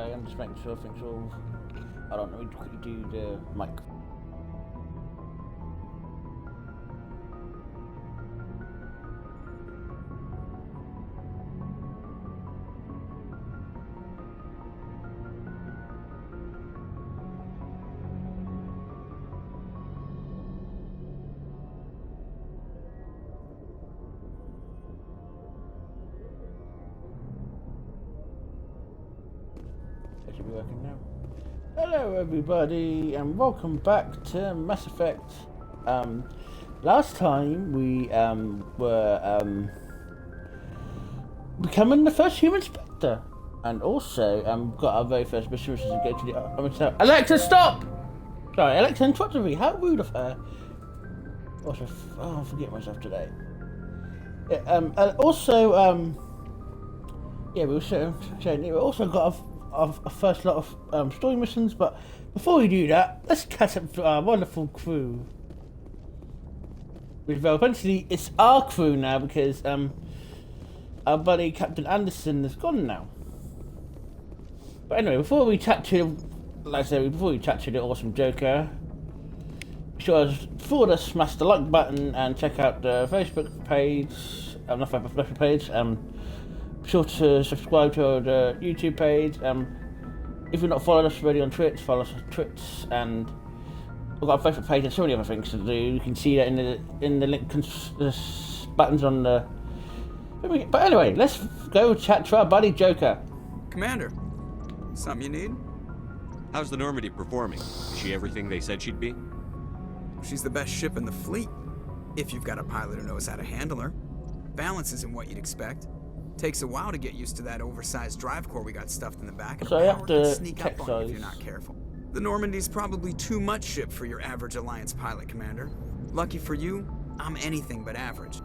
Okay, I'm just making sure things all... I don't know, we quickly do the mic. It should be working now. Hello everybody and welcome back to Mass Effect. Last time we were becoming the first human Spectre, and also got our very first mission, which is to go to the Alexa, stop! Sorry, Alexa interrupted me. How rude of her. Also, I forget myself today. Yeah, yeah, we also got a first lot of story missions, but before we do that, let's catch up to our wonderful crew. Well, eventually it's our crew now because our buddy Captain Anderson is gone now. But anyway, before we chat to the awesome Joker, be sure to smash the like button and check out the Facebook page. Not Facebook page. Be sure to subscribe to the YouTube page. If you're not following us already on Twitch, follow us on Twitch, and we've got a Facebook page and so many other things to do. You can see that in the link, the buttons on the. But anyway, let's go chat to our buddy Joker. Commander, something you need? How's the Normandy performing? Is she everything they said she'd be? She's the best ship in the fleet, if you've got a pilot who knows how to handle her. Balance isn't what you'd expect. Takes a while to get used to that oversized drive core we got stuffed in the back, and so her I power have can to sneak up on you if you're not careful. The Normandy's probably too much ship for your average Alliance pilot, Commander. Lucky for you, I'm anything but average.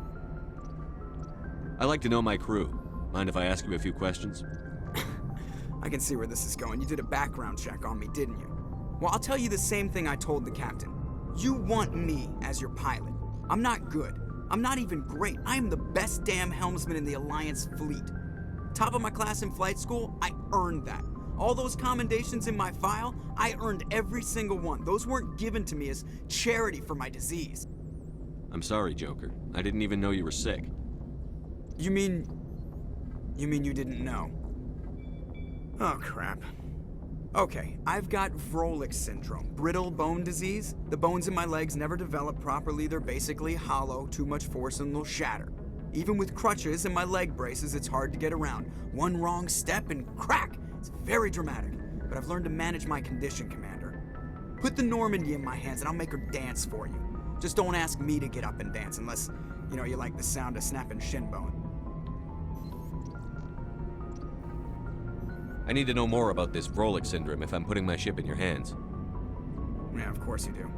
I like to know my crew. Mind if I ask you a few questions? I can see where this is going. You did a background check on me, didn't you? Well, I'll tell you the same thing I told the captain. You want me as your pilot. I'm not good. I'm not even great. I am the best damn helmsman in the Alliance fleet. Top of my class in flight school, I earned that. All those commendations in my file, I earned every single one. Those weren't given to me as charity for my disease. I'm sorry, Joker. I didn't even know you were sick. You mean you didn't know? Oh, crap. Okay, I've got Vrolik syndrome, brittle bone disease. The bones in my legs never develop properly. They're basically hollow, too much force and they'll shatter. Even with crutches and my leg braces, it's hard to get around. One wrong step and crack! It's very dramatic, but I've learned to manage my condition, Commander. Put the Normandy in my hands and I'll make her dance for you. Just don't ask me to get up and dance unless, you like the sound of snapping shin bone. I need to know more about this Vrolik syndrome if I'm putting my ship in your hands. Yeah, of course you do.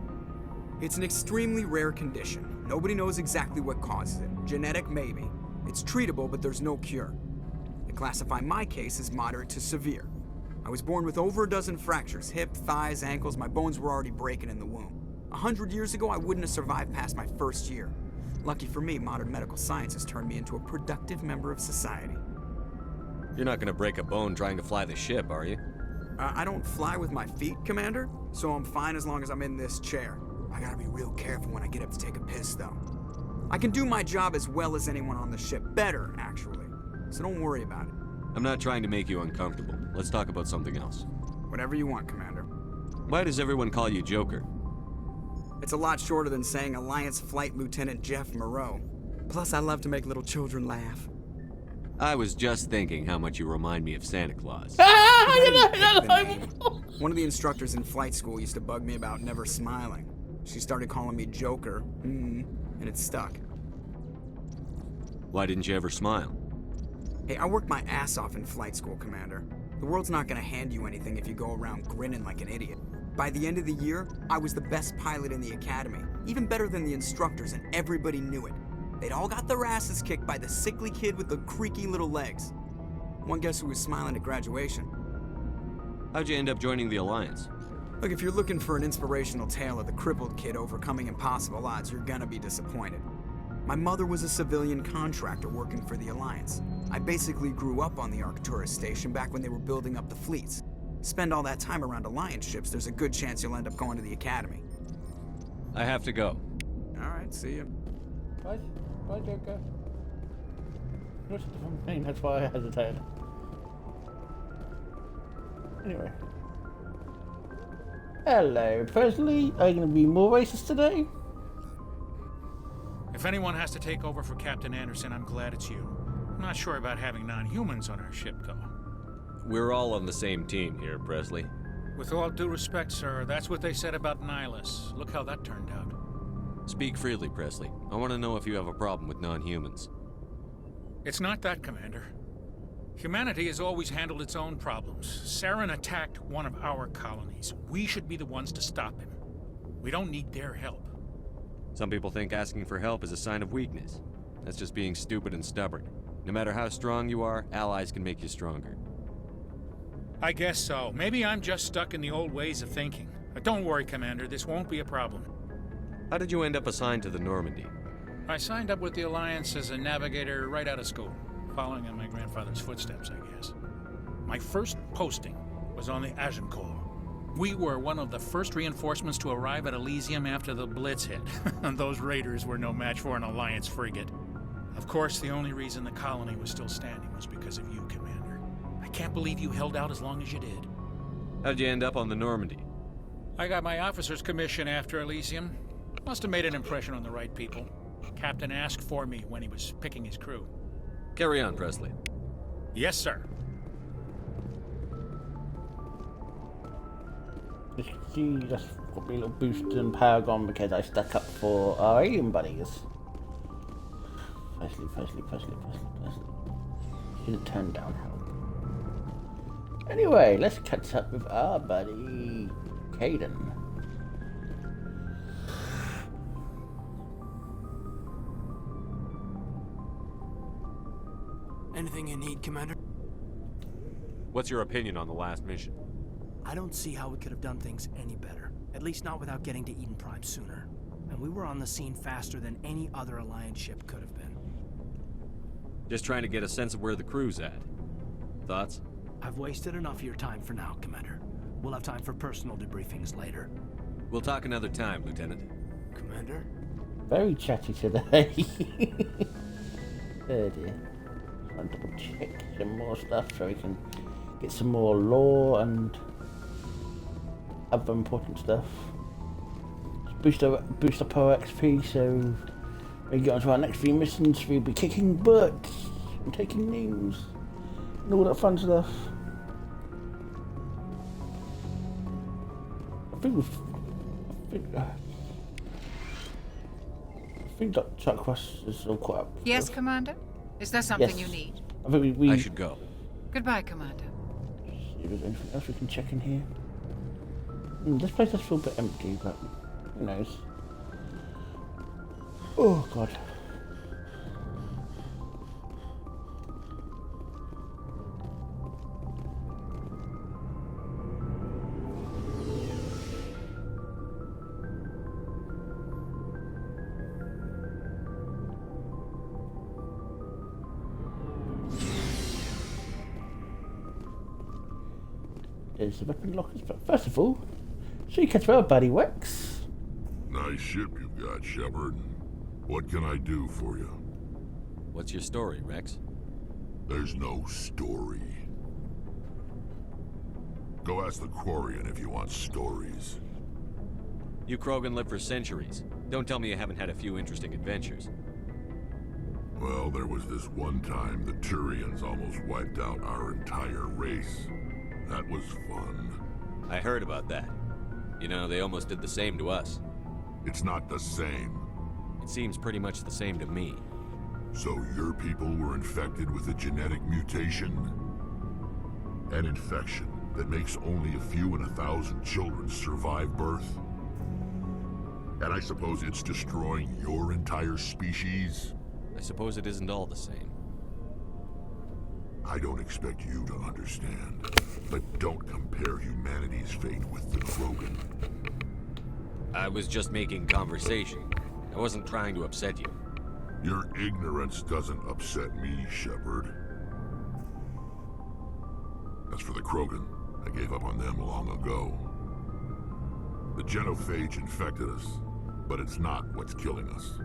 It's an extremely rare condition. Nobody knows exactly what causes it. Genetic, maybe. It's treatable, but there's no cure. They classify my case as moderate to severe. I was born with over a dozen fractures, hip, thighs, ankles. My bones were already breaking in the womb. 100 years ago, I wouldn't have survived past my first year. Lucky for me, modern medical science has turned me into a productive member of society. You're not gonna break a bone trying to fly the ship, are you? I don't fly with my feet, Commander, so I'm fine as long as I'm in this chair. I gotta be real careful when I get up to take a piss, though. I can do my job as well as anyone on the ship. Better, actually. So don't worry about it. I'm not trying to make you uncomfortable. Let's talk about something else. Whatever you want, Commander. Why does everyone call you Joker? It's a lot shorter than saying Alliance Flight Lieutenant Jeff Moreau. Plus, I love to make little children laugh. I was just thinking how much you remind me of Santa Claus. One of the instructors in flight school used to bug me about never smiling. She started calling me Joker, and it stuck. Why didn't you ever smile? Hey, I worked my ass off in flight school, Commander. The world's not gonna hand you anything if you go around grinning like an idiot. By the end of the year, I was the best pilot in the academy, even better than the instructors, and everybody knew it. They'd all got their asses kicked by the sickly kid with the creaky little legs. One guess who was smiling at graduation? How'd you end up joining the Alliance? Look, if you're looking for an inspirational tale of the crippled kid overcoming impossible odds, you're gonna be disappointed. My mother was a civilian contractor working for the Alliance. I basically grew up on the Arcturus station back when they were building up the fleets. Spend all that time around Alliance ships, there's a good chance you'll end up going to the Academy. I have to go. Alright, see ya. Bye, Joker. What's the different name? That's why I hesitated. Anyway. Hello, Presley. Are you going to be more racist today? If anyone has to take over for Captain Anderson, I'm glad it's you. I'm not sure about having non-humans on our ship, though. We're all on the same team here, Presley. With all due respect, sir, that's what they said about Nihilus. Look how that turned out. Speak freely, Presley. I want to know if you have a problem with non-humans. It's not that, Commander. Humanity has always handled its own problems. Saren attacked one of our colonies. We should be the ones to stop him. We don't need their help. Some people think asking for help is a sign of weakness. That's just being stupid and stubborn. No matter how strong you are, allies can make you stronger. I guess so. Maybe I'm just stuck in the old ways of thinking. But don't worry, Commander. This won't be a problem. How did you end up assigned to the Normandy? I signed up with the Alliance as a navigator right out of school, following in my grandfather's footsteps, I guess. My first posting was on the Agincourt. We were one of the first reinforcements to arrive at Elysium after the Blitz hit, and those raiders were no match for an Alliance frigate. Of course, the only reason the colony was still standing was because of you, Commander. I can't believe you held out as long as you did. How'd you end up on the Normandy? I got my officer's commission after Elysium. Must have made an impression on the right people. Captain asked for me when he was picking his crew. Carry on, Presley. Yes, sir. She just got me a little boost in Paragon because I stuck up for our alien buddies. Presley. Shouldn't turn down help. Anyway, let's catch up with our buddy, Caden. Anything you need, Commander? What's your opinion on the last mission? I don't see how we could have done things any better. At least not without getting to Eden Prime sooner. And we were on the scene faster than any other Alliance ship could have been. Just trying to get a sense of where the crew's at. Thoughts? I've wasted enough of your time for now, Commander. We'll have time for personal debriefings later. We'll talk another time, Lieutenant. Commander? Very chatty today. Oh dear. I'll double check some more stuff so we can get some more lore and other important stuff. Boost up our XP so when we get onto our next few missions we'll be kicking butts and taking names and all that fun stuff. I think that Chuckcross is all quite up. Yes, Commander? Is there something Yes. you need? I think we I should go. Goodbye, Commander. see if there's anything else we can check in here. This place does feel a bit empty, but who knows? Oh god. There's the weapon lockers, but first of all, so you catch our buddy Wex. Nice ship you've got, Shepard. What can I do for you? What's your story, Rex? There's no story. Go ask the Quarian if you want stories. You Krogan lived for centuries. Don't tell me you haven't had a few interesting adventures. Well, there was this one time the Turians almost wiped out our entire race. That was fun. I heard about that. You know, they almost did the same to us. It's not the same. It seems pretty much the same to me. So your people were infected with a genetic mutation? An infection that makes only a few in 1,000 children survive birth? And I suppose it's destroying your entire species? I suppose it isn't all the same. I don't expect you to understand, but don't compare humanity's fate with the Krogan. I was just making conversation. I wasn't trying to upset you. Your ignorance doesn't upset me, Shepard. As for the Krogan, I gave up on them long ago. The genophage infected us, but it's not what's killing us.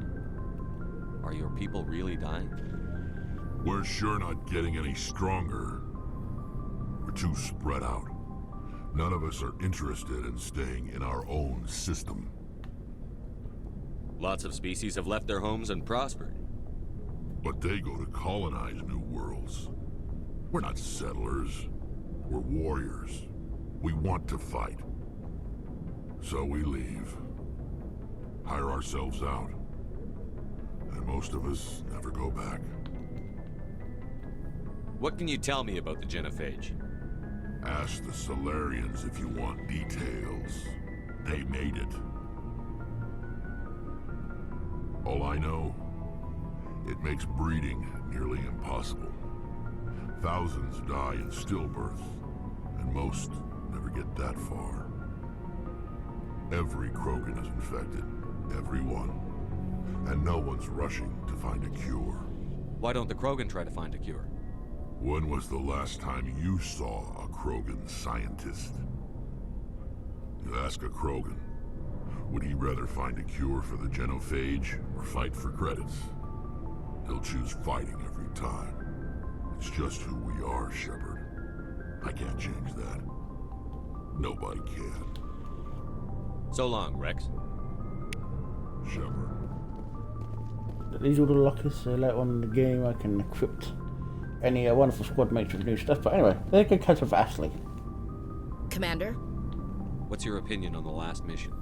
Are your people really dying? We're sure not getting any stronger. We're too spread out. None of us are interested in staying in our own system. Lots of species have left their homes and prospered. But they go to colonize new worlds. We're not settlers. We're warriors. We want to fight. So we leave. Hire ourselves out. And most of us never go back. What can you tell me about the genophage? Ask the Solarians if you want details. They made it. All I know, it makes breeding nearly impossible. Thousands die in stillbirth, and most never get that far. Every Krogan is infected. Every one. And no one's rushing to find a cure. Why don't the Krogan try to find a cure? When was the last time you saw a Krogan scientist? You ask a Krogan, would he rather find a cure for the genophage or fight for credits? He'll choose fighting every time. It's just who we are, Shepard. I can't change that. Nobody can. So long, Rex. Shepard. These are all the lockers, so later on in the game I can equip any wonderful squad mates with new stuff. But anyway, they're good catch up for Ashley. Commander? What's your opinion on the last mission?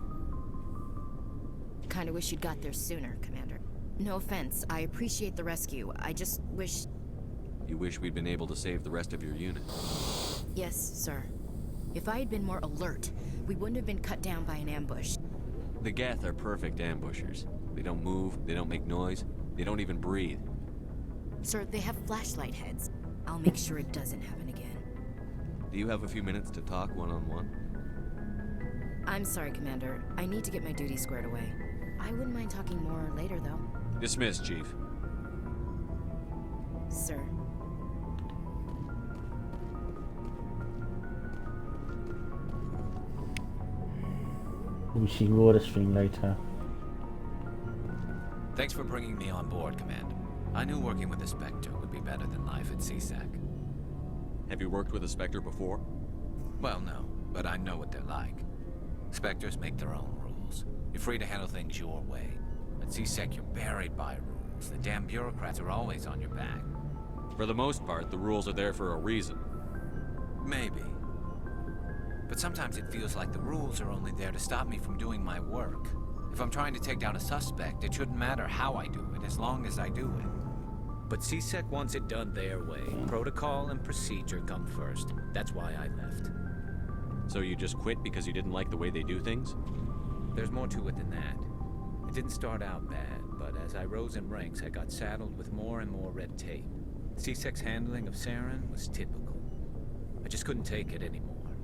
Kinda wish you'd got there sooner, Commander. No offense, I appreciate the rescue. I just wish... You wish we'd been able to save the rest of your unit? Yes, sir. If I had been more alert, we wouldn't have been cut down by an ambush. The Geth are perfect ambushers. They don't move, they don't make noise, they don't even breathe. Sir, they have flashlight heads. I'll make sure it doesn't happen again. Do you have a few minutes to talk one-on-one? I'm sorry, Commander. I need to get my duty squared away. I wouldn't mind talking more later, though. Dismissed, Chief. Sir. We'll see more of this thing later. Thanks for bringing me on board, Command. I knew working with a Spectre would be better than life at CSAC. Have you worked with a Spectre before? Well, no, but I know what they're like. Spectres make their own rules. You're free to handle things your way. At CSEC, you're buried by rules. The damn bureaucrats are always on your back. For the most part, the rules are there for a reason. Maybe. But sometimes it feels like the rules are only there to stop me from doing my work. If I'm trying to take down a suspect, it shouldn't matter how I do it, as long as I do it. But CSEC wants it done their way. Protocol and procedure come first. That's why I left. So you just quit because you didn't like the way they do things? There's more to it than that. It didn't start out bad, but as I rose in ranks, I got saddled with more and more red tape. CSEC's handling of Saren was typical. I just couldn't take it anymore.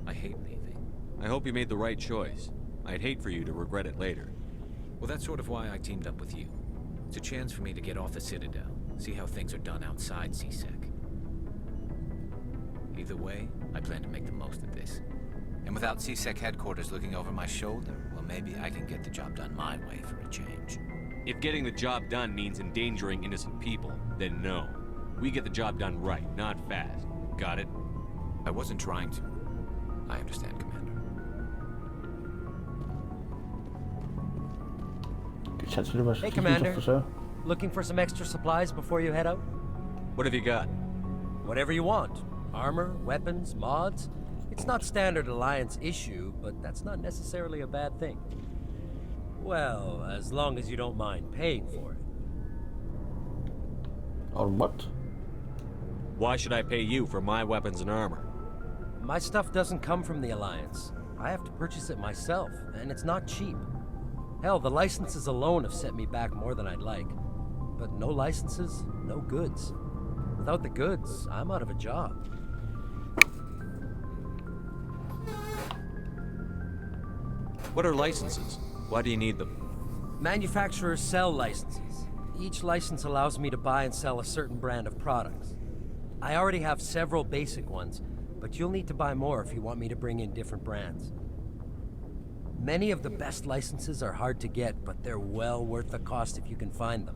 I hate leaving. I hope you made the right choice. I'd hate for you to regret it later. Well, that's sort of why I teamed up with you. It's a chance for me to get off the Citadel, see how things are done outside CSEC. Either way, I plan to make the most of this. And without CSEC headquarters looking over my shoulder, well, maybe I can get the job done my way for a change. If getting the job done means endangering innocent people, then no. We get the job done right, not fast. Got it? I wasn't trying to. I understand, Commander. Hey, Commander. Looking for some extra supplies before you head out? What have you got? Whatever you want. Armor, weapons, mods. It's not standard Alliance issue, but that's not necessarily a bad thing. Well, as long as you don't mind paying for it. On what? Why should I pay you for my weapons and armor? My stuff doesn't come from the Alliance. I have to purchase it myself, and it's not cheap. Hell, the licenses alone have set me back more than I'd like. But no licenses, no goods. Without the goods, I'm out of a job. What are licenses? Why do you need them? Manufacturers sell licenses. Each license allows me to buy and sell a certain brand of products. I already have several basic ones, but you'll need to buy more if you want me to bring in different brands. Many of the best licenses are hard to get, but they're well worth the cost if you can find them.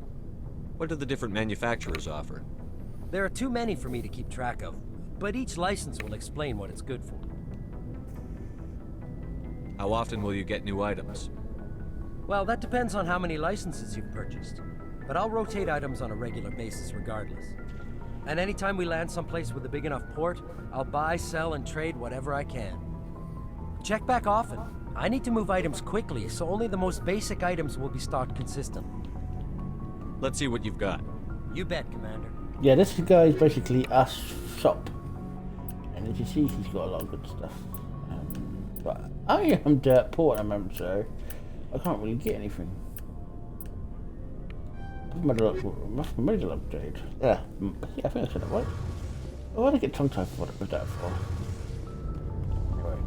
What do the different manufacturers offer? There are too many for me to keep track of, but each license will explain what it's good for. How often will you get new items? Well, that depends on how many licenses you've purchased, but I'll rotate items on a regular basis regardless. And anytime we land someplace with a big enough port, I'll buy, sell, and trade whatever I can. Check back often. I need to move items quickly, so only the most basic items will be stocked consistently. Let's see what you've got. You bet, Commander. Yeah, this guy is basically a shop. And as you see, he's got a lot of good stuff. But I am dirt poor at the moment, so I can't really get anything. Middle upgrade. Yeah, I think I said that right. Oh, why did I get tongue tied for what was that for? Anyway.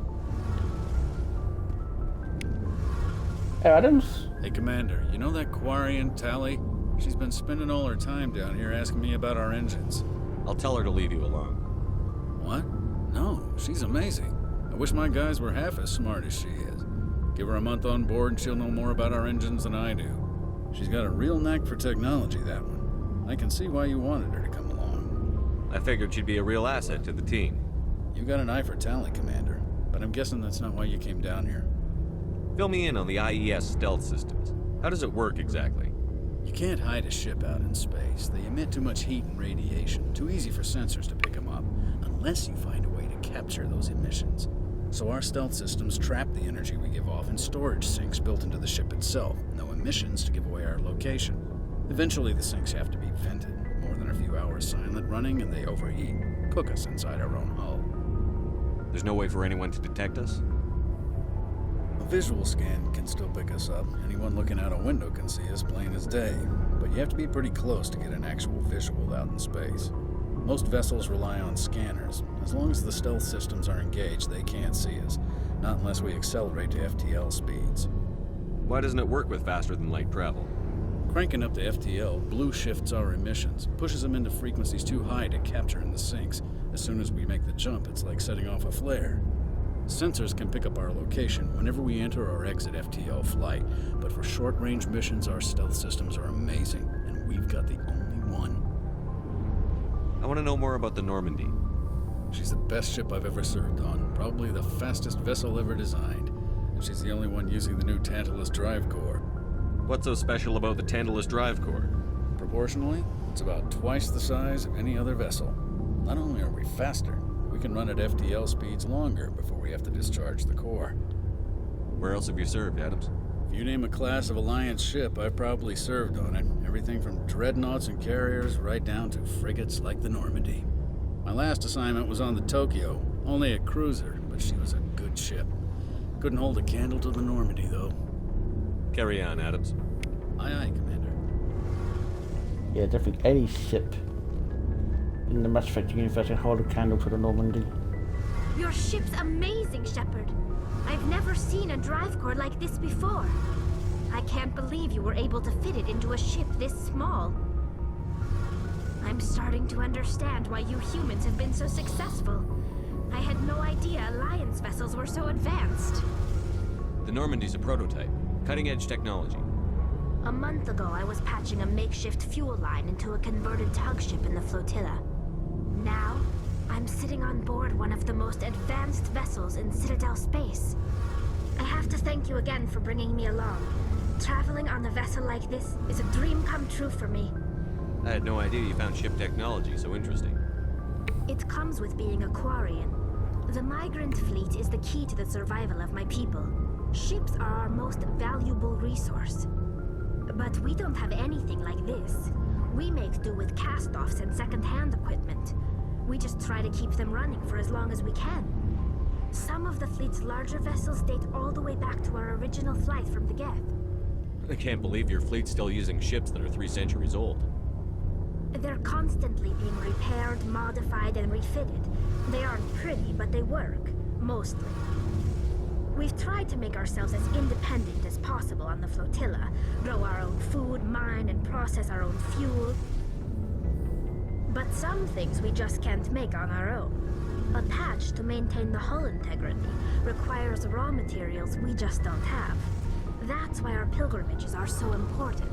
Hey, Adams. Hey, Commander, you know that Quarian, Tali? She's been spending all her time down here asking me about our engines. I'll tell her to leave you alone. What? No, she's amazing. I wish my guys were half as smart as she is. Give her a month on board and she'll know more about our engines than I do. She's got a real knack for technology, that one. I can see why you wanted her to come along. I figured she'd be a real asset to the team. You got an eye for talent, Commander, but I'm guessing that's not why you came down here. Fill me in on the IES stealth systems. How does it work exactly? You can't hide a ship out in space. They emit too much heat and radiation. Too easy for sensors to pick them up, unless you find a way to capture those emissions. So our stealth systems trap the energy we give off in storage sinks built into the ship itself. No emissions to give away our location. Eventually the sinks have to be vented. More than a few hours silent running and they overheat. Cook us inside our own hull. There's no way for anyone to detect us? A visual scan can still pick us up. Anyone looking out a window can see us plain as day. But you have to be pretty close to get an actual visual out in space. Most vessels rely on scanners. As long as the stealth systems are engaged, they can't see us. Not unless we accelerate to FTL speeds. Why doesn't it work with faster than light travel? Cranking up to FTL blue shifts our emissions, pushes them into frequencies too high to capture in the sinks. As soon as we make the jump, it's like setting off a flare. Sensors can pick up our location whenever we enter or exit FTL flight, but for short-range missions, our stealth systems are amazing, and we've got the only one. I want to know more about the Normandy. She's the best ship I've ever served on, probably the fastest vessel ever designed, and she's the only one using the new Tantalus drive core. What's so special about the Tantalus drive core? Proportionally, it's about twice the size of any other vessel. Not only are we faster, we can run at FTL speeds longer before we have to discharge the core. Where else have you served, Adams? If you name a class of Alliance ship, I've probably served on it. Everything from dreadnoughts and carriers right down to frigates like the Normandy. My last assignment was on the Tokyo, only a cruiser, but she was a good ship. Couldn't hold a candle to the Normandy, though. Carry on, Adams. Aye, aye, Commander. Yeah, I don't think any ship in the Mass Effect universe can hold a candle to the Normandy. Your ship's amazing, Shepard. I've never seen a drive core like this before. I can't believe you were able to fit it into a ship this small. I'm starting to understand why you humans have been so successful. I had no idea Alliance vessels were so advanced. The Normandy's a prototype. Cutting-edge technology. A month ago, I was patching a makeshift fuel line into a converted tug ship in the flotilla. Now, I'm sitting on board one of the most advanced vessels in Citadel space. I have to thank you again for bringing me along. Traveling on a vessel like this is a dream come true for me. I had no idea you found ship technology so interesting. It comes with being a Quarian. The migrant fleet is the key to the survival of my people. Ships are our most valuable resource. But we don't have anything like this. We make do with cast-offs and second-hand equipment. We just try to keep them running for as long as we can. Some of the fleet's larger vessels date all the way back to our original flight from the Geth. I can't believe your fleet's still using ships that are 3 centuries old. They're constantly being repaired, modified, and refitted. They aren't pretty, but they work. Mostly. We've tried to make ourselves as independent as possible on the flotilla, grow our own food, mine, and process our own fuel. But some things we just can't make on our own. A patch to maintain the hull integrity requires raw materials we just don't have. That's why our pilgrimages are so important.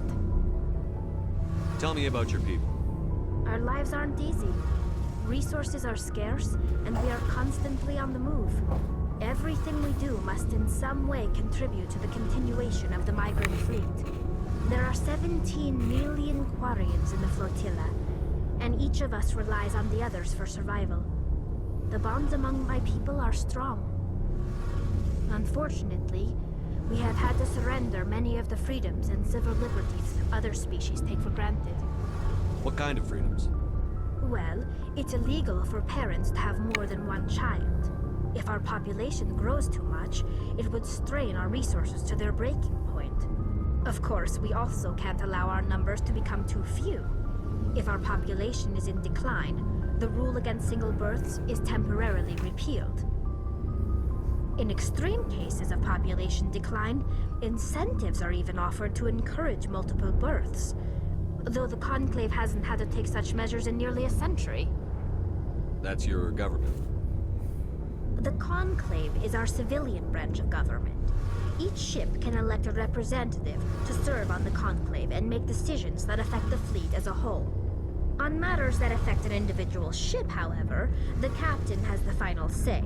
Tell me about your people. Our lives aren't easy. Resources are scarce, and we are constantly on the move. Everything we do must in some way contribute to the continuation of the migrant fleet. There are 17 million Quarians in the flotilla, and each of us relies on the others for survival. The bonds among my people are strong. Unfortunately, we have had to surrender many of the freedoms and civil liberties other species take for granted. What kind of freedoms? Well, it's illegal for parents to have more than one child. If our population grows too much, it would strain our resources to their breaking point. Of course, we also can't allow our numbers to become too few. If our population is in decline, the rule against single births is temporarily repealed. In extreme cases of population decline, incentives are even offered to encourage multiple births, though the Conclave hasn't had to take such measures in nearly a century. That's your government. The Conclave is our civilian branch of government. Each ship can elect a representative to serve on the Conclave and make decisions that affect the fleet as a whole. On matters that affect an individual ship, however, the captain has the final say.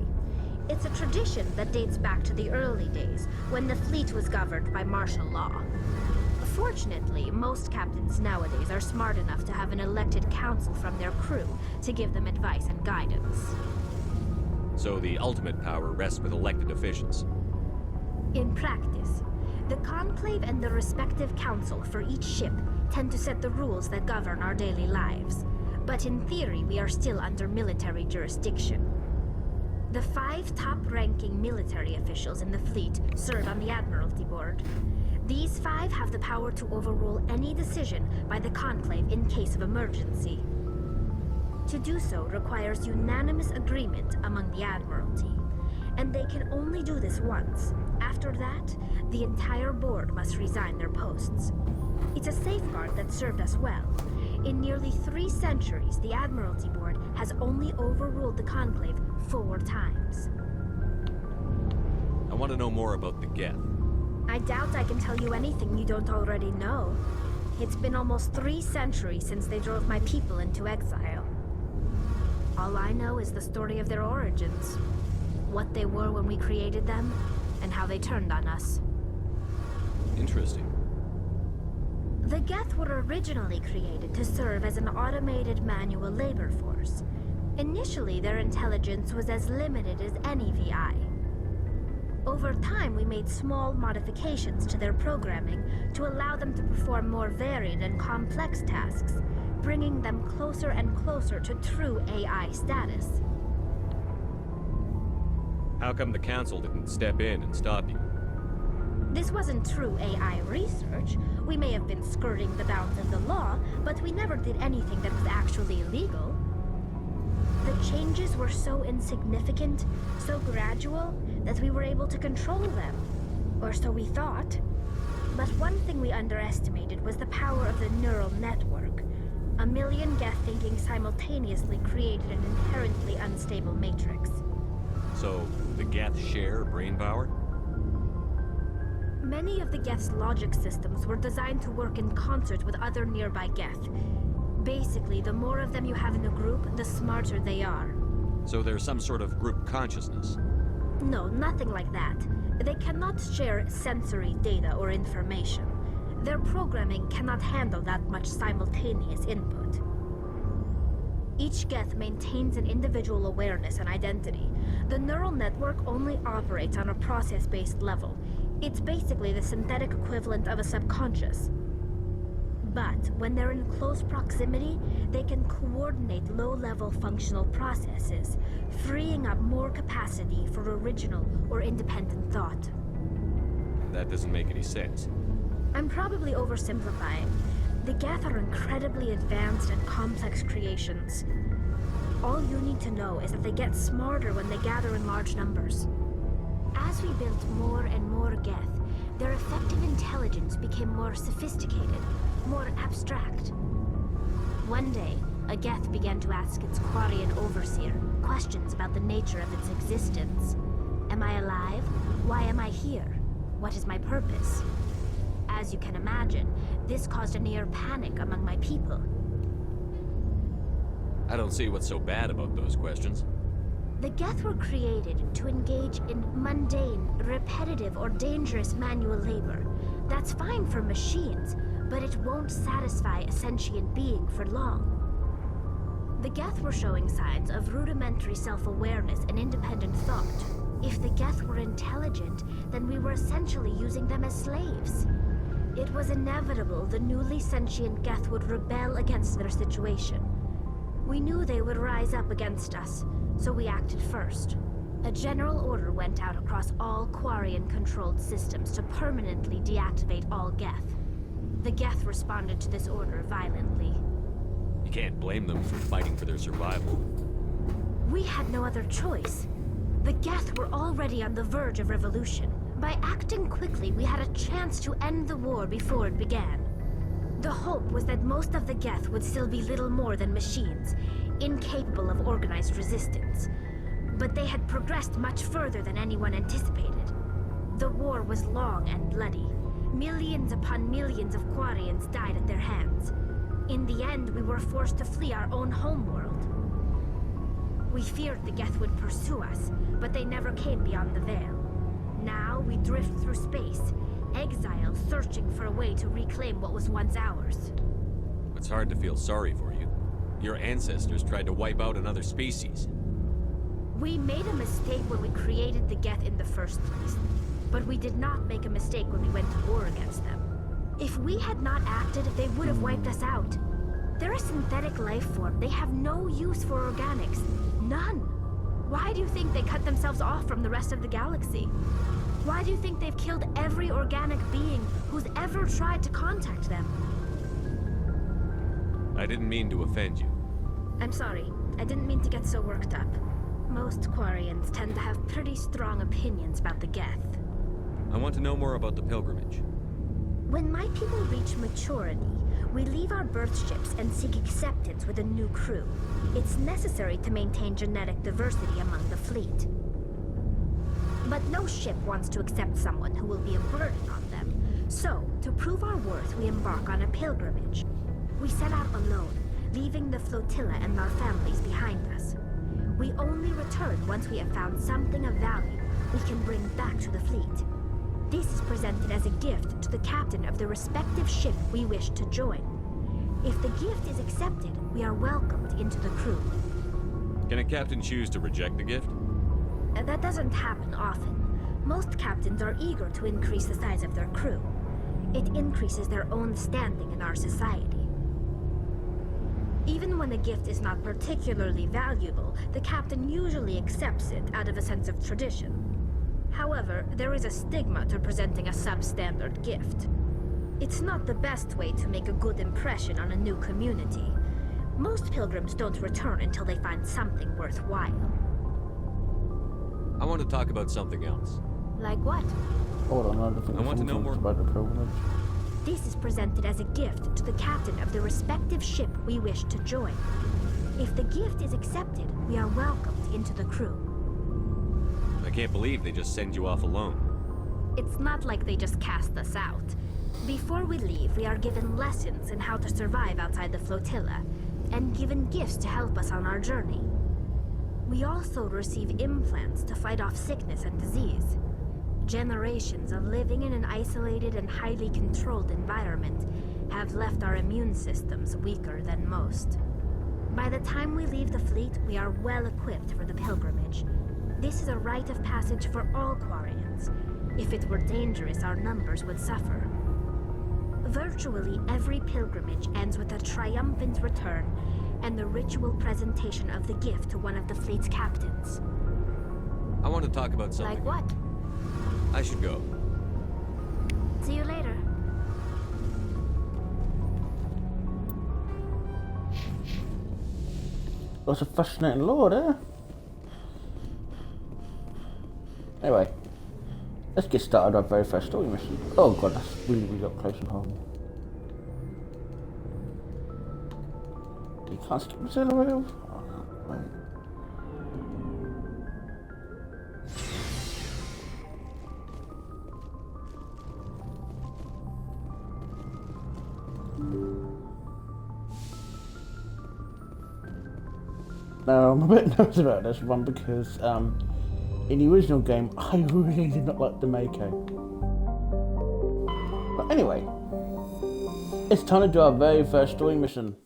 It's a tradition that dates back to the early days, when the fleet was governed by martial law. Fortunately, most captains nowadays are smart enough to have an elected council from their crew to give them advice and guidance. So the ultimate power rests with elected officials. In practice, the Conclave and the respective council for each ship tend to set the rules that govern our daily lives. But in theory, we are still under military jurisdiction. The 5 top-ranking military officials in the fleet serve on the Admiralty Board. These 5 have the power to overrule any decision by the Conclave in case of emergency. To do so requires unanimous agreement among the Admiralty, and they can only do this once. After that, the entire board must resign their posts. It's a safeguard that served us well. In nearly 3 centuries, the Admiralty Board has only overruled the Conclave 4 times. I want to know more about the Geth. I doubt I can tell you anything you don't already know. It's been almost 3 centuries since they drove my people into exile. All I know is the story of their origins, what they were when we created them, and how they turned on us. Interesting. The Geth were originally created to serve as an automated manual labor force. Initially, their intelligence was as limited as any VI. Over time, we made small modifications to their programming to allow them to perform more varied and complex tasks, bringing them closer and closer to true AI status. How come the Council didn't step in and stop you? This wasn't true AI research. We may have been skirting the bounds of the law, but we never did anything that was actually illegal. The changes were so insignificant, so gradual, that we were able to control them. Or so we thought. But one thing we underestimated was the power of the neural network. A million Geth thinking simultaneously created an inherently unstable matrix. So, the Geth share brain power? Many of the Geth's logic systems were designed to work in concert with other nearby Geth. Basically, the more of them you have in a group, the smarter they are. So there's some sort of group consciousness? No, nothing like that. They cannot share sensory data or information. Their programming cannot handle that much simultaneous input. Each Geth maintains an individual awareness and identity. The neural network only operates on a process-based level. It's basically the synthetic equivalent of a subconscious. But when they're in close proximity, they can coordinate low-level functional processes, freeing up more capacity for original or independent thought. That doesn't make any sense. I'm probably oversimplifying. The Geth are incredibly advanced and complex creations. All you need to know is that they get smarter when they gather in large numbers. As we built more and more Geth, their effective intelligence became more sophisticated, more abstract. One day, a Geth began to ask its Quarian overseer questions about the nature of its existence. Am I alive? Why am I here? What is my purpose? As you can imagine, this caused a near panic among my people. I don't see what's so bad about those questions. The Geth were created to engage in mundane, repetitive, or dangerous manual labor. That's fine for machines, but it won't satisfy a sentient being for long. The Geth were showing signs of rudimentary self-awareness and independent thought. If the Geth were intelligent, then we were essentially using them as slaves. It was inevitable the newly sentient Geth would rebel against their situation. We knew they would rise up against us, so we acted first. A general order went out across all Quarian-controlled systems to permanently deactivate all Geth. The Geth responded to this order violently. You can't blame them for fighting for their survival. We had no other choice. The Geth were already on the verge of revolution. By acting quickly, we had a chance to end the war before it began. The hope was that most of the Geth would still be little more than machines, incapable of organized resistance. But they had progressed much further than anyone anticipated. The war was long and bloody. Millions upon millions of Quarians died at their hands. In the end, we were forced to flee our own homeworld. We feared the Geth would pursue us, but they never came beyond the Veil. Now we drift through space, exile searching for a way to reclaim what was once ours. It's hard to feel sorry for you. Your ancestors tried to wipe out another species. We made a mistake when we created the Geth in the first place, but we did not make a mistake when we went to war against them. If we had not acted, they would have wiped us out. They're a synthetic life form. They have no use for organics. None. Why do you think they cut themselves off from the rest of the galaxy? Why do you think they've killed every organic being who's ever tried to contact them? I didn't mean to offend you. I'm sorry. I didn't mean to get so worked up. Most Quarians tend to have pretty strong opinions about the Geth. I want to know more about the pilgrimage. When my people reach maturity, we leave our birth ships and seek acceptance with a new crew. It's necessary to maintain genetic diversity among the fleet. But no ship wants to accept someone who will be a burden on them. So, to prove our worth, we embark on a pilgrimage. We set out alone, leaving the flotilla and our families behind us. We only return once we have found something of value we can bring back to the fleet. This is presented as a gift to the captain of the respective ship we wish to join. If the gift is accepted, we are welcomed into the crew. Can a captain choose to reject the gift? That doesn't happen often. Most captains are eager to increase the size of their crew. It increases their own standing in our society. Even when the gift is not particularly valuable, the captain usually accepts it out of a sense of tradition. However, there is a stigma to presenting a substandard gift. It's not the best way to make a good impression on a new community. Most pilgrims don't return until they find something worthwhile. I want to talk about something else. Like what? Hold on, I want to know more about the pilgrimage. This is presented as a gift to the captain of the respective ship we wish to join. If the gift is accepted, we are welcomed into the crew. I can't believe they just send you off alone. It's not like they just cast us out. Before we leave, we are given lessons in how to survive outside the flotilla, and given gifts to help us on our journey. We also receive implants to fight off sickness and disease. Generations of living in an isolated and highly controlled environment have left our immune systems weaker than most. By the time we leave the fleet, we are well equipped for the pilgrimage. This is a rite of passage for all Quarians. If it were dangerous, our numbers would suffer. Virtually every pilgrimage ends with a triumphant return and the ritual presentation of the gift to one of the fleet's captains. I want to talk about something. Like what? I should go. See you later. That's a fascinating lore there. Anyway, let's get started on our very first story mission. Oh god, that's really up close and home. Be Can't stop the accelerator. Oh, right. Now, I'm a bit nervous about this one because in the original game, I really did not like the Mako. But anyway, it's time to do our very first story mission.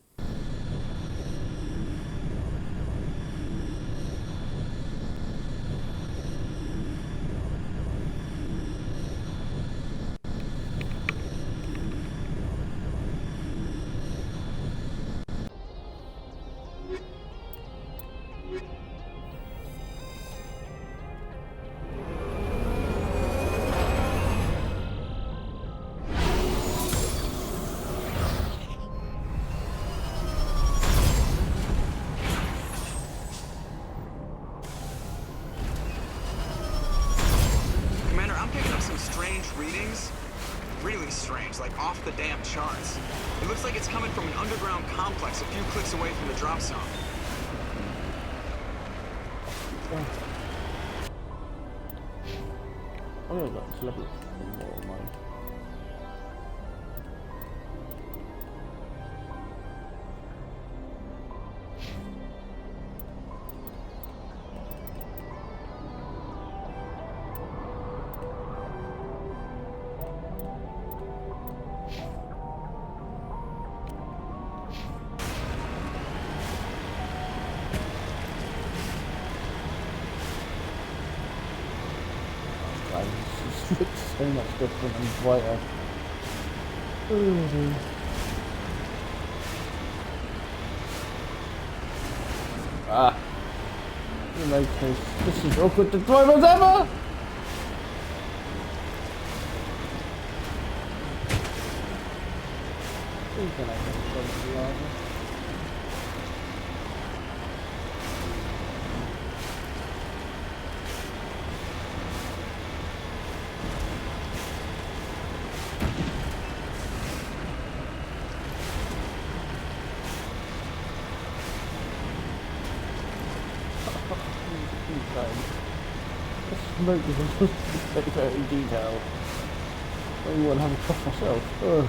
Really strange, like off the damn charts. It looks like it's coming from an underground complex a few clicks away from the drop zone. Oh yeah, that's lovely. Oh my. It looks so much different and brighter. Ooh. Ah. In my case, this is awkward to drive as ever! Who's gonna have to go? The smoke is very, very detailed. I don't want to have a cough myself. Ugh.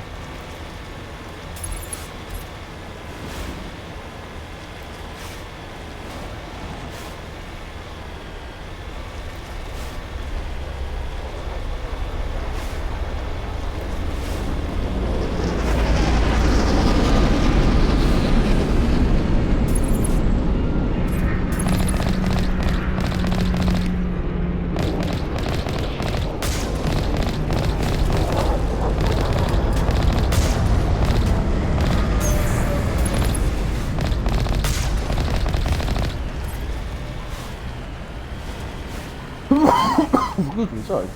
Excuse me, sorry.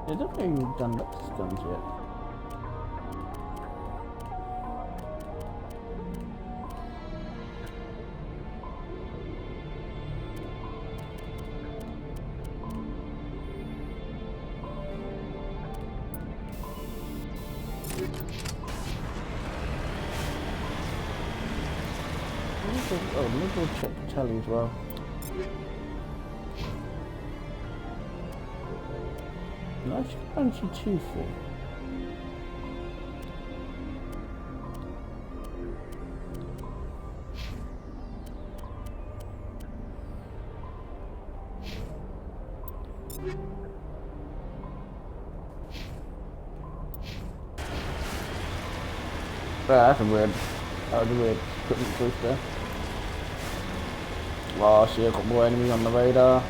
I don't think we've done Lexus guns yet. Oh, let me go check the tally as well. No, I should fancy 2 for. That's a weird. That was a weird equipment choice there. Wow, see, I've got more enemies on the radar.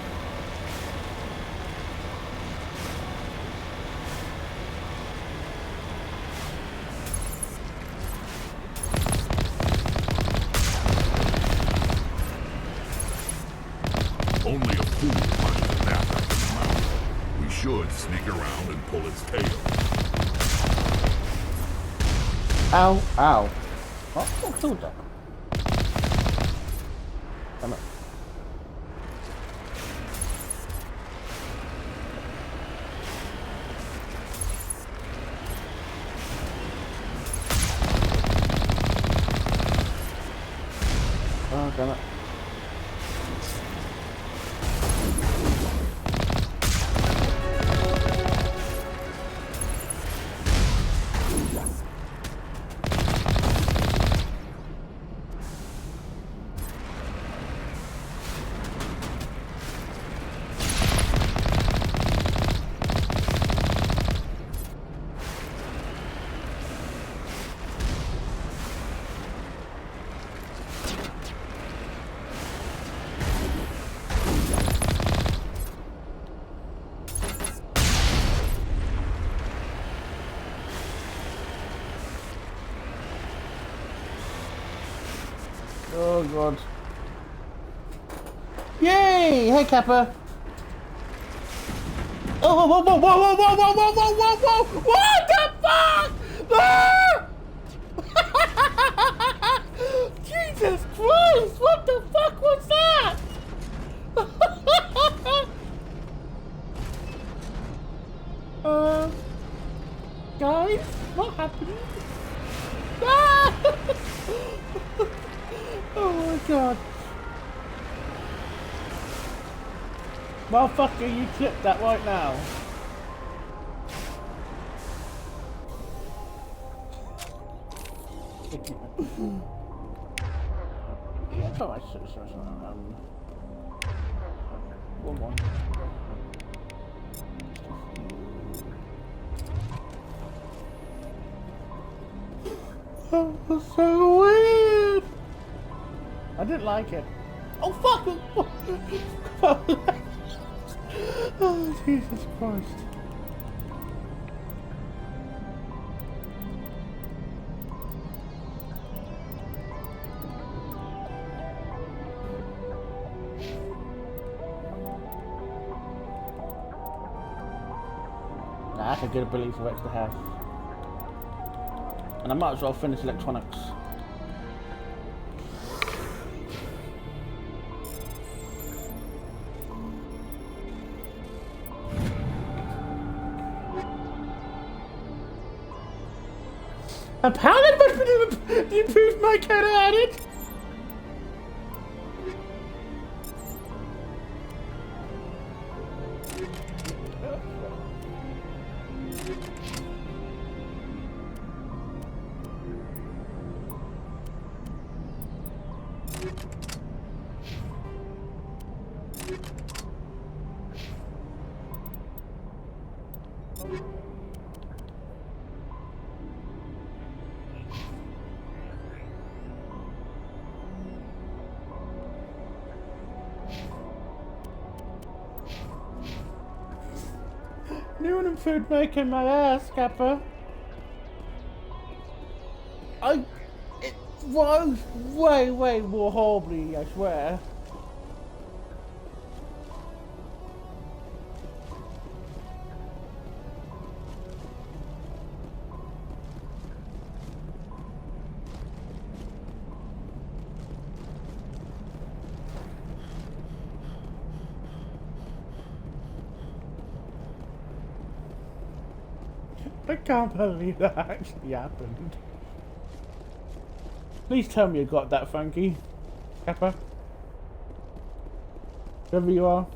around and pull its tail. Ow, ow. Oh, killed that. Damn it. Oh, damn it. Oh god. Yay! Hey Kappa! Oh, whoa, whoa, whoa, whoa, whoa, whoa, whoa, whoa, whoa, whoa, whoa! What the fuck? Ah! Jesus Christ! What the fuck was that? Guys, what happened? Ah! Oh my god. Motherfucker, you clip that right now. Yeah, it's alright, sorry. One. That was so weird. I didn't like it. Oh fuck! Oh Jesus Christ! Nah, that's a good ability for Rex to have. And I might as well finish electronics. Apparently, the improved my cat added. New and improved making my ass, Kappa. It was way more horribly, I swear. I can't believe that actually happened. Please tell me you got that, Frankie. Kappa. Wherever you are.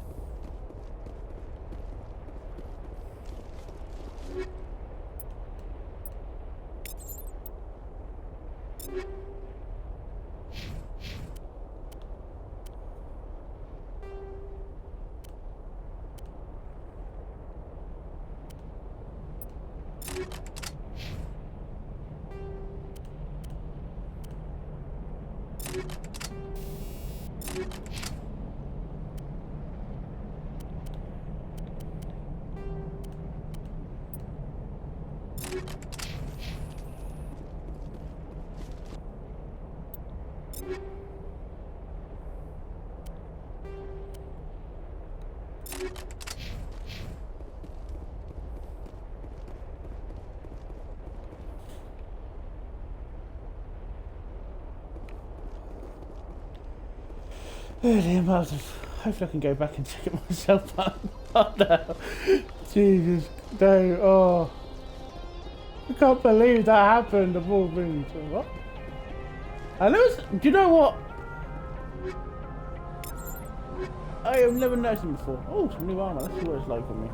damn, hopefully I can go back and check it myself out. Oh no. Jesus, no, oh. I can't believe that happened of all things. What? And do you know what? I have never noticed them before. Oh, some new armor. Let's see what it's like on me.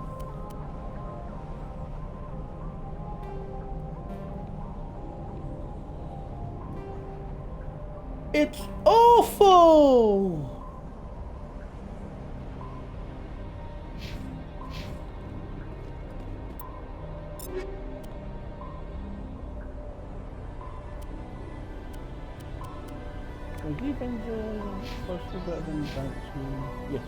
It's awful! Is the Avenger supposed to be better than Banksman? Yes.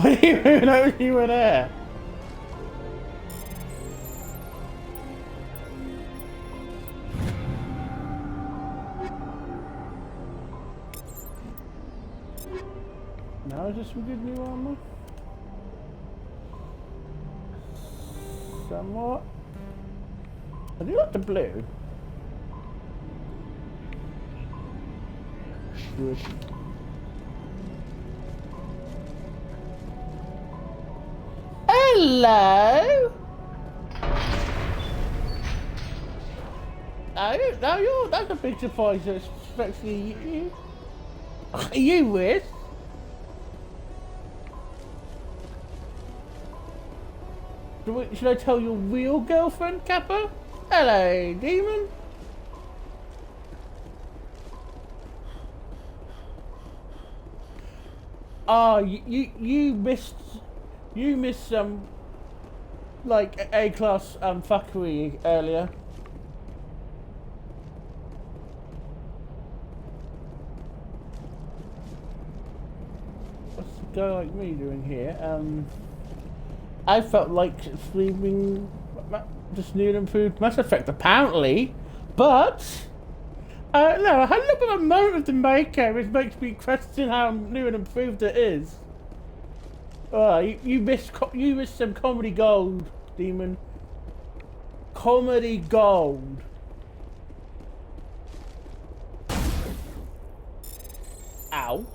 I didn't even know you were there. Now is this some good new armor? Somewhat. I do like the blue. Good. Hello. Oh, that's a big surprise, especially you. You with? Should I tell your real girlfriend, Kappa? Hello, demon. Ah, you missed some like A-class fuckery earlier. What's a guy like me doing here? I felt like streaming just new and improved Mass Effect apparently, but no, I had a little bit of a moment with the maker, which makes me question how new and improved it is. You missed some comedy gold, demon. Comedy gold. Ow.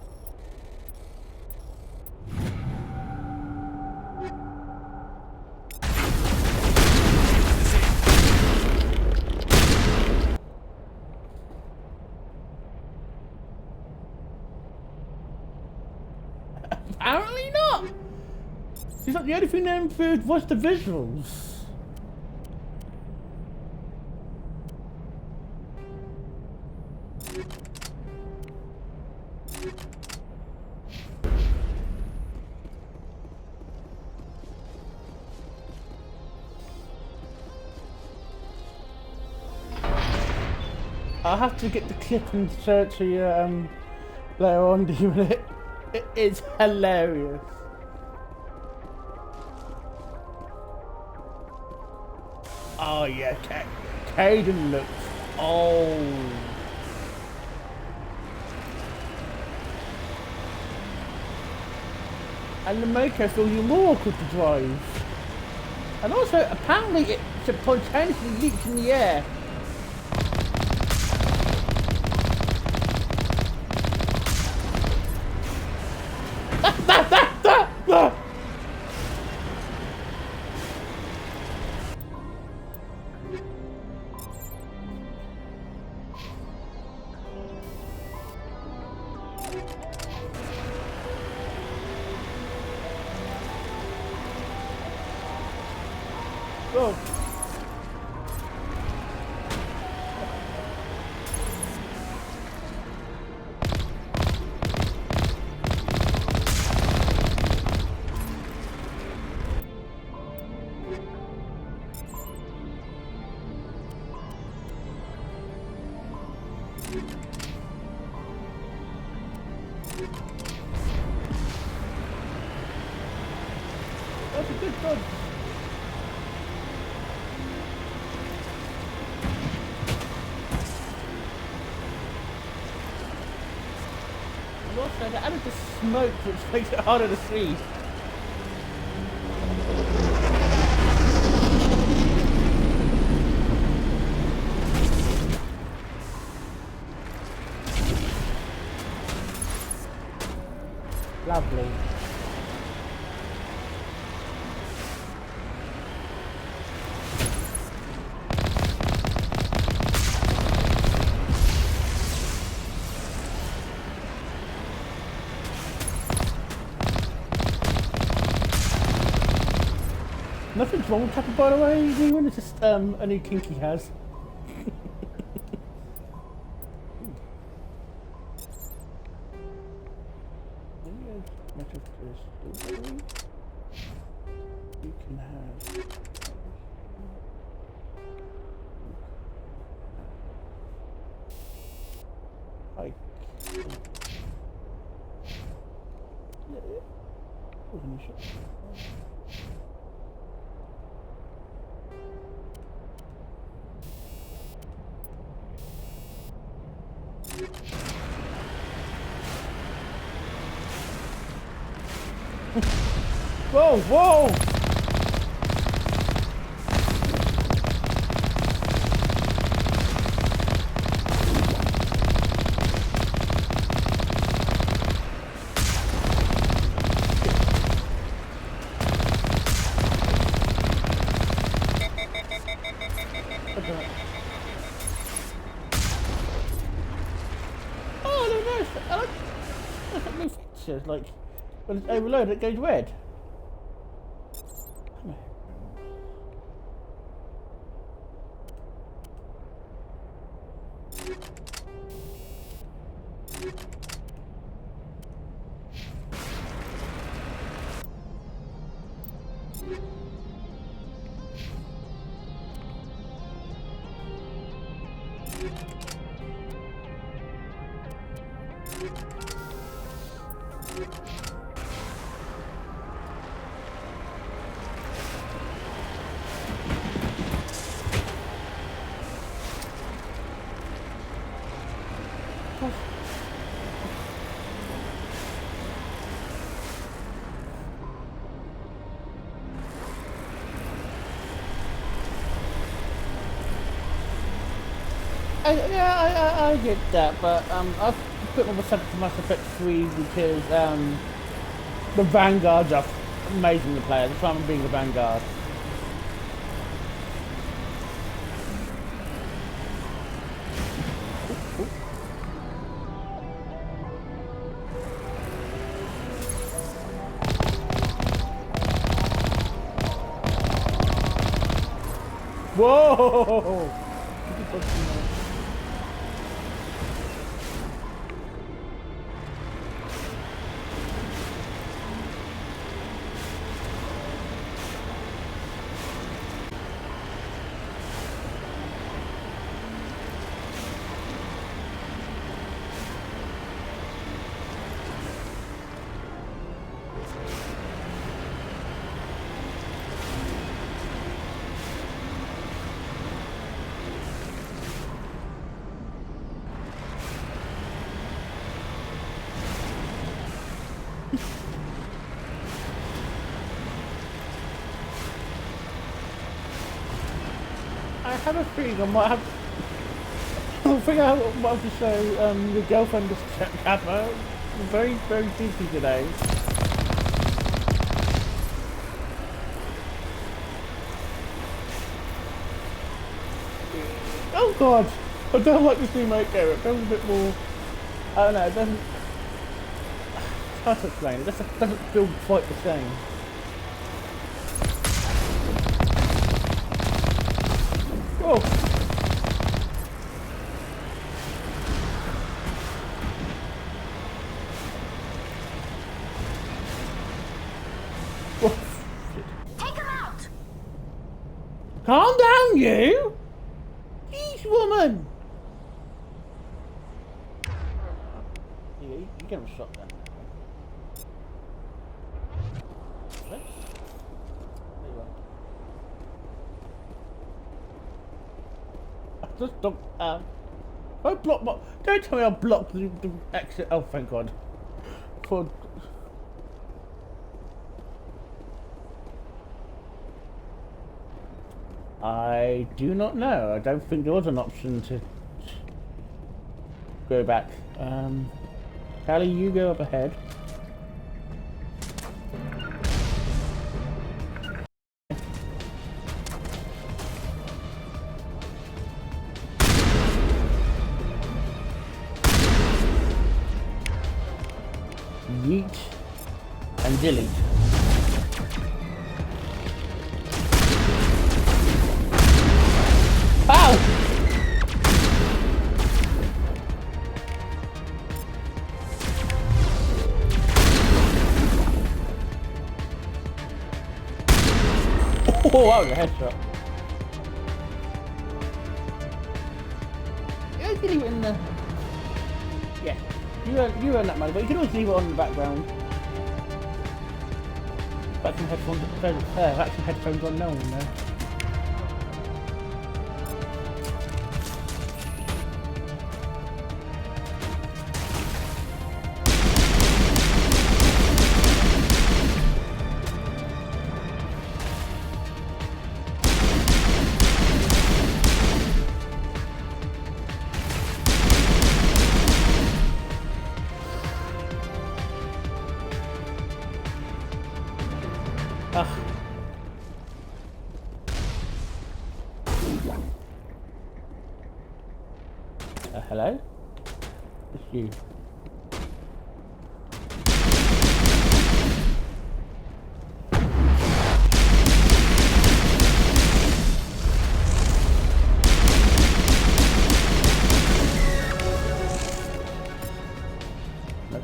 Apparently not. It's not the only thing that improved was the visuals. I'll have to get the clip and search for you later on, demon. It is hilarious. Oh yeah, Caden looks old. And the maker feels even more awkward to drive. And also, apparently it spontaneously leaps in the air. Oh. That's a good dodge. And also, the added the smoke, which makes it harder to see. Lovely. Nothing's wrong with Tapper, by the way, even it's just a new kink he has. You can have like whoa, whoa! Oh, no, no, I like that new feature, like when it's overloaded it goes red. Come here. I get that, but I've put more percent to Mass Effect 3 because the Vanguards are amazing to play. That's why I'm being the Vanguard. Whoa! I have a feeling I might have. I think I might have to show your girlfriend this camera. Very, very busy today. Oh god! I don't like this new makeover. It feels a bit more. I don't know. It doesn't. It's hard to explain. It doesn't feel quite the same. Oh. Take him out! Calm down, you! Jeez, woman! You get him shot then. What? There you are. Just don't. I blocked my. Don't tell me I blocked the exit. Oh, thank God. For. I do not know. I don't think there was an option to go back. Callie, you go up ahead. Yeet and delete. Ow! Oh, that was a headshot. Yeah, you can leave it in the... Yeah, you earn that money, but you can always leave it on in the background. Back some headphones on no one there. Hello? It's you. No.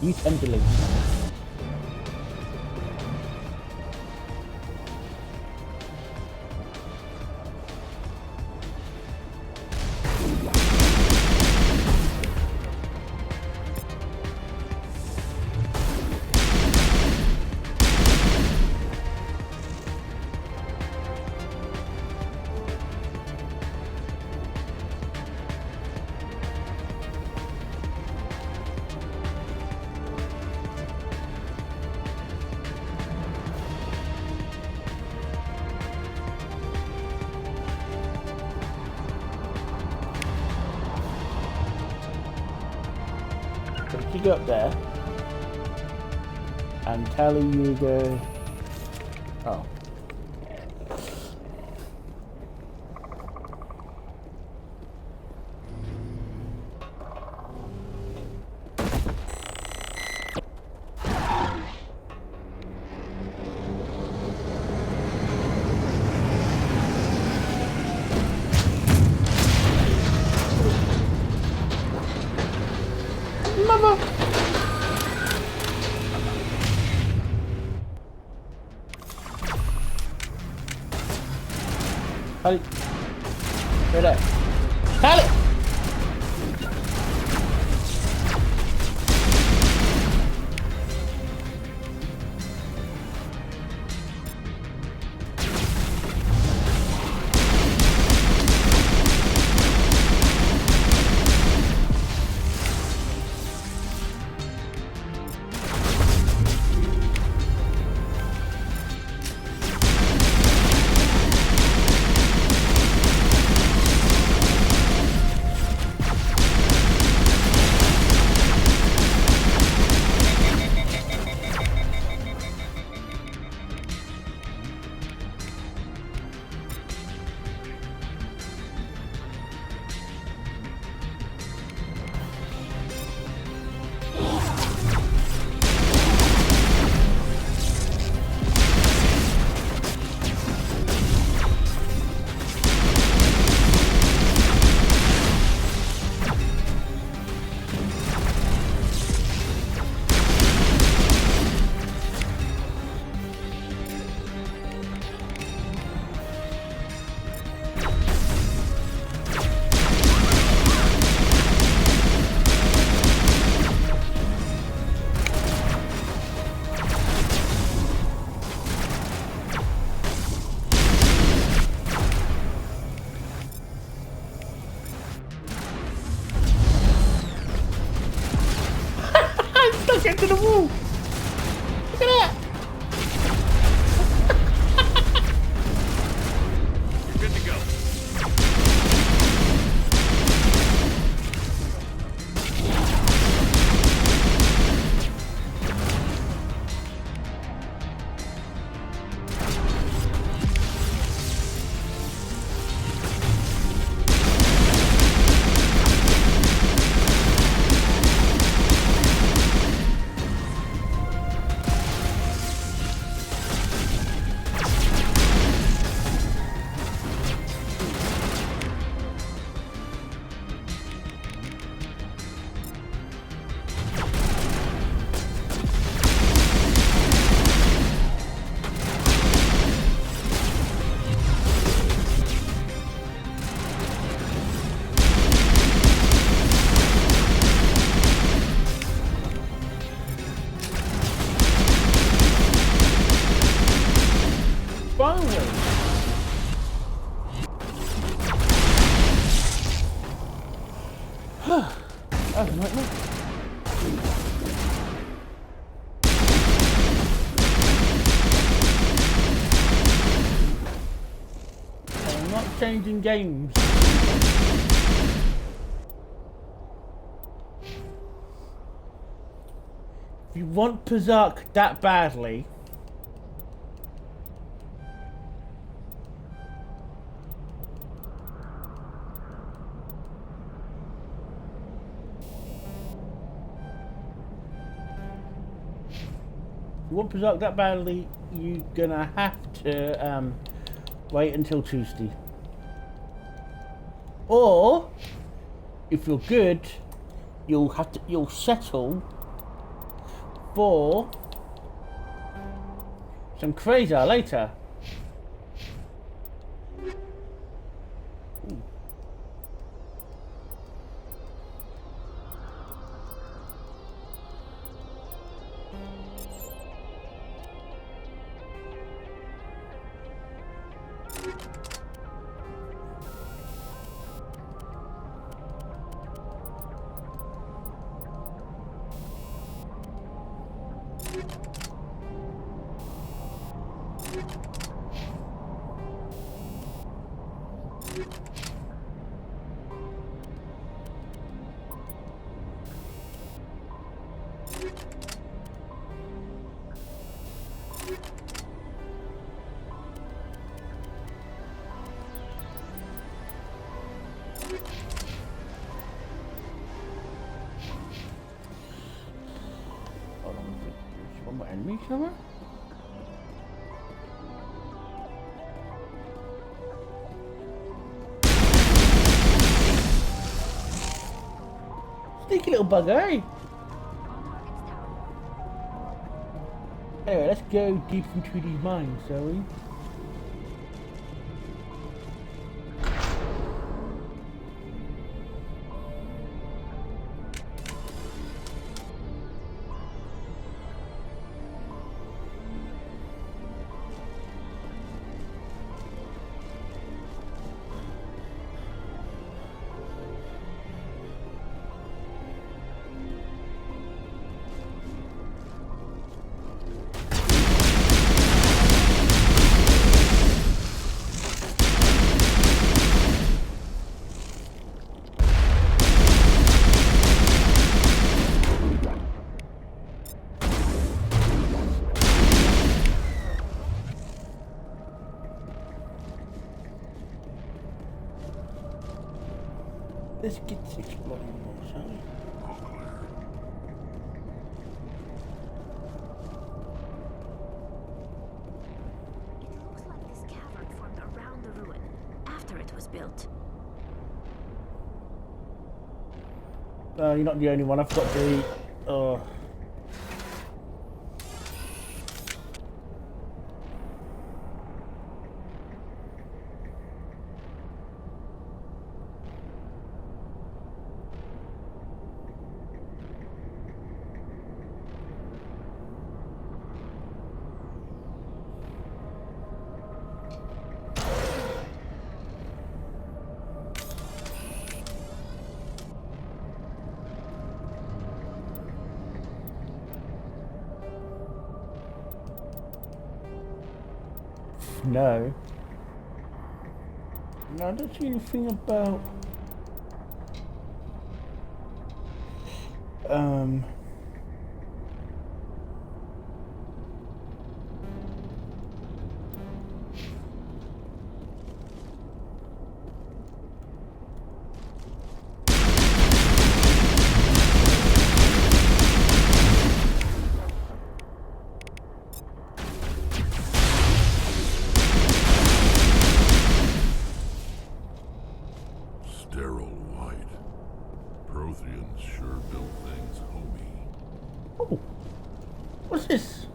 Use and delete. You go up there, and Tally, you go. Oh. Mama! Tally! Right there. Tally! to the wall! Look at that! You're good to go. That was a nightmare. I'm not changing games. If you want Berserk that badly, you're gonna have to wait until Tuesday. Or if you're good, you'll settle for some crazy later. Ooh. One more enemy somewhere? Sneaky little bugger, eh? Anyway, let's go deep into these mines, shall we? Let's get this exploding more, shall we? It looks like this cavern formed around the ruin, after it was built. You're not the only one. I've got the... No. No, I don't see anything about... Sterile white. Protheans sure built things, homie. Oh, what's this?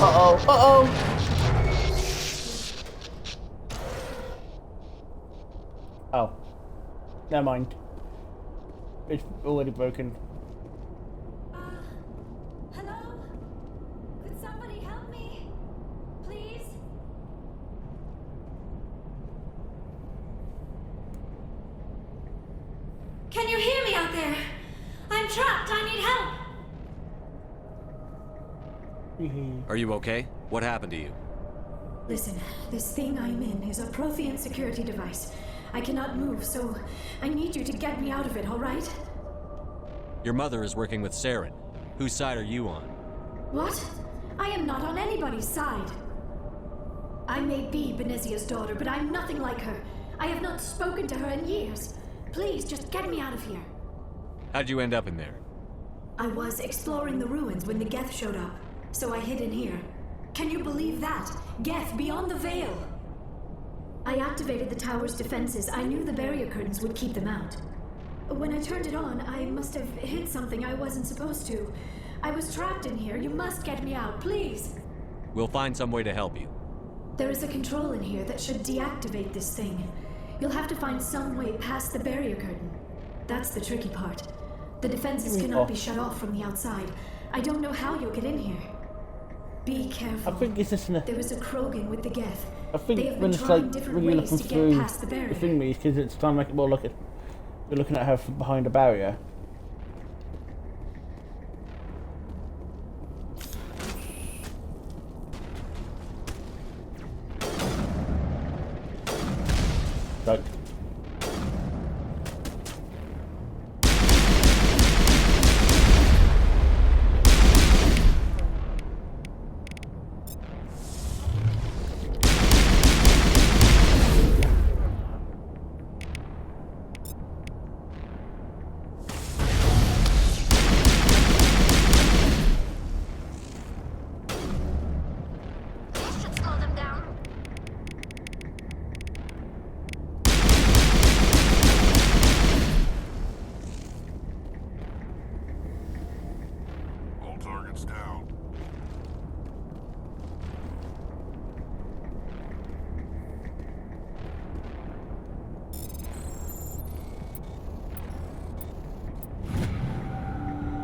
Uh-oh. Oh. Never mind. It's already broken. Hello? Could somebody help me? Please? Can you hear me out there? I'm trapped. I need help. Are you okay? What happened to you? Listen, this thing I'm in is a Prothean security device. I cannot move, so I need you to get me out of it, all right? Your mother is working with Saren. Whose side are you on? What? I am not on anybody's side. I may be Benezia's daughter, but I'm nothing like her. I have not spoken to her in years. Please, just get me out of here. How'd you end up in there? I was exploring the ruins when the Geth showed up, so I hid in here. Can you believe that? Geth beyond the veil! I activated the tower's defenses. I knew the barrier curtains would keep them out. When I turned it on, I must have hit something I wasn't supposed to. I was trapped in here. You must get me out, please! We'll find some way to help you. There is a control in here that should deactivate this thing. You'll have to find some way past the barrier curtain. That's the tricky part. The defenses cannot be shut off from the outside. I don't know how you'll get in here. Be careful. I think it's just There was a Krogan with the Geth. I think They have when been it's trying like different when you're ways looking to through get past the barrier. the thingies, because it's time like well, look at you're looking at her from behind a barrier. Right.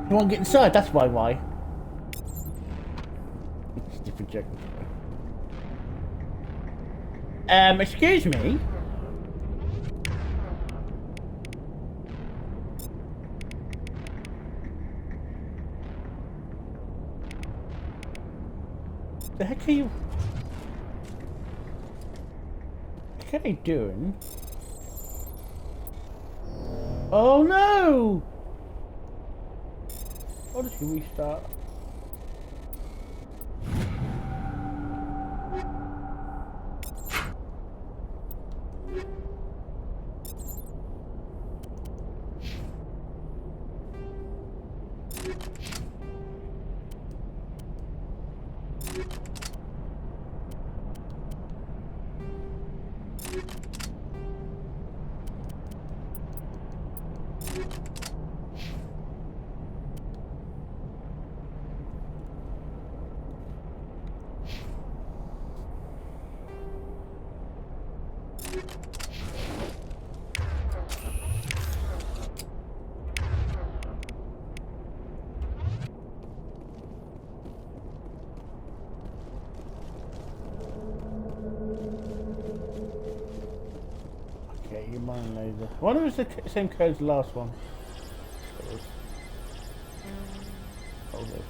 You want to get inside? That's why. Stupid joke. Excuse me? The heck are you? What are you doing? Oh no! How does he restart? either. I wonder if it's the same code as the last one. Hold it.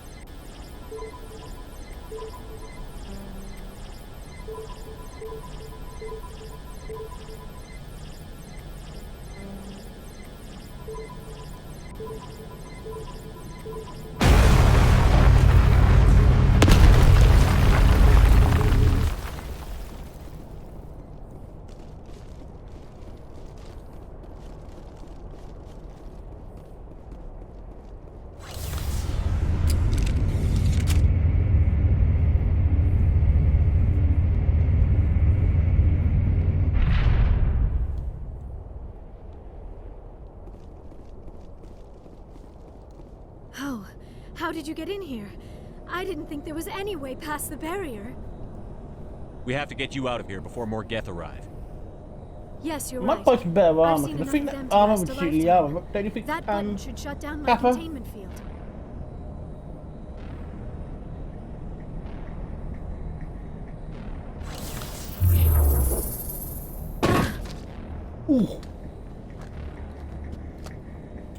Oh, how did you get in here? I didn't think there was any way past the barrier. We have to get you out of here before more Geth arrive. Yes, you're Might right. buy some better I've armor, seen because I enough think of them that to armor last would a shoot the lifetime. armor. Don't you think, That button should shut down my Kappa? containment field. Ooh.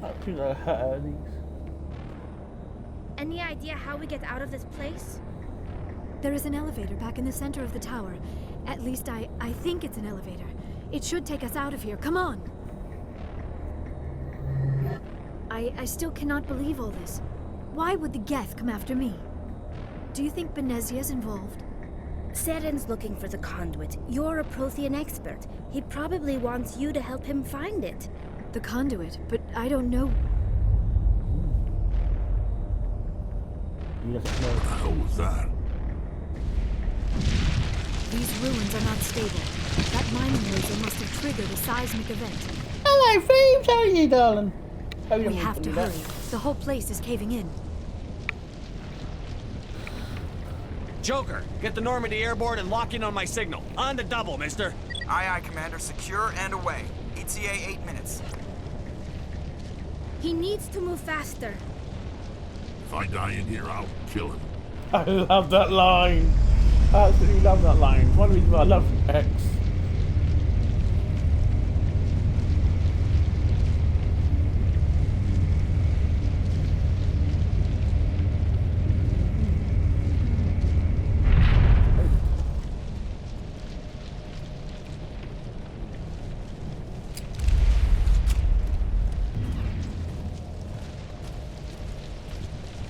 I think I hurt these. Any idea how we get out of this place? There is an elevator back in the center of the tower. At least I think it's an elevator. It should take us out of here. Come on! I still cannot believe all this. Why would the Geth come after me? Do you think Benezia's involved? Saren's looking for the conduit. You're a Prothean expert. He probably wants you to help him find it. The conduit, but I don't know. He doesn't know. What the hell was that? These ruins are not stable. That mining laser must have triggered a seismic event. Hello, Phoebes. How are you, darling? Oh, you We don't have need to do that. hurry. The whole place is caving in. Joker, get the Normandy airborne and lock in on my signal. On the double, mister. Aye, aye, Commander. Secure and away. ETA 8 minutes. He needs to move faster. If I die in here, I'll kill him. I love that line. I absolutely love that line. One of the reasons why I love X.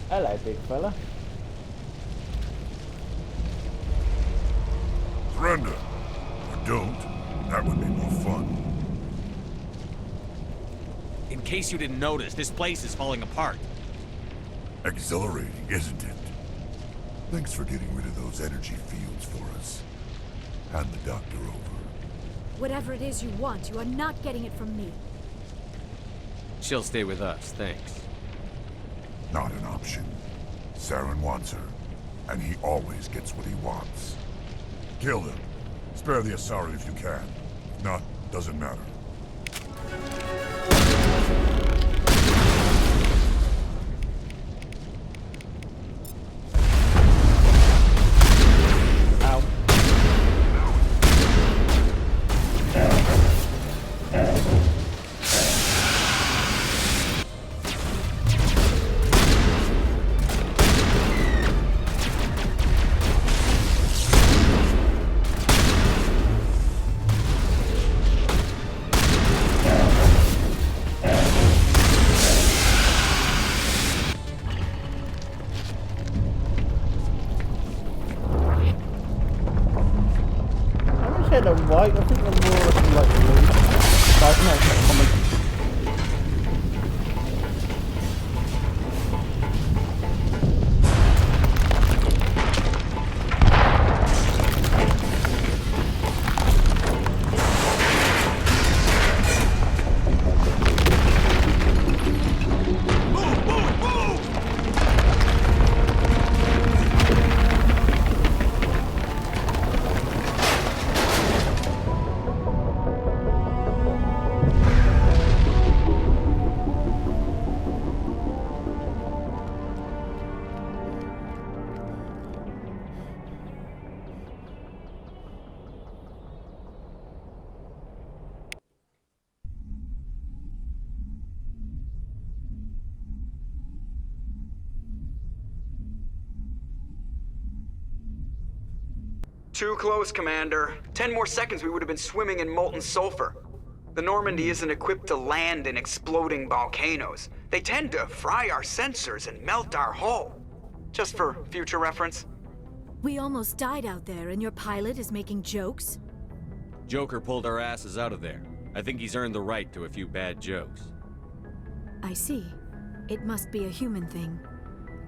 Hello, big fella. Surrender. Or don't. That would be more fun. In case you didn't notice, this place is falling apart. Exhilarating, isn't it? Thanks for getting rid of those energy fields for us. Hand the doctor over. Whatever it is you want, you are not getting it from me. She'll stay with us, thanks. Not an option. Saren wants her, and he always gets what he wants. Kill him. Spare the Asari if you can. If not, doesn't matter. The white, I think the more like blue. But no, it's not common. Too close, Commander. 10 more seconds we would have been swimming in molten sulfur. The Normandy isn't equipped to land in exploding volcanoes. They tend to fry our sensors and melt our hull. Just for future reference. We almost died out there, and your pilot is making jokes? Joker pulled our asses out of there. I think he's earned the right to a few bad jokes. I see. It must be a human thing.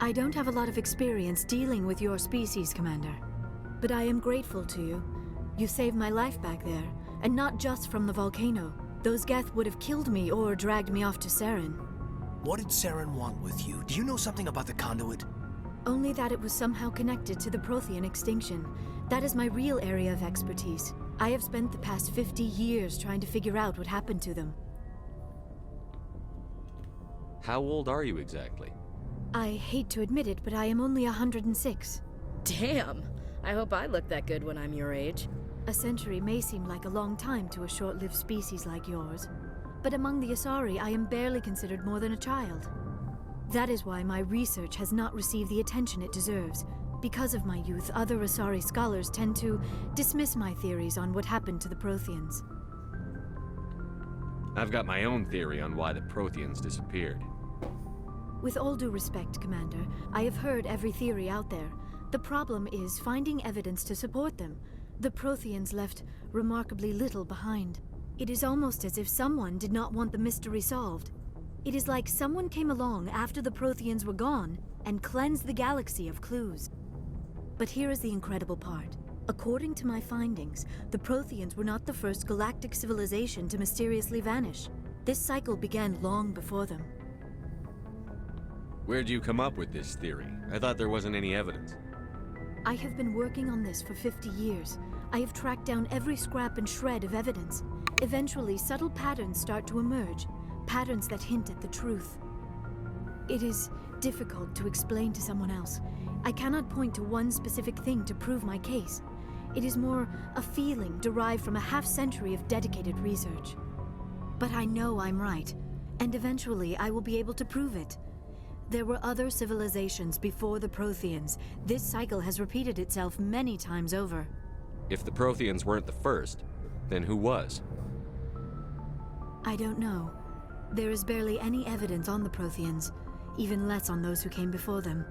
I don't have a lot of experience dealing with your species, Commander. But I am grateful to you. You saved my life back there, and not just from the volcano. Those Geth would have killed me or dragged me off to Saren. What did Saren want with you? Do you know something about the conduit? Only that it was somehow connected to the Prothean extinction. That is my real area of expertise. I have spent the past 50 years trying to figure out what happened to them. How old are you exactly? I hate to admit it, but I am only 106. Damn! I hope I look that good when I'm your age. A century may seem like a long time to a short-lived species like yours, but among the Asari, I am barely considered more than a child. That is why my research has not received the attention it deserves. Because of my youth, other Asari scholars tend to dismiss my theories on what happened to the Protheans. I've got my own theory on why the Protheans disappeared. With all due respect, Commander, I have heard every theory out there. The problem is finding evidence to support them. The Protheans left remarkably little behind. It is almost as if someone did not want the mystery solved. It is like someone came along after the Protheans were gone and cleansed the galaxy of clues. But here is the incredible part. According to my findings, the Protheans were not the first galactic civilization to mysteriously vanish. This cycle began long before them. Where'd you come up with this theory? I thought there wasn't any evidence. I have been working on this for 50 years. I have tracked down every scrap and shred of evidence. Eventually, subtle patterns start to emerge, patterns that hint at the truth. It is difficult to explain to someone else. I cannot point to one specific thing to prove my case. It is more a feeling derived from a half-century of dedicated research. But I know I'm right, and eventually I will be able to prove it. There were other civilizations before the Protheans. This cycle has repeated itself many times over. If the Protheans weren't the first, then who was? I don't know. There is barely any evidence on the Protheans, even less on those who came before them.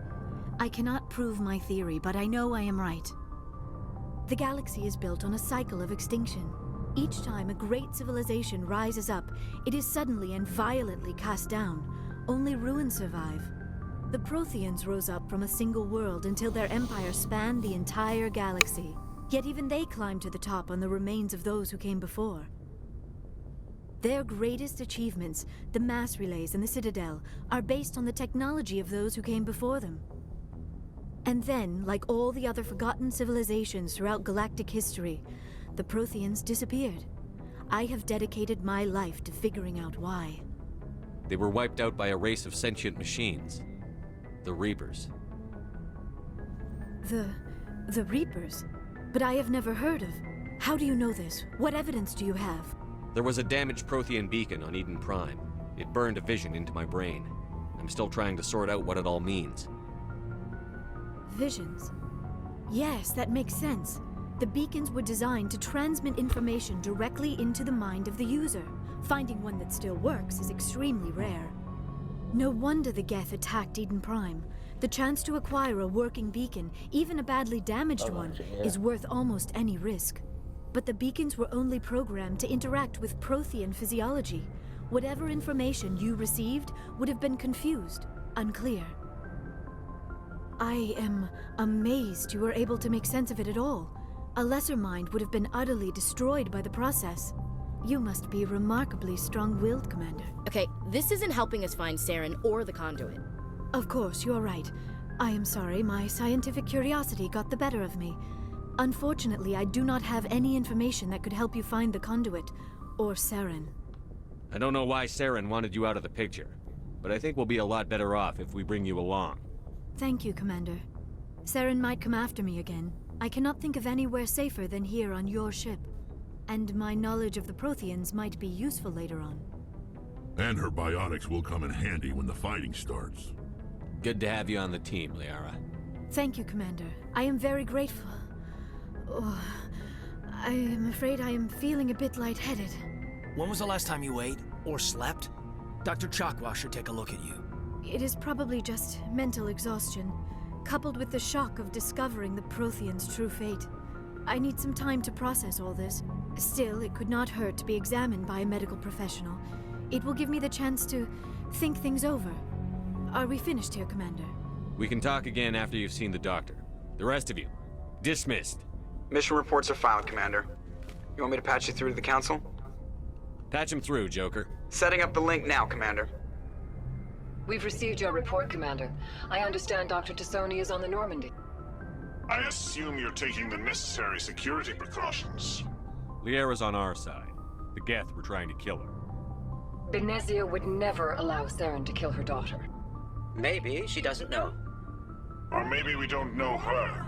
I cannot prove my theory, but I know I am right. The galaxy is built on a cycle of extinction. Each time a great civilization rises up, it is suddenly and violently cast down. Only ruins survive. The Protheans rose up from a single world until their empire spanned the entire galaxy. Yet even they climbed to the top on the remains of those who came before. Their greatest achievements, the mass relays and the Citadel, are based on the technology of those who came before them. And then, like all the other forgotten civilizations throughout galactic history, the Protheans disappeared. I have dedicated my life to figuring out why. They were wiped out by a race of sentient machines. The Reapers. The Reapers? But I have never heard of. How do you know this? What evidence do you have? There was a damaged Prothean beacon on Eden Prime. It burned a vision into my brain. I'm still trying to sort out what it all means. Visions. Yes, that makes sense. The beacons were designed to transmit information directly into the mind of the user. Finding one that still works is extremely rare. No wonder the Geth attacked Eden Prime. The chance to acquire a working beacon, even a badly damaged one, is worth almost any risk. But the beacons were only programmed to interact with Prothean physiology. Whatever information you received would have been confused, unclear. I am amazed you were able to make sense of it at all. A lesser mind would have been utterly destroyed by the process. You must be remarkably strong-willed, Commander. Okay, this isn't helping us find Saren or the conduit. Of course, you're right. I am sorry, my scientific curiosity got the better of me. Unfortunately, I do not have any information that could help you find the conduit, or Saren. I don't know why Saren wanted you out of the picture, but I think we'll be a lot better off if we bring you along. Thank you, Commander. Saren might come after me again. I cannot think of anywhere safer than here on your ship. And my knowledge of the Protheans might be useful later on. And her biotics will come in handy when the fighting starts. Good to have you on the team, Liara. Thank you, Commander. I am very grateful. Oh, I am afraid I am feeling a bit lightheaded. When was the last time you ate or slept? Dr. Chakwa should take a look at you. It is probably just mental exhaustion, coupled with the shock of discovering the Prothean's true fate. I need some time to process all this. Still, it could not hurt to be examined by a medical professional. It will give me the chance to think things over. Are we finished here, Commander? We can talk again after you've seen the doctor. The rest of you, dismissed. Mission reports are filed, Commander. You want me to patch you through to the Council? Patch him through, Joker. Setting up the link now, Commander. We've received your report, Commander. I understand Dr. T'Soni is on the Normandy. I assume you're taking the necessary security precautions. Liara's on our side. The Geth were trying to kill her. Benezia would never allow Saren to kill her daughter. Maybe she doesn't know. Or maybe we don't know her.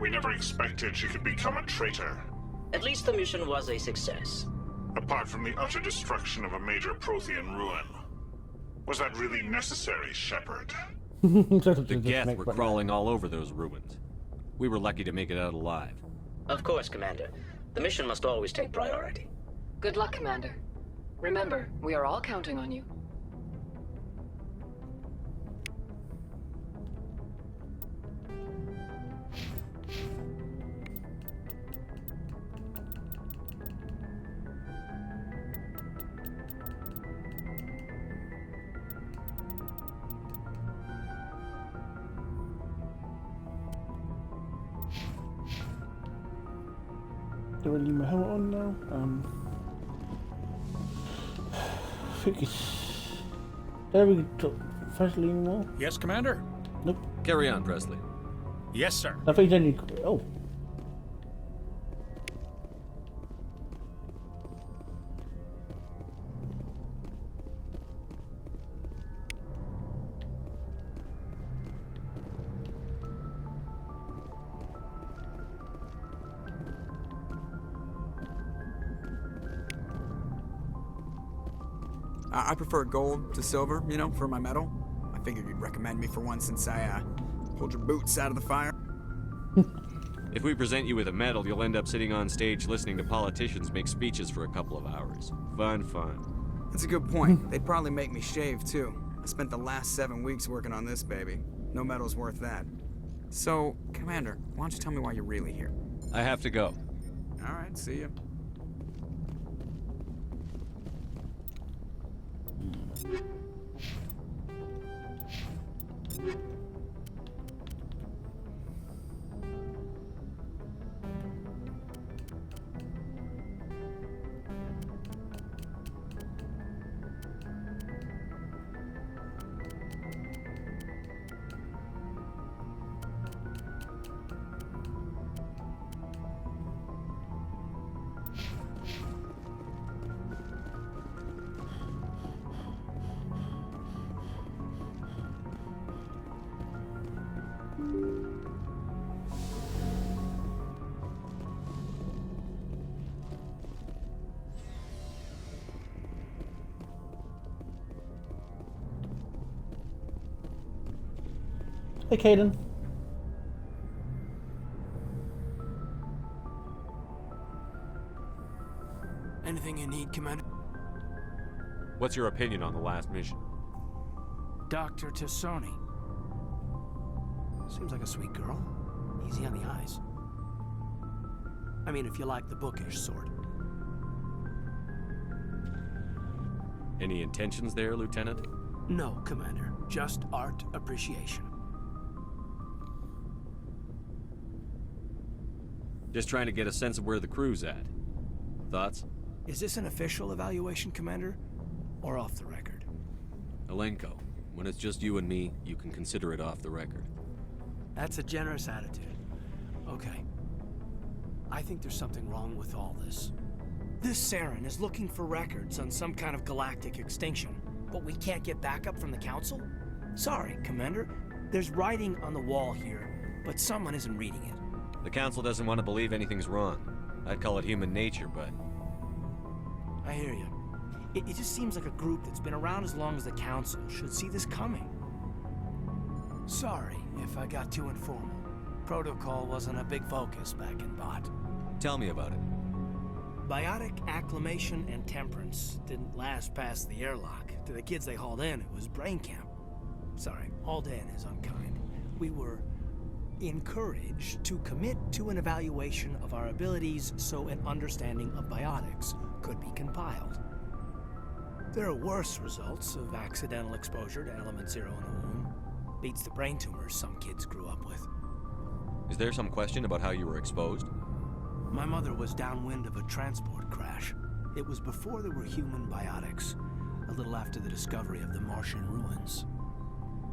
We never expected she could become a traitor. At least the mission was a success. Apart from the utter destruction of a major Prothean ruin. Was that really necessary, Shepard? The Geth were crawling all over those ruins. We were lucky to make it out alive. Of course, Commander. The mission must always take priority. Good luck, Commander. Remember, we are all counting on you. Do I leave my helmet on now? I think it's... There we go. Presley anymore? Yes, Commander? Nope. Carry on, Presley. Yes, sir. I think then you... Oh. I prefer gold to silver, you know, for my medal. I figured you'd recommend me for one since I, pulled your boots out of the fire. If we present you with a medal, you'll end up sitting on stage listening to politicians make speeches for a couple of hours. Fun, fun. That's a good point. They'd probably make me shave, too. I spent the last 7 weeks working on this baby. No medal's worth that. So, Commander, why don't you tell me why you're really here? I have to go. All right, see ya. Hey, Caden. Anything you need, Commander? What's your opinion on the last mission? Dr. T'Soni. Seems like a sweet girl. Easy on the eyes. I mean, if you like the bookish sort. Any intentions there, Lieutenant? No, Commander. Just art appreciation. Just trying to get a sense of where the crew's at. Thoughts? Is this an official evaluation, Commander? Or off the record? Alenko, when it's just you and me, you can consider it off the record. That's a generous attitude. Okay. I think there's something wrong with all this. This Saren is looking for records on some kind of galactic extinction, but we can't get backup from the Council? Sorry, Commander. There's writing on the wall here, but someone isn't reading it. The Council doesn't want to believe anything's wrong. I'd call it human nature, but... I hear you. It just seems like a group that's been around as long as the Council should see this coming. Sorry if I got too informal. Protocol wasn't a big focus back in Bot. Tell me about it. Biotic acclimation and temperance didn't last past the airlock. To the kids they hauled in, it was brain camp. Sorry, hauled in is unkind. We were encouraged to commit to an evaluation of our abilities so an understanding of biotics could be compiled. There are worse results of accidental exposure to element 0 in the womb. Beats the brain tumors some kids grew up with. Is there some question about how you were exposed? My mother was downwind of a transport crash. It was before there were human biotics, a little after the discovery of the Martian ruins.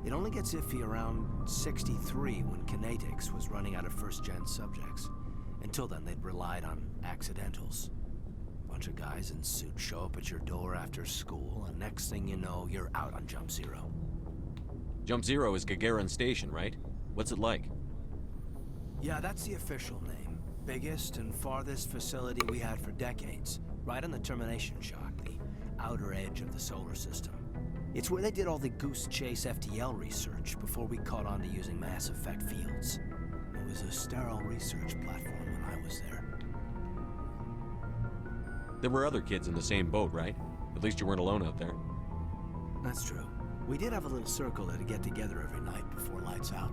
It only gets iffy around 63 when Kinetics was running out of first-gen subjects. Until then, they'd relied on accidentals. Bunch of guys in suits show up at your door after school, and next thing you know, you're out on Jump Zero. Jump Zero is Gagarin Station, right? What's it like? Yeah, that's the official name. Biggest and farthest facility we had for decades. Right on the termination shock, the outer edge of the solar system. It's where they did all the Goose Chase FTL research before we caught on to using mass effect fields. It was a sterile research platform when I was there. There were other kids in the same boat, right? At least you weren't alone out there. That's true. We did have a little circle that'd get together every night before lights out.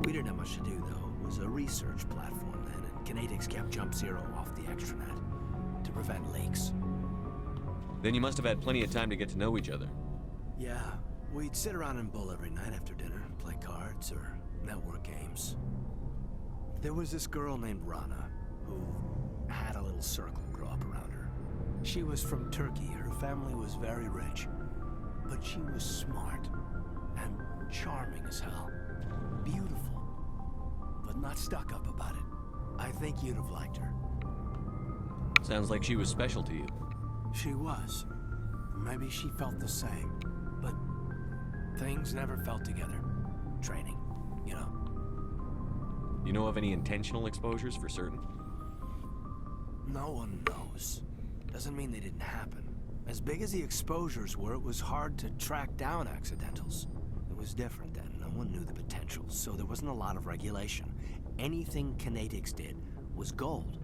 We didn't have much to do, though. It was a research platform then, and Kinetics kept Jump Zero off the extranet to prevent leaks. Then you must have had plenty of time to get to know each other. Yeah, we'd sit around and bull every night after dinner, play cards or network games. There was this girl named Rana, who had a little circle grow up around her. She was from Turkey. Her family was very rich. But she was smart and charming as hell. Beautiful, but not stuck up about it. I think you'd have liked her. Sounds like she was special to you. She was. Maybe she felt the same. But things never felt together. Training, you know. You know of any intentional exposures for certain? No one knows. Doesn't mean they didn't happen. As big as the exposures were, it was hard to track down accidentals. It was different then. No one knew the potential, so there wasn't a lot of regulation. Anything Kinetics did was gold.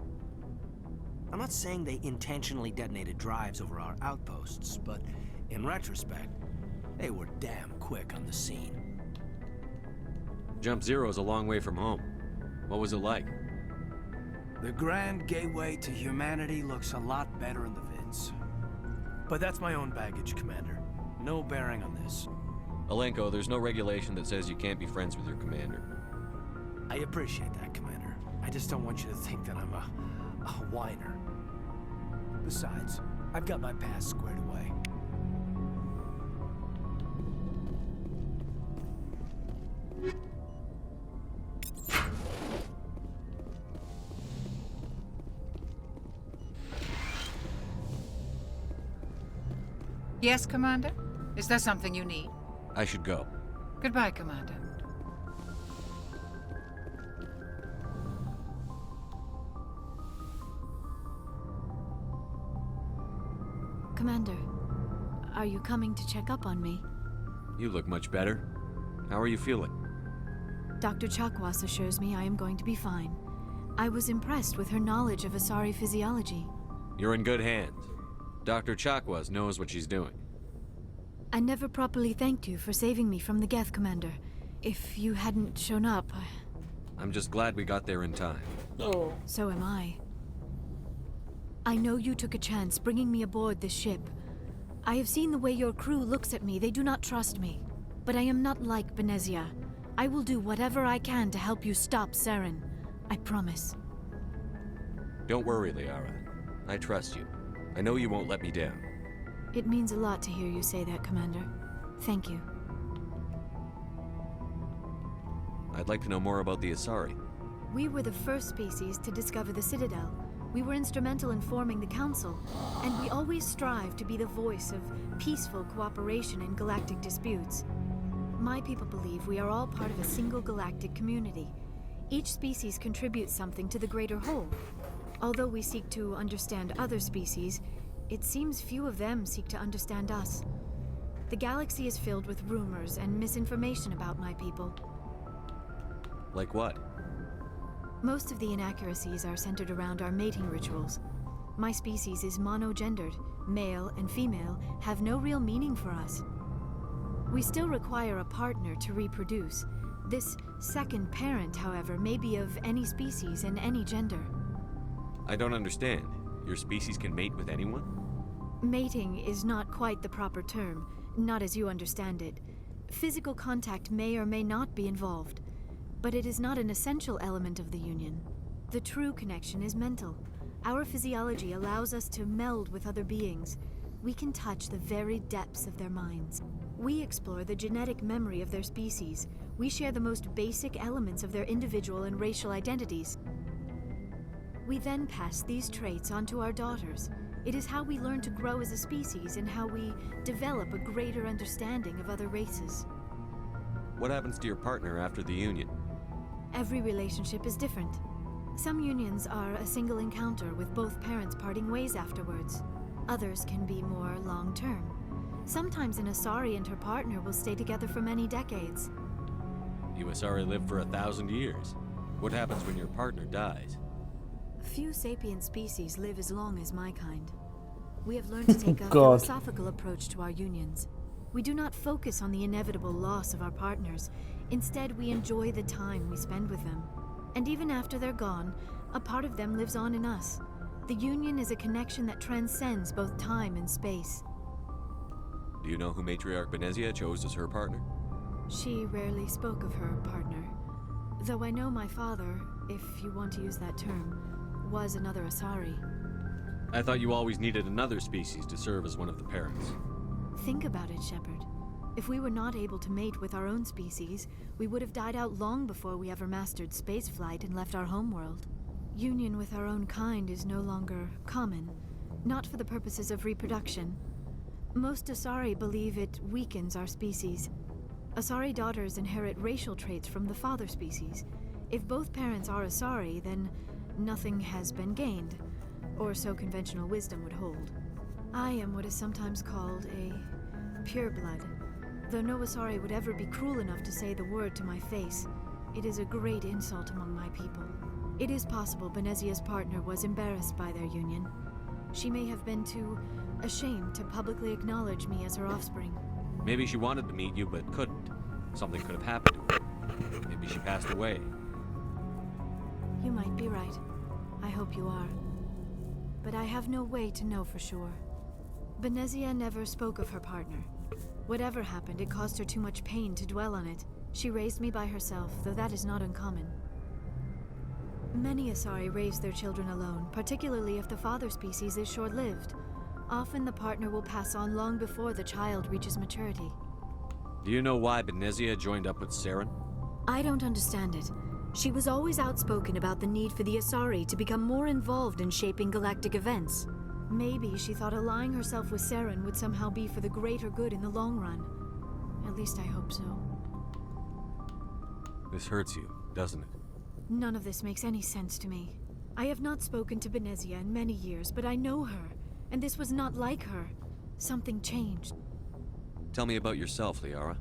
I'm not saying they intentionally detonated drives over our outposts, but in retrospect, they were damn quick on the scene. Jump Zero's a long way from home. What was it like? The grand gateway to humanity looks a lot better in the vids. But that's my own baggage, Commander. No bearing on this. Alenko, there's no regulation that says you can't be friends with your commander. I appreciate that, Commander. I just don't want you to think that I'm a whiner. Besides, I've got my past squared away. Yes, Commander? Is there something you need? I should go. Goodbye, Commander. Commander, are you coming to check up on me? You look much better. How are you feeling? Dr. Chakwas assures me I am going to be fine. I was impressed with her knowledge of Asari physiology. You're in good hands. Dr. Chakwas knows what she's doing. I never properly thanked you for saving me from the Geth, Commander. If you hadn't shown up, I'm just glad we got there in time. Oh. So am I. I know you took a chance bringing me aboard this ship. I have seen the way your crew looks at me. They do not trust me. But I am not like Benezia. I will do whatever I can to help you stop Saren. I promise. Don't worry, Liara. I trust you. I know you won't let me down. It means a lot to hear you say that, Commander. Thank you. I'd like to know more about the Asari. We were the first species to discover the Citadel. We were instrumental in forming the Council, and we always strive to be the voice of peaceful cooperation in galactic disputes. My people believe we are all part of a single galactic community. Each species contributes something to the greater whole. Although we seek to understand other species, it seems few of them seek to understand us. The galaxy is filled with rumors and misinformation about my people. Like what? Most of the inaccuracies are centered around our mating rituals. My species is monogendered. Male and female have no real meaning for us. We still require a partner to reproduce. This second parent, however, may be of any species and any gender. I don't understand. Your species can mate with anyone? Mating is not quite the proper term, not as you understand it. Physical contact may or may not be involved, but it is not an essential element of the union. The true connection is mental. Our physiology allows us to meld with other beings. We can touch the very depths of their minds. We explore the genetic memory of their species. We share the most basic elements of their individual and racial identities. We then pass these traits on to our daughters. It is how we learn to grow as a species and how we develop a greater understanding of other races. What happens to your partner after the union? Every relationship is different. Some unions are a single encounter with both parents parting ways afterwards. Others can be more long-term. Sometimes an Asari and her partner will stay together for many decades. You Asari live for 1,000 years. What happens when your partner dies? Few sapient species live as long as my kind. We have learned to take a God. philosophical approach to our unions. We do not focus on the inevitable loss of our partners. Instead, we enjoy the time we spend with them. And even after they're gone, a part of them lives on in us. The union is a connection that transcends both time and space. Do you know who Matriarch Benezia chose as her partner? She rarely spoke of her partner. Though I know my father, if you want to use that term, was another Asari. I thought you always needed another species to serve as one of the parents. Think about it, Shepard. If we were not able to mate with our own species, we would have died out long before we ever mastered spaceflight and left our homeworld. Union with our own kind is no longer common, not for the purposes of reproduction. Most Asari believe it weakens our species. Asari daughters inherit racial traits from the father species. If both parents are Asari, then nothing has been gained, or so conventional wisdom would hold. I am what is sometimes called a pureblood. Though no Asari would ever be cruel enough to say the word to my face, it is a great insult among my people. It is possible Benezia's partner was embarrassed by their union. She may have been too ashamed to publicly acknowledge me as her offspring. Maybe she wanted to meet you, but couldn't. Something could have happened to her. Maybe she passed away. You might be right. I hope you are. But I have no way to know for sure. Benezia never spoke of her partner. Whatever happened, it caused her too much pain to dwell on it. She raised me by herself, though that is not uncommon. Many Asari raise their children alone, particularly if the father species is short-lived. Often the partner will pass on long before the child reaches maturity. Do you know why Benezia joined up with Saren? I don't understand it. She was always outspoken about the need for the Asari to become more involved in shaping galactic events. Maybe she thought allying herself with Saren would somehow be for the greater good in the long run. At least I hope so. This hurts you, doesn't it? None of this makes any sense to me. I have not spoken to Benezia in many years, but I know her, and this was not like her. Something changed. Tell me about yourself, Liara.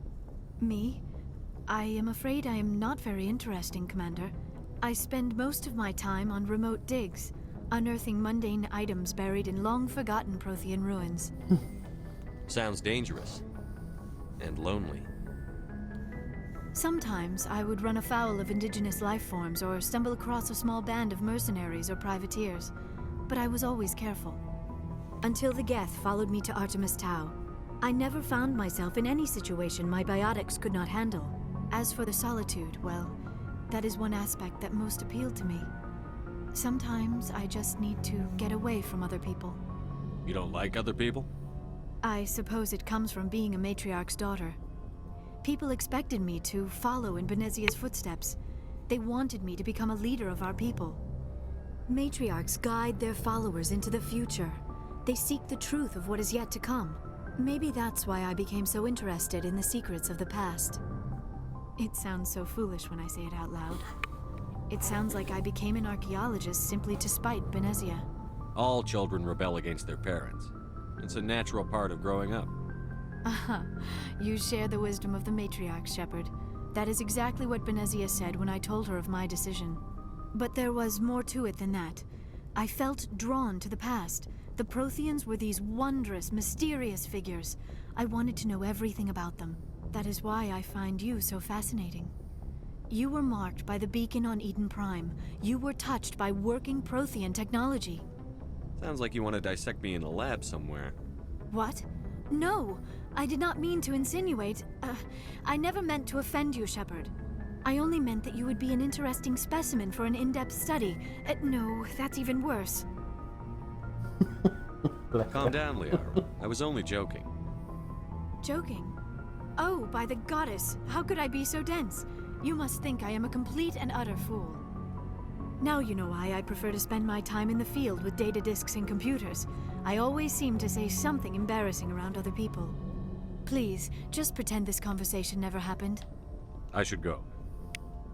Me? I am afraid I am not very interesting, Commander. I spend most of my time on remote digs, unearthing mundane items buried in long-forgotten Prothean ruins. Sounds dangerous. And lonely. Sometimes I would run afoul of indigenous life forms or stumble across a small band of mercenaries or privateers, but I was always careful. Until the Geth followed me to Artemis Tau, I never found myself in any situation my biotics could not handle. As for the solitude, well, that is one aspect that most appealed to me. Sometimes I just need to get away from other people. You don't like other people? I suppose it comes from being a matriarch's daughter. People expected me to follow in Benezia's footsteps. They wanted me to become a leader of our people. Matriarchs guide their followers into the future. They seek the truth of what is yet to come. Maybe that's why I became so interested in the secrets of the past. It sounds so foolish when I say it out loud. It sounds like I became an archaeologist simply to spite Benezia. All children rebel against their parents. It's a natural part of growing up. You share the wisdom of the matriarch, Shepard. That is exactly what Benezia said when I told her of my decision. But there was more to it than that. I felt drawn to the past. The Protheans were these wondrous, mysterious figures. I wanted to know everything about them. That is why I find you so fascinating. You were marked by the beacon on Eden Prime. You were touched by working Prothean technology. Sounds like you want to dissect me in a lab somewhere. What? No, I did not mean to insinuate. I never meant to offend you, Shepard. I only meant that you would be an interesting specimen for an in-depth study. No, that's even worse. Calm down, Liara. I was only joking. Joking? Oh, by the goddess, how could I be so dense? You must think I am a complete and utter fool. Now you know why I prefer to spend my time in the field with data disks and computers. I always seem to say something embarrassing around other people. Please, just pretend this conversation never happened. I should go.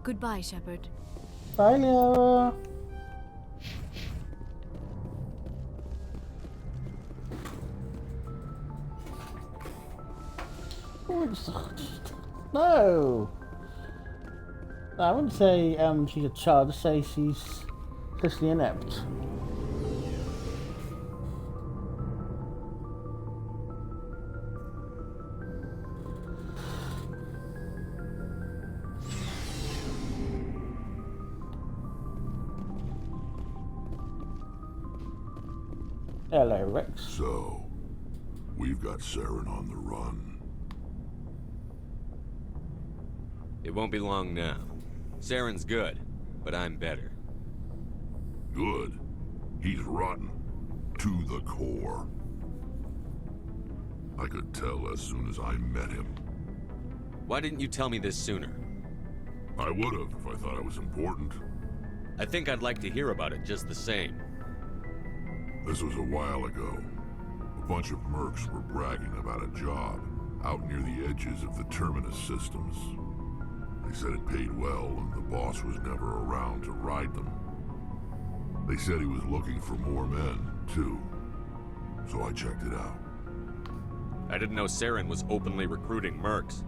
Goodbye, Shepard. Bye, Liara. No. I wouldn't say she's a child. I'd say she's especially inept. Hello, Rex. So, we've got Saren on the run. It won't be long now. Saren's good, but I'm better. Good? He's rotten. To the core. I could tell as soon as I met him. Why didn't you tell me this sooner? I would have if I thought it was important. I think I'd like to hear about it just the same. This was a while ago. A bunch of mercs were bragging about a job out near the edges of the Terminus systems. They said it paid well and the boss was never around to ride them. They said he was looking for more men, too. So I checked it out. I didn't know Saren was openly recruiting mercs.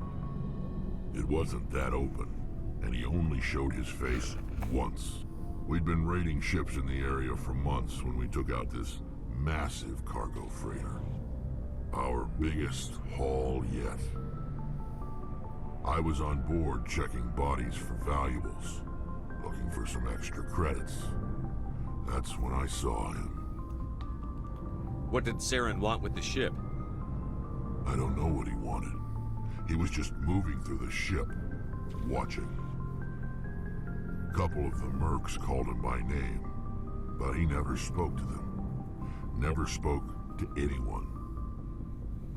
It wasn't that open, and he only showed his face once. We'd been raiding ships in the area for months when we took out this massive cargo freighter. Our biggest haul yet. I was on board checking bodies for valuables, looking for some extra credits. That's when I saw him. What did Saren want with the ship? I don't know what he wanted. He was just moving through the ship, watching. A couple of the mercs called him by name, but he never spoke to them. Never spoke to anyone.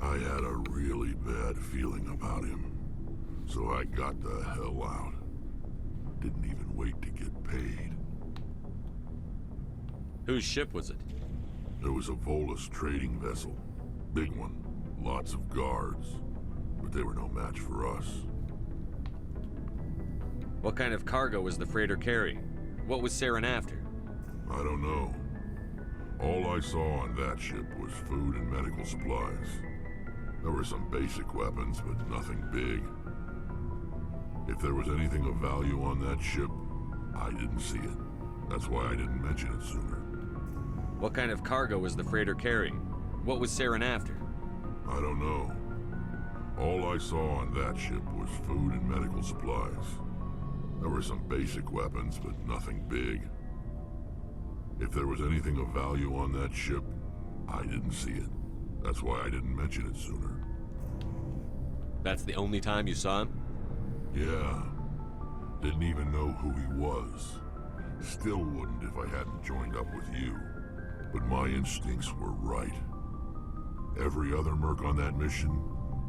I had a really bad feeling about him, so I got the hell out. Didn't even wait to get paid. Whose ship was it? There was a Volus trading vessel. Big one. Lots of guards. But they were no match for us. What kind of cargo was the freighter carrying? What was Saren after? I don't know. All I saw on that ship was food and medical supplies. There were some basic weapons, but nothing big. If there was anything of value on that ship, I didn't see it. That's why I didn't mention it sooner. What kind of cargo was the freighter carrying? What was Saren after? I don't know. All I saw on that ship was food and medical supplies. There were some basic weapons, but nothing big. If there was anything of value on that ship, I didn't see it. That's why I didn't mention it sooner. That's the only time you saw him? Yeah. Didn't even know who he was. Still wouldn't if I hadn't joined up with you. But my instincts were right. Every other merc on that mission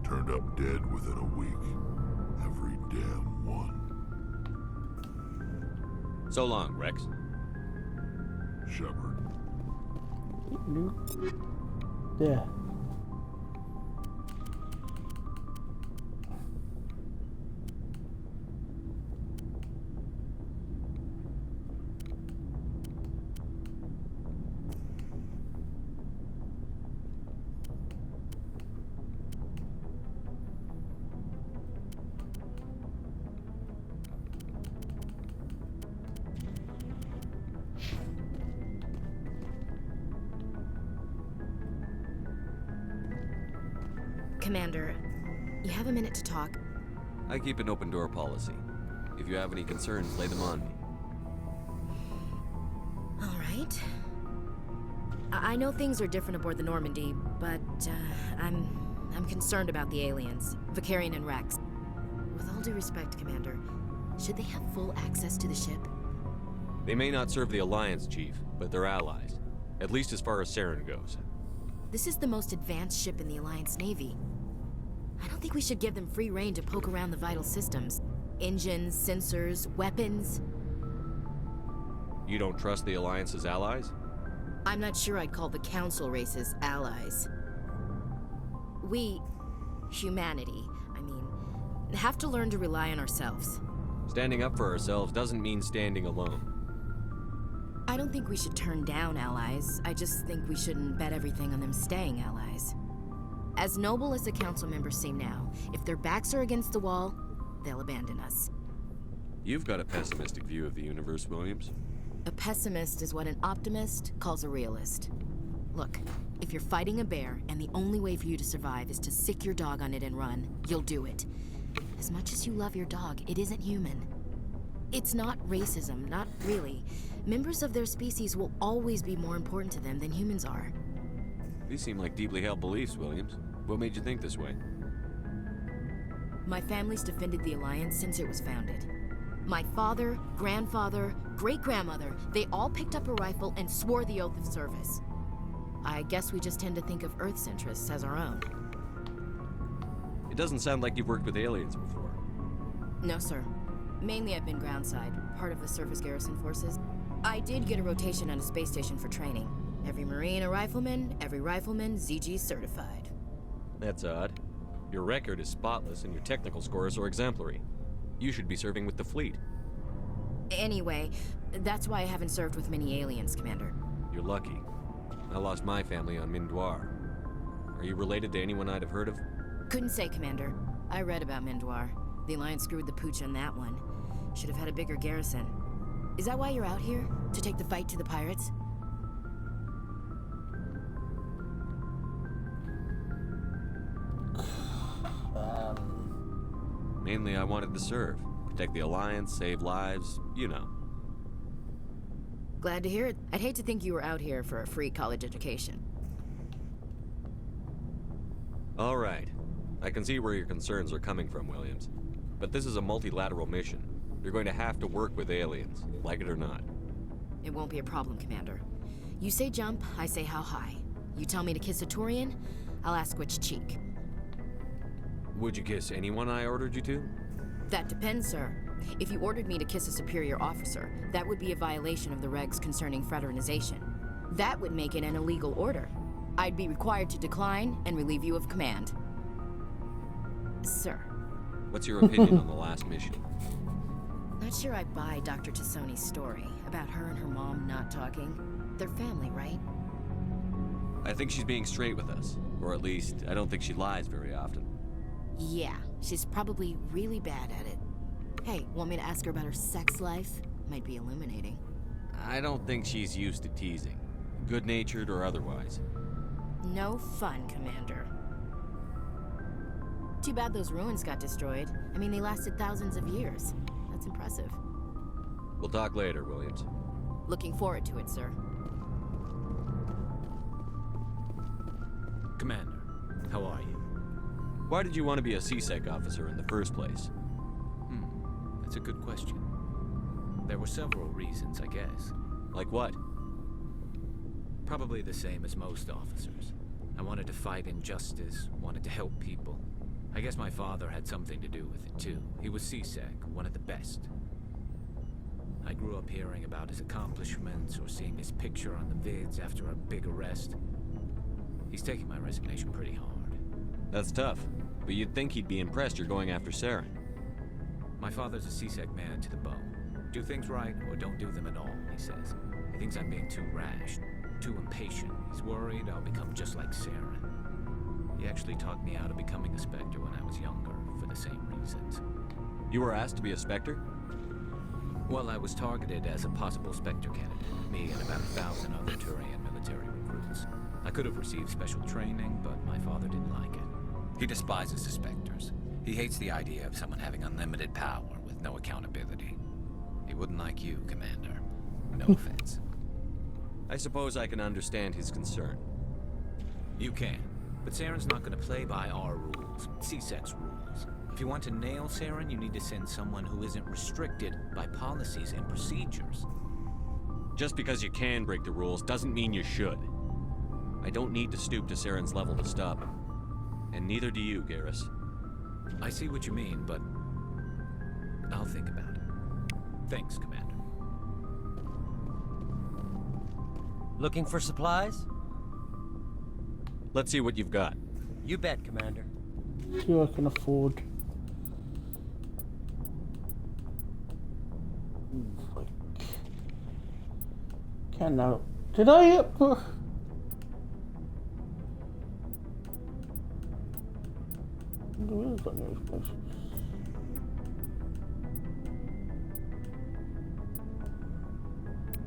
turned up dead within a week. Every damn one. So long, Rex. Shepard. Yeah. Commander, you have a minute to talk? I keep an open door policy. If you have any concerns, lay them on me. All right. I know things are different aboard the Normandy, but I'm concerned about the aliens, Vicarian and Rex. With all due respect, Commander, should they have full access to the ship? They may not serve the Alliance, Chief, but they're allies. At least as far as Saren goes. This is the most advanced ship in the Alliance Navy. I don't think we should give them free rein to poke around the vital systems. Engines, sensors, weapons. You don't trust the Alliance's allies? I'm not sure I'd call the Council races allies. We, humanity, have to learn to rely on ourselves. Standing up for ourselves doesn't mean standing alone. I don't think we should turn down allies. I just think we shouldn't bet everything on them staying allies. As noble as the Council members seem now, if their backs are against the wall, they'll abandon us. You've got a pessimistic view of the universe, Williams. A pessimist is what an optimist calls a realist. Look, if you're fighting a bear and the only way for you to survive is to sick your dog on it and run, you'll do it. As much as you love your dog, it isn't human. It's not racism, not really. Members of their species will always be more important to them than humans are. These seem like deeply held beliefs, Williams. What made you think this way? My family's defended the Alliance since it was founded. My father, grandfather, great-grandmother, they all picked up a rifle and swore the oath of service. I guess we just tend to think of Earth's interests as our own. It doesn't sound like you've worked with aliens before. No, sir. Mainly I've been groundside, part of the surface garrison forces. I did get a rotation on a space station for training. Every Marine a rifleman, every rifleman ZG certified. That's odd. Your record is spotless and your technical scores are exemplary. You should be serving with the fleet. Anyway, that's why I haven't served with many aliens, Commander. You're lucky. I lost my family on Mindoir. Are you related to anyone I'd have heard of? Couldn't say, Commander. I read about Mindoir. The Alliance screwed the pooch on that one. Should have had a bigger garrison. Is that why you're out here? To take the fight to the pirates? Mainly I wanted to serve. Protect the Alliance, save lives, you know. Glad to hear it. I'd hate to think you were out here for a free college education. All right. I can see where your concerns are coming from, Williams. But this is a multilateral mission. You're going to have to work with aliens, like it or not. It won't be a problem, Commander. You say jump, I say how high. You tell me to kiss a Turian, I'll ask which cheek. Would you kiss anyone I ordered you to? That depends, sir. If you ordered me to kiss a superior officer, that would be a violation of the regs concerning fraternization. That would make it an illegal order. I'd be required to decline and relieve you of command. Sir. What's your opinion on the last mission? Not sure I buy Dr. Tassoni's story about her and her mom not talking. They're family, right? I think she's being straight with us. Or at least, I don't think she lies very often. Yeah, she's probably really bad at it. Hey, want me to ask her about her sex life? Might be illuminating. I don't think she's used to teasing. Good-natured or otherwise. No fun, Commander. Too bad those ruins got destroyed. I mean, they lasted thousands of years. That's impressive. We'll talk later, Williams. Looking forward to it, sir. Commander, how are you? Why did you want to be a CSEC officer in the first place? That's a good question. There were several reasons, I guess. Like what? Probably the same as most officers. I wanted to fight injustice, wanted to help people. I guess my father had something to do with it, too. He was CSEC, one of the best. I grew up hearing about his accomplishments or seeing his picture on the vids after a big arrest. He's taking my resignation pretty hard. That's tough, but you'd think he'd be impressed you're going after Saren. My father's a CSEC man to the bone. Do things right or don't do them at all, he says. He thinks I'm being too rash, too impatient. He's worried I'll become just like Saren. He actually talked me out of becoming a Spectre when I was younger, for the same reasons. You were asked to be a Spectre? Well, I was targeted as a possible Spectre candidate, me and about 1,000 other Turian military recruits. I could have received special training, but my father didn't like it. He despises the Spectres. He hates the idea of someone having unlimited power with no accountability. He wouldn't like you, Commander. No offense. I suppose I can understand his concern. You can, but Saren's not going to play by our rules, C-Sec's rules. If you want to nail Saren, you need to send someone who isn't restricted by policies and procedures. Just because you can break the rules doesn't mean you should. I don't need to stoop to Saren's level to stop him. And neither do you, Garrus. I see what you mean, but I'll think about it. Thanks, Commander. Looking for supplies? Let's see what you've got. You bet, Commander. See what I can afford. Can now. Did I put? Where's got no space?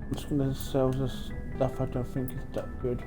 I'm just gonna sell this stuff I don't think is that good.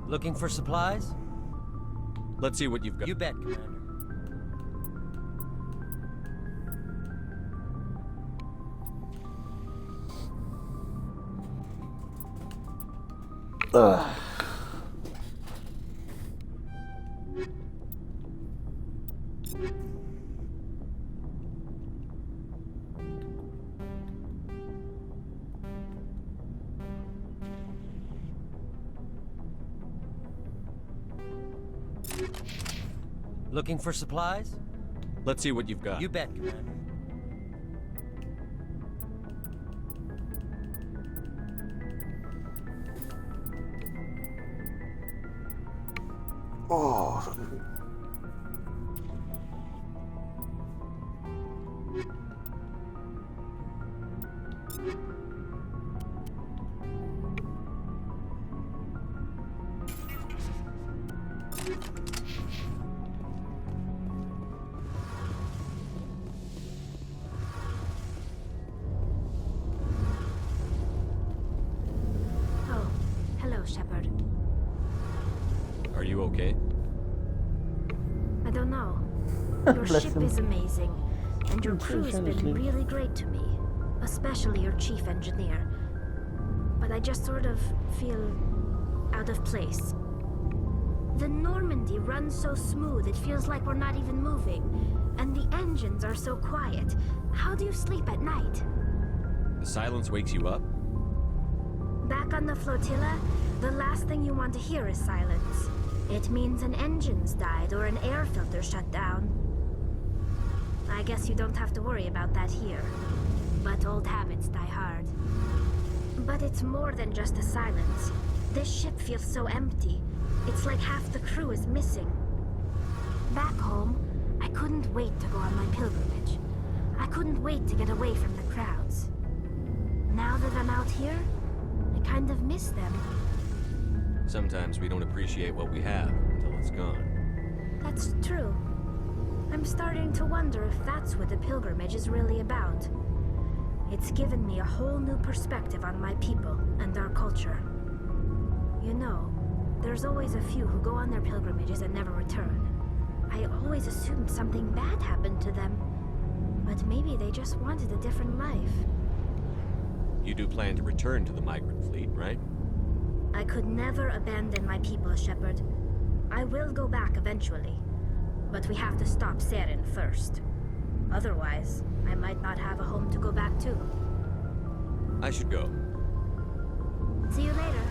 Looking for supplies? Let's see what you've got. You bet, Commander. Ugh. Looking for supplies? Let's see what you've got. You bet, Commander. Oh. Oh, hello, Shepard. Are you okay? I don't know. Your Bless ship him. is amazing, and your Thank you, crew's been seriously. really great to me, especially your chief engineer. But I just sort of feel out of place. The Normandy runs so smooth it feels like we're not even moving, and the engines are so quiet. How do you sleep at night? The silence wakes you up? Back on the flotilla, the last thing you want to hear is silence. It means an engine's died or an air filter shut down. I guess you don't have to worry about that here. But old habits die hard. But it's more than just a silence. This ship feels so empty. It's like half the crew is missing. Back home, I couldn't wait to go on my pilgrimage. I couldn't wait to get away from the crowds. Now that I'm out here, I kind of miss them. Sometimes we don't appreciate what we have until it's gone. That's true. I'm starting to wonder if that's what the pilgrimage is really about. It's given me a whole new perspective on my people and our culture. You know, there's always a few who go on their pilgrimages and never return. I always assumed something bad happened to them. But maybe they just wanted a different life. You do plan to return to the migrant fleet, right? I could never abandon my people, Shepard. I will go back eventually. But we have to stop Saren first. Otherwise, I might not have a home to go back to. I should go. See you later.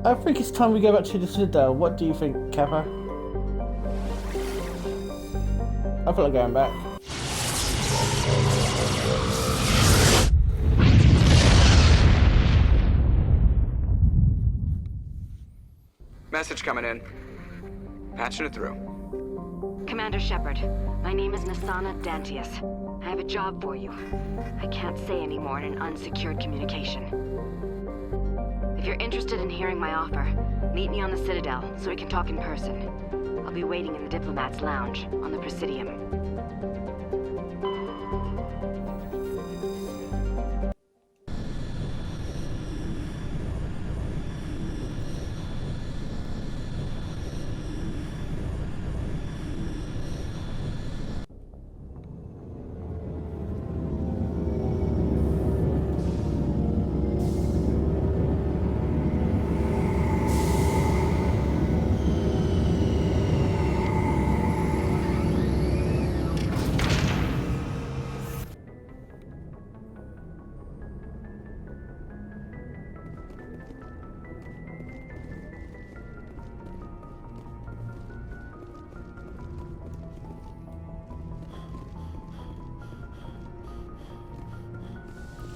I think it's time we go back to the Citadel. What do you think, Kappa? I feel like going back. Message coming in. Patching it through. Commander Shepard, my name is Nasana Dantius. I have a job for you. I can't say any more in an unsecured communication. If you're interested in hearing my offer, meet me on the Citadel so we can talk in person. I'll be waiting in the Diplomat's Lounge on the Presidium.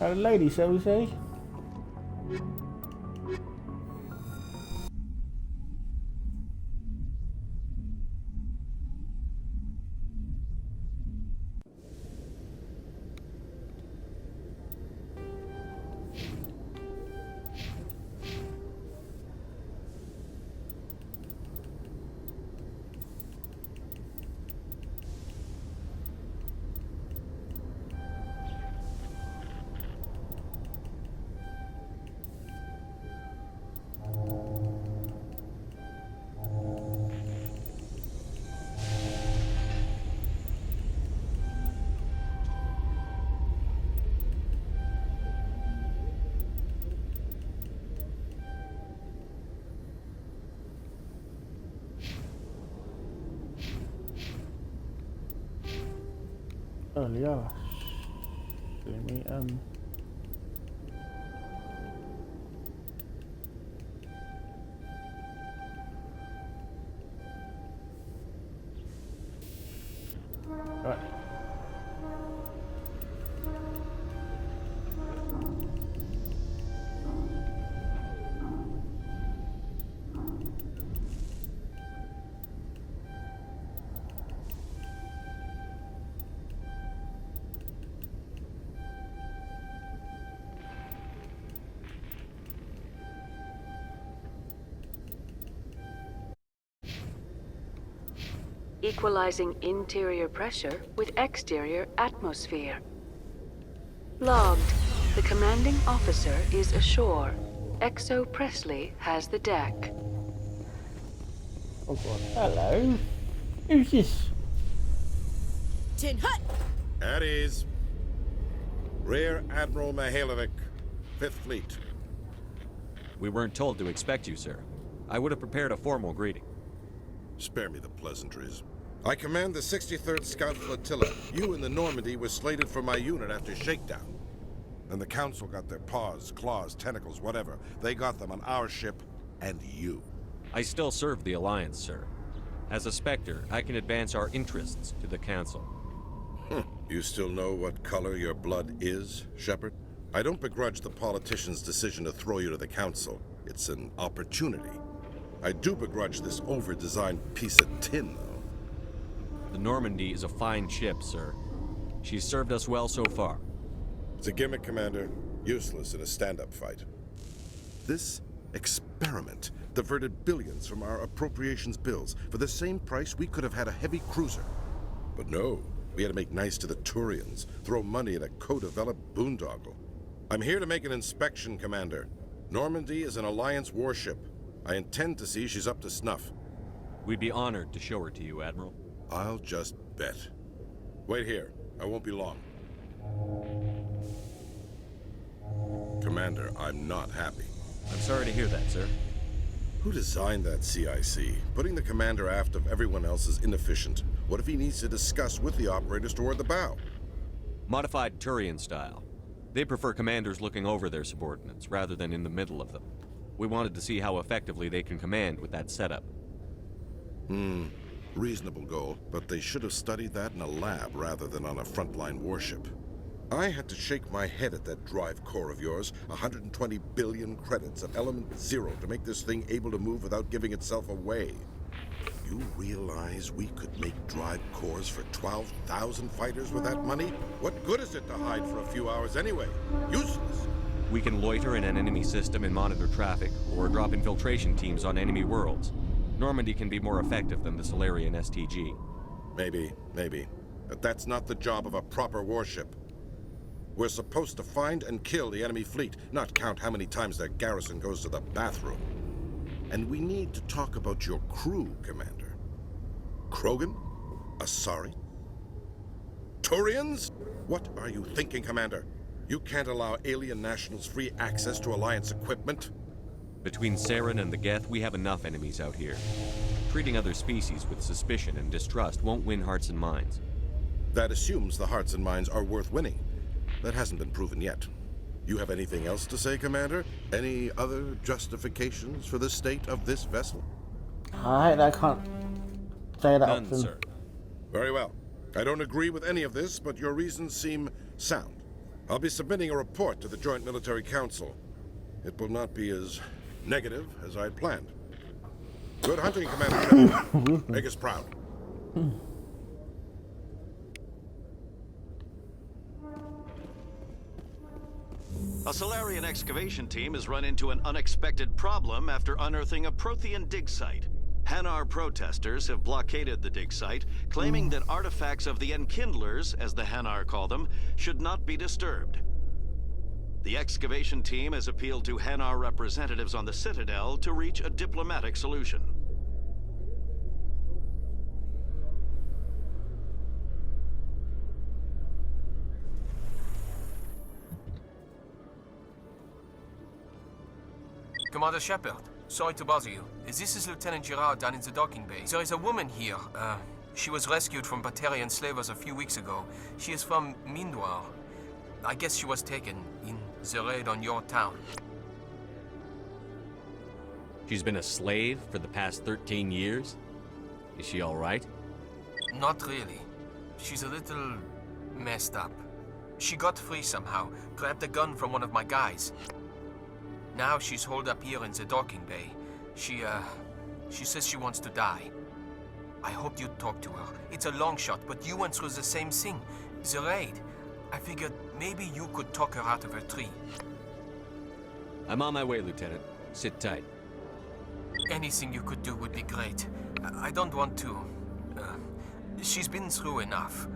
A lady, shall we say? Oh yeah. Let me Right. Equalizing interior pressure with exterior atmosphere. Logged. The commanding officer is ashore. Exo Presley has the deck. Oh god. Hello. Who's this? Tin Hut! At ease. Rear Admiral Mihailovic, 5th Fleet. We weren't told to expect you, sir. I would have prepared a formal greeting. Spare me the pleasantries. I command the 63rd Scout Flotilla. You and the Normandy were slated for my unit after shakedown. And the Council got their paws, claws, tentacles, whatever. They got them on our ship and you. I still serve the Alliance, sir. As a Spectre, I can advance our interests to the Council. You still know what color your blood is, Shepard? I don't begrudge the politician's decision to throw you to the Council. It's an opportunity. I do begrudge this over-designed piece of tin, though. The Normandy is a fine ship, sir. She's served us well so far. It's a gimmick, Commander. Useless in a stand-up fight. This experiment diverted billions from our appropriations bills. For the same price, we could have had a heavy cruiser. But no, we had to make nice to the Turians, throw money at a co-developed boondoggle. I'm here to make an inspection, Commander. Normandy is an Alliance warship. I intend to see she's up to snuff. We'd be honored to show her to you, Admiral. I'll just bet. Wait here. I won't be long. Commander, I'm not happy. I'm sorry to hear that, sir. Who designed that CIC? Putting the commander aft of everyone else is inefficient. What if he needs to discuss with the operators toward the bow? Modified Turian style. They prefer commanders looking over their subordinates, rather than in the middle of them. We wanted to see how effectively they can command with that setup. Reasonable goal, but they should have studied that in a lab rather than on a frontline warship. I had to shake my head at that drive core of yours. 120 billion credits of element 0 to make this thing able to move without giving itself away. You realize we could make drive cores for 12,000 fighters with that money? What good is it to hide for a few hours anyway? Useless. We can loiter in an enemy system and monitor traffic, or drop infiltration teams on enemy worlds. Normandy can be more effective than the Solarian STG. Maybe. But that's not the job of a proper warship. We're supposed to find and kill the enemy fleet, not count how many times their garrison goes to the bathroom. And we need to talk about your crew, Commander. Krogan? Asari? Turians? What are you thinking, Commander? You can't allow alien nationals free access to Alliance equipment? Between Saren and the Geth, we have enough enemies out here. Treating other species with suspicion and distrust won't win hearts and minds. That assumes the hearts and minds are worth winning. That hasn't been proven yet. You have anything else to say, Commander? Any other justifications for the state of this vessel? I can't say that None, often. sir. Very well. I don't agree with any of this, but your reasons seem sound. I'll be submitting a report to the Joint Military Council. It will not be as negative as I'd planned. Good hunting, Commander Shepard. Make us proud. A Solarian excavation team has run into an unexpected problem after unearthing a Prothean dig site. Hanar protesters have blockaded the dig site, claiming that artifacts of the Enkindlers, as the Hanar call them, should not be disturbed. The excavation team has appealed to Hanar representatives on the Citadel to reach a diplomatic solution. Commander Shepard, sorry to bother you. This is Lieutenant Girard down in the docking bay. There is a woman here. She was rescued from Batarian slavers a few weeks ago. She is from Mindwar. I guess she was taken in the raid on your town. She's been a slave for the past 13 years? Is she all right? Not really. She's a little messed up. She got free somehow, grabbed a gun from one of my guys. Now she's holed up here in the docking bay. She says she wants to die. I hoped you'd talk to her. It's a long shot, but you went through the same thing. The raid. I figured maybe you could talk her out of her tree. I'm on my way, Lieutenant. Sit tight. Anything you could do would be great. I don't want to. She's been through enough.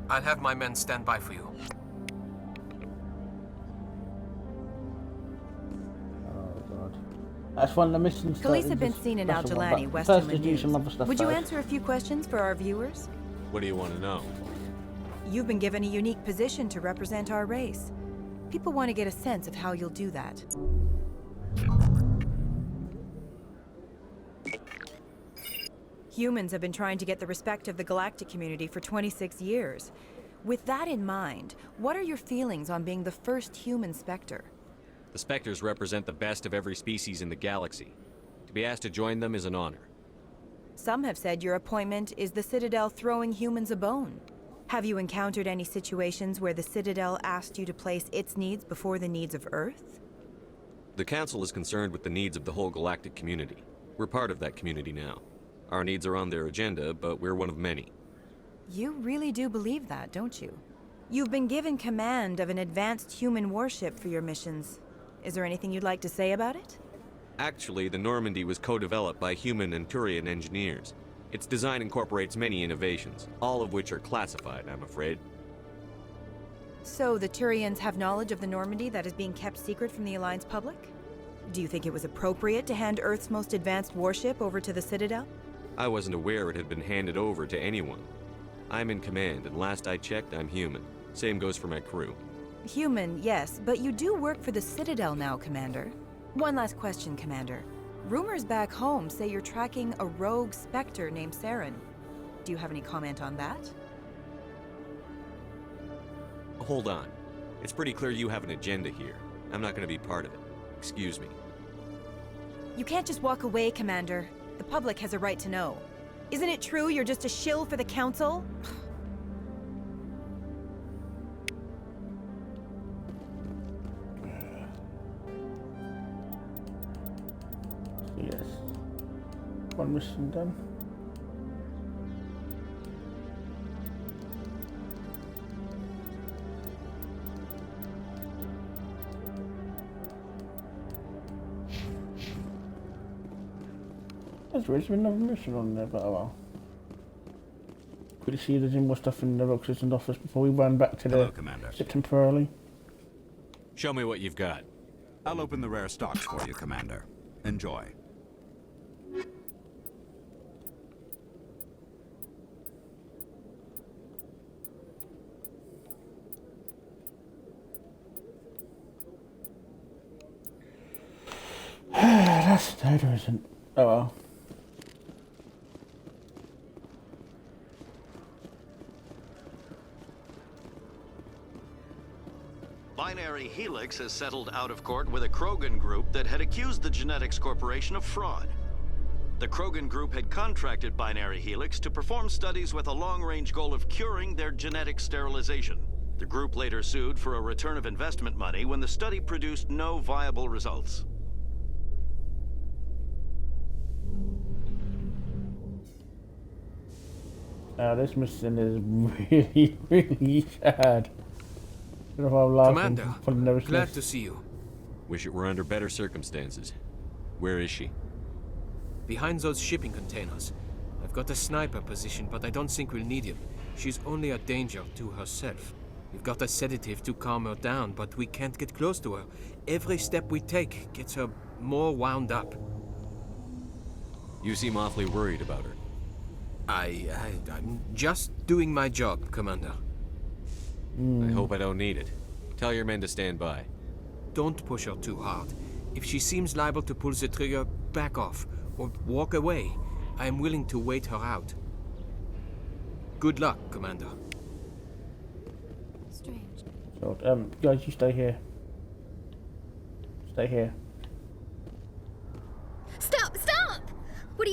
I'll have my men stand by for you. That's one of the missions. Khaleesa been seen in Al-Jalani, Western News. Would you answer a few questions for our viewers? What do you want to know? You've been given a unique position to represent our race. People want to get a sense of how you'll do that. Humans have been trying to get the respect of the galactic community for 26 years. With that in mind, what are your feelings on being the first human Spectre? The Spectres represent the best of every species in the galaxy. To be asked to join them is an honor. Some have said your appointment is the Citadel throwing humans a bone. Have you encountered any situations where the Citadel asked you to place its needs before the needs of Earth? The Council is concerned with the needs of the whole galactic community. We're part of that community now. Our needs are on their agenda, but we're one of many. You really do believe that, don't you? You've been given command of an advanced human warship for your missions. Is there anything you'd like to say about it? Actually, the Normandy was co-developed by human and Turian engineers. Its design incorporates many innovations, all of which are classified, I'm afraid. So the Turians have knowledge of the Normandy that is being kept secret from the Alliance public? Do you think it was appropriate to hand Earth's most advanced warship over to the Citadel? I wasn't aware it had been handed over to anyone. I'm in command, and last I checked, I'm human. Same goes for my crew. Human, yes, but you do work for the Citadel now, Commander. One last question, Commander. Rumors back home say you're tracking a rogue Spectre named Saren. Do you have any comment on that? Hold on. It's pretty clear you have an agenda here. I'm not gonna be part of it. Excuse me. You can't just walk away, Commander. The public has a right to know. Isn't it true you're just a shill for the Council? Yes. One mission done. There's been another mission on there, but oh well. Quickly see if there's any more stuff in the Roxas office before we run back to Hello, the Commander. sit temporarily. Show me what you've got. I'll open the rare stocks for you, Commander. Enjoy. That's that isn't. Oh well. Binary Helix has settled out of court with a Krogan group that had accused the Genetics Corporation of fraud. The Krogan group had contracted Binary Helix to perform studies with a long-range goal of curing their genetic sterilization. The group later sued for a return of investment money when the study produced no viable results. This mission is really, really sad. I don't know if I'm laughing. Commander, for the nervousness. glad to see you. Wish it were under better circumstances. Where is she? Behind those shipping containers. I've got a sniper position, but I don't think we'll need him. She's only a danger to herself. We've got a sedative to calm her down, but we can't get close to her. Every step we take gets her more wound up. You seem awfully worried about her. I'm just doing my job, Commander. I hope I don't need it. Tell your men to stand by. Don't push her too hard. If she seems liable to pull the trigger, back off, or walk away. I am willing to wait her out. Good luck, Commander. Strange. So, guys, you stay here. Stay here. Stop! Stop! What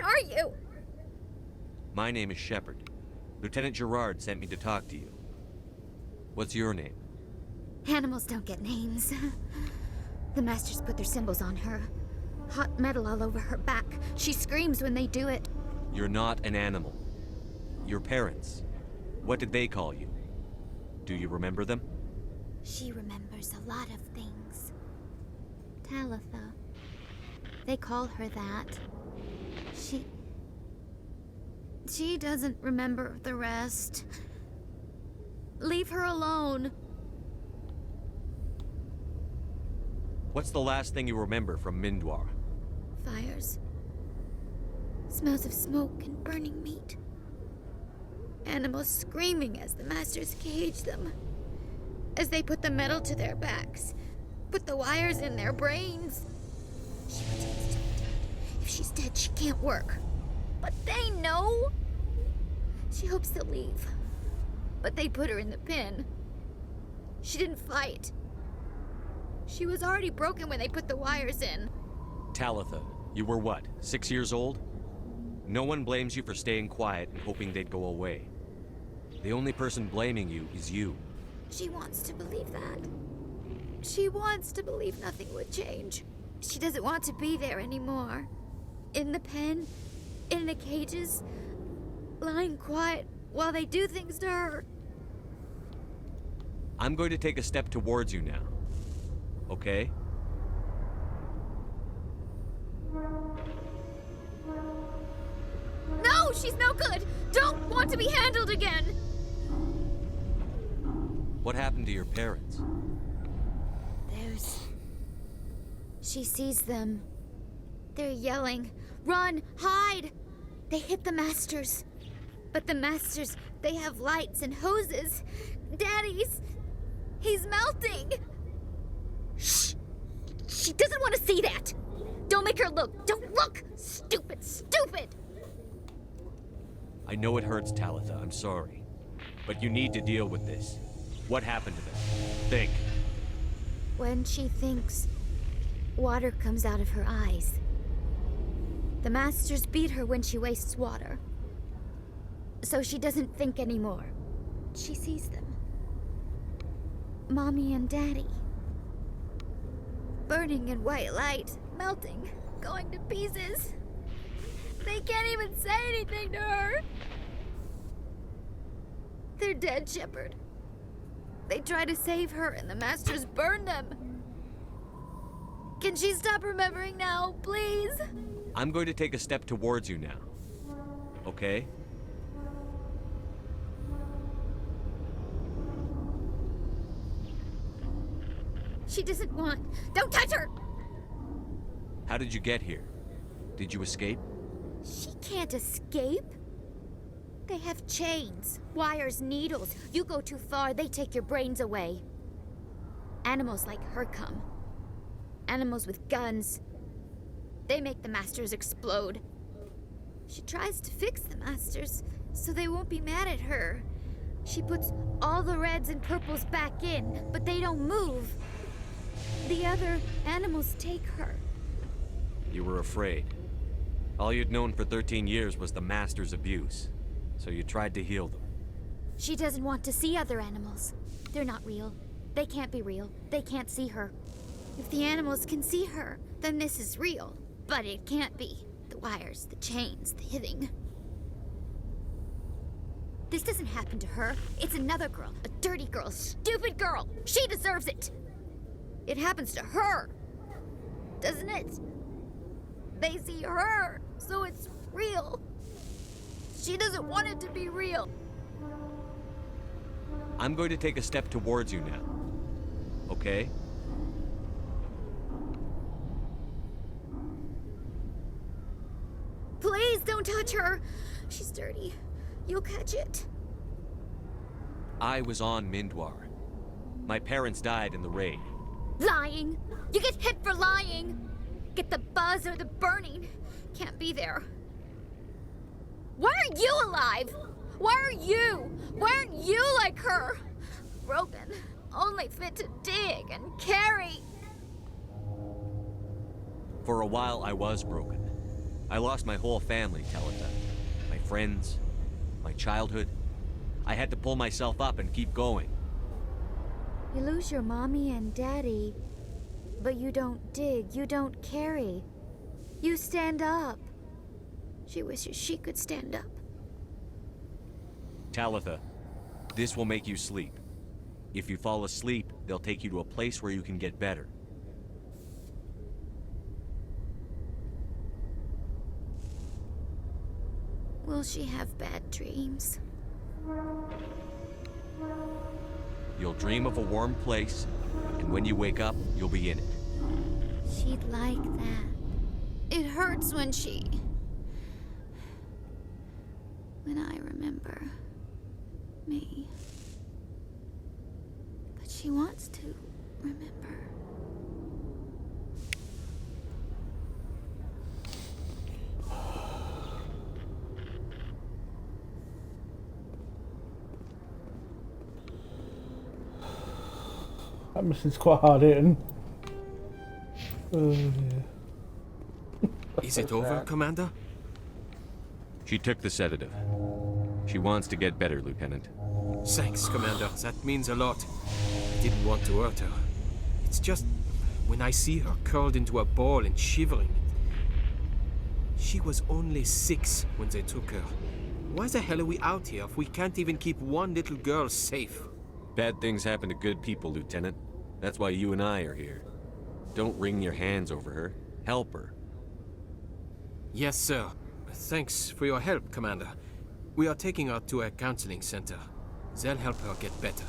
are you? My name is Shepard. Lieutenant Gerard sent me to talk to you. What's your name? Animals don't get names. The Masters put their symbols on her. Hot metal all over her back. She screams when they do it. You're not an animal. Your parents. What did they call you? Do you remember them? She remembers a lot of things. Talitha. They call her that. She doesn't remember the rest. Leave her alone. What's the last thing you remember from Mindwar? Fires. Smells of smoke and burning meat. Animals screaming as the Masters cage them. As they put the metal to their backs. Put the wires in their brains. She pretends to be dead. If she's dead, she can't work. But they know. She hopes they'll leave. But they put her in the pen. She didn't fight. She was already broken when they put the wires in. Talitha, you were what, 6 years old? No one blames you for staying quiet and hoping they'd go away. The only person blaming you is you. She wants to believe that. She wants to believe nothing would change. She doesn't want to be there anymore. In the pen, in the cages, lying quiet while they do things to her. I'm going to take a step towards you now. Okay? No, she's no good! Don't want to be handled again! What happened to your parents? She sees them. They're yelling, "Run! Hide!" They hit the Masters. But the Masters, they have lights and hoses. Daddy's... he's melting! Shh! She doesn't want to see that! Don't make her look! Don't look! Stupid, stupid! I know it hurts, Talitha. I'm sorry. But you need to deal with this. What happened to them? Think. When she thinks, water comes out of her eyes. The Masters beat her when she wastes water. So she doesn't think anymore. She sees them. Mommy and Daddy. Burning in white light, melting, going to pieces. They can't even say anything to her. They're dead, Shepard. They try to save her and the Masters burn them. Can she stop remembering now, please? I'm going to take a step towards you now. Okay? She doesn't want... Don't touch her! How did you get here? Did you escape? She can't escape. They have chains, wires, needles. You go too far, they take your brains away. Animals like her come. Animals with guns. They make the Masters explode. She tries to fix the Masters so they won't be mad at her. She puts all the reds and purples back in, but they don't move. The other animals take her. You were afraid. All you'd known for 13 years was the Master's abuse. So you tried to heal them. She doesn't want to see other animals. They're not real. They can't be real. They can't see her. If the animals can see her, then this is real. But it can't be. The wires, the chains, the hitting. This doesn't happen to her. It's another girl. A dirty girl. Stupid girl. She deserves it. It happens to her. Doesn't it? They see her, so it's real. She doesn't want it to be real. I'm going to take a step towards you now. Okay? Please don't touch her. She's dirty. You'll catch it. I was on Mindwar. My parents died in the raid. Lying. You get hit for lying. Get the buzz or the burning. Can't be there. Why are you alive? Why are you? Why aren't you like her? Broken. Only fit to dig and carry. For a while, I was broken. I lost my whole family, Tali'Zorah. My friends, my childhood. I had to pull myself up and keep going. You lose your mommy and daddy, but you don't dig, you don't carry. You stand up. She wishes she could stand up. Talitha, this will make you sleep. If you fall asleep, they'll take you to a place where you can get better. Will she have bad dreams? You'll dream of a warm place, and when you wake up, you'll be in it. She'd like that. It hurts when I remember me. But she wants to remember. That mission's quite hard hitting. Oh dear. Is it over, Commander? She took the sedative. She wants to get better, Lieutenant. Thanks, Commander. That means a lot. I didn't want to hurt her. It's just when I see her curled into a ball and shivering. She was only 6 when they took her. Why the hell are we out here if we can't even keep one little girl safe? Bad things happen to good people, Lieutenant. That's why you and I are here. Don't wring your hands over her. Help her. Yes, sir. Thanks for your help, Commander. We are taking her to a counseling center. They'll help her get better.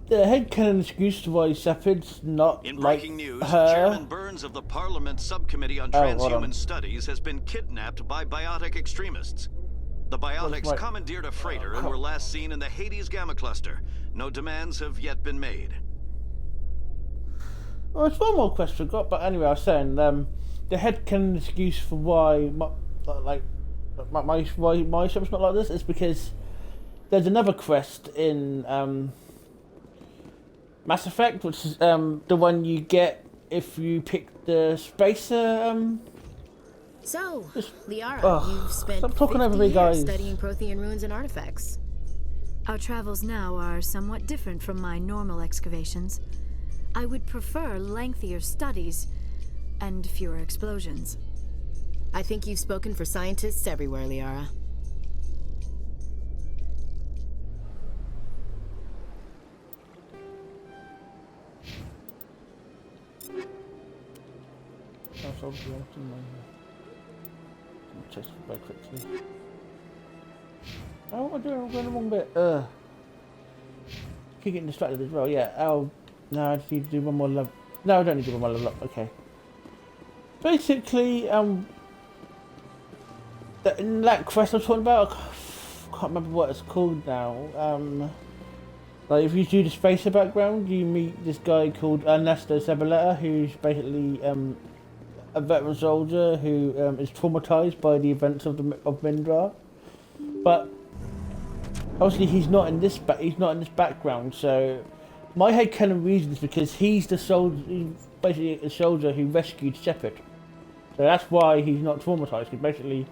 The headcanon excuse to why Shepard's not In like breaking news, her. Chairman Burns of the Parliament Subcommittee on Transhuman Studies has been kidnapped by biotic extremists. The biotics commandeered a freighter and were last seen in the Hades Gamma Cluster. No demands have yet been made. Well, there's one more question I got, but anyway, I was saying, the headcanon excuse for why, like, my ship's not like this is because there's another quest in Mass Effect, which is the one you get if you pick the spacer. So, Liara, you've spent stop talking 50 over me, years guys. studying Prothean ruins and artifacts. Our travels now are somewhat different from my normal excavations. I would prefer lengthier studies and fewer explosions. I think you've spoken for scientists everywhere, Liara. Just very quickly. Oh, what am I doing? I'm going the wrong bit. Keep getting distracted as well. Yeah. Oh, no, I just need to do one more level. No, I don't need to do one more level up. Okay. Basically, in that quest I'm talking about, I can't remember what it's called now. Like if you do the spacer background, you meet this guy called Ernesto Zabaleta, who's basically a veteran soldier who is traumatized by the events of Mindra, but obviously he's not in this background. So my headcanon reason is because he's the soldier, he's basically a soldier who rescued Shepard. So that's why he's not traumatized. Because basically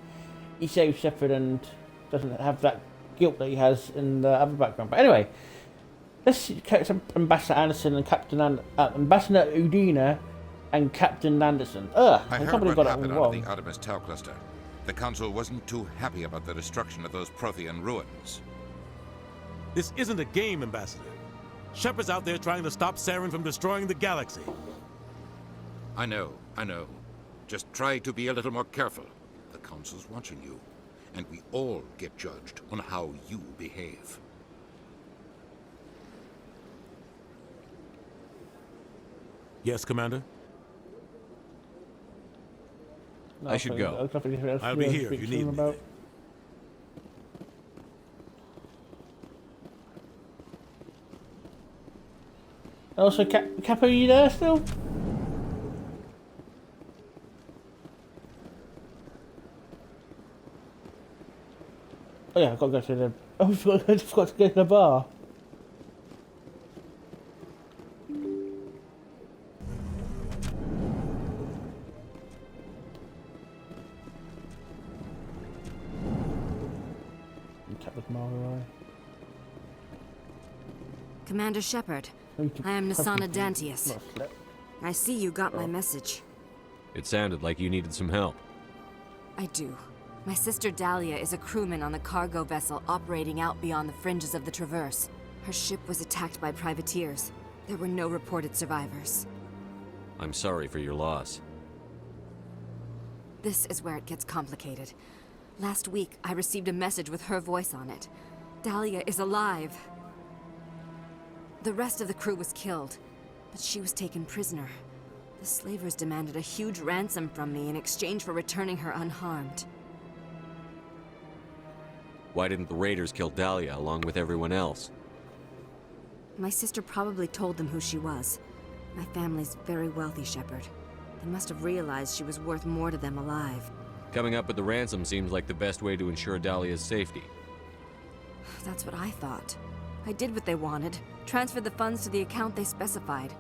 he saved Shepard and doesn't have that guilt that he has in the other background. But anyway, let's catch up Ambassador Anderson and Ambassador Udina and Captain Anderson. I heard what happened on the Artemis Tau cluster. The Council wasn't too happy about the destruction of those Prothean ruins. This isn't a game, Ambassador. Shepard's out there trying to stop Saren from destroying the galaxy. I know. Just try to be a little more careful. The Council's watching you, and we all get judged on how you behave. Yes, Commander? I should go. I'll be here if you need me. Also, Cap, are you there still? Oh yeah, I've got to go to the... Oh, I forgot to go to the bar. Commander Shepard, I am Nasana Dantius. I see you got my message. It sounded like you needed some help. I do. My sister Dahlia is a crewman on the cargo vessel operating out beyond the fringes of the Traverse. Her ship was attacked by privateers. There were no reported survivors. I'm sorry for your loss. This is where it gets complicated. Last week, I received a message with her voice on it. Dahlia is alive. The rest of the crew was killed, but she was taken prisoner. The slavers demanded a huge ransom from me in exchange for returning her unharmed. Why didn't the raiders kill Dahlia along with everyone else? My sister probably told them who she was. My family's very wealthy, Shepard. They must have realized she was worth more to them alive. Coming up with the ransom seems like the best way to ensure Dahlia's safety. That's what I thought. I did what they wanted, transferred the funds to the account they specified.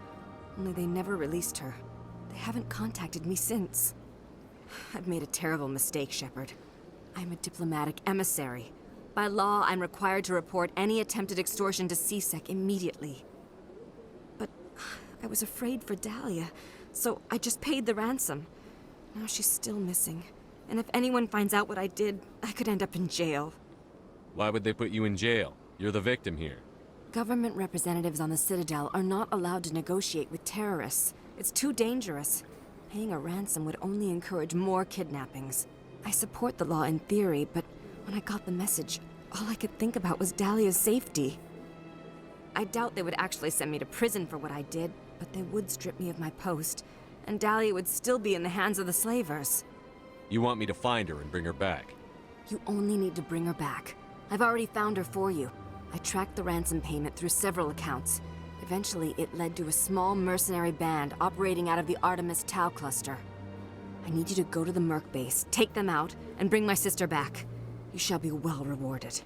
Only they never released her. They haven't contacted me since. I've made a terrible mistake, Shepard. I'm a diplomatic emissary. By law, I'm required to report any attempted extortion to CSEC immediately. But I was afraid for Dahlia, so I just paid the ransom. Now she's still missing. And if anyone finds out what I did, I could end up in jail. Why would they put you in jail? You're the victim here. Government representatives on the Citadel are not allowed to negotiate with terrorists. It's too dangerous. Paying a ransom would only encourage more kidnappings. I support the law in theory, but when I got the message, all I could think about was Dahlia's safety. I doubt they would actually send me to prison for what I did, but they would strip me of my post, and Dahlia would still be in the hands of the slavers. You want me to find her and bring her back? You only need to bring her back. I've already found her for you. I tracked the ransom payment through several accounts. Eventually, it led to a small mercenary band operating out of the Artemis Tau cluster. I need you to go to the Merc base, take them out, and bring my sister back. You shall be well rewarded.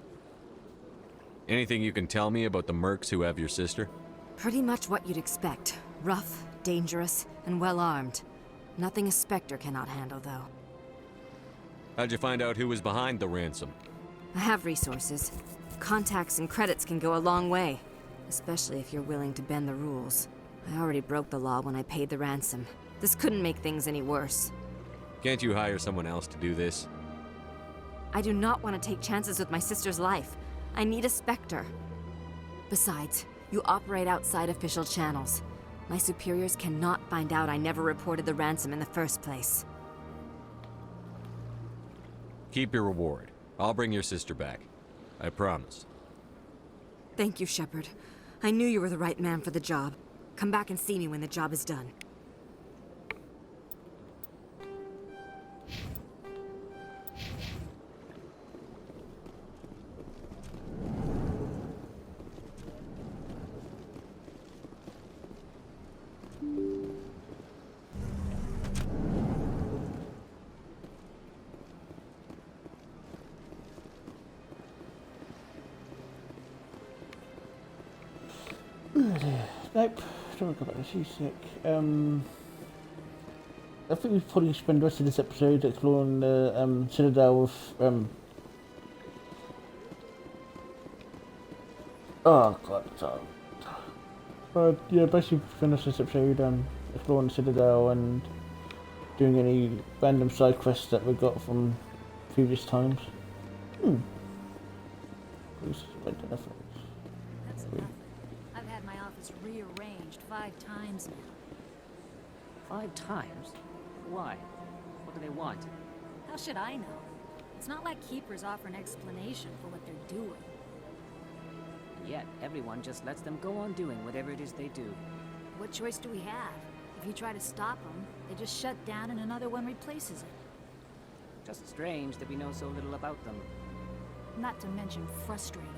Anything you can tell me about the mercs who have your sister? Pretty much what you'd expect. Rough, dangerous, and well-armed. Nothing a Spectre cannot handle, though. How'd you find out who was behind the ransom? I have resources. Contacts and credits can go a long way. Especially if you're willing to bend the rules. I already broke the law when I paid the ransom. This couldn't make things any worse. Can't you hire someone else to do this? I do not want to take chances with my sister's life. I need a Spectre. Besides, you operate outside official channels. My superiors cannot find out I never reported the ransom in the first place. Keep your reward. I'll bring your sister back. I promise. Thank you, Shepard. I knew you were the right man for the job. Come back and see me when the job is done. Nope, don't want to go back to seasick. I think we probably spend the rest of this episode exploring the Citadel with oh god, sorry. But yeah, basically finish this episode exploring the Citadel and doing any random side quests that we got from previous times. That's enough. I've had my office rearranged 5 times now. 5 times? Why? What do they want? How should I know? It's not like Keepers offer an explanation for what they're doing. And yet, everyone just lets them go on doing whatever it is they do. What choice do we have? If you try to stop them, they just shut down and another one replaces it. Just strange that we know so little about them. Not to mention frustrating.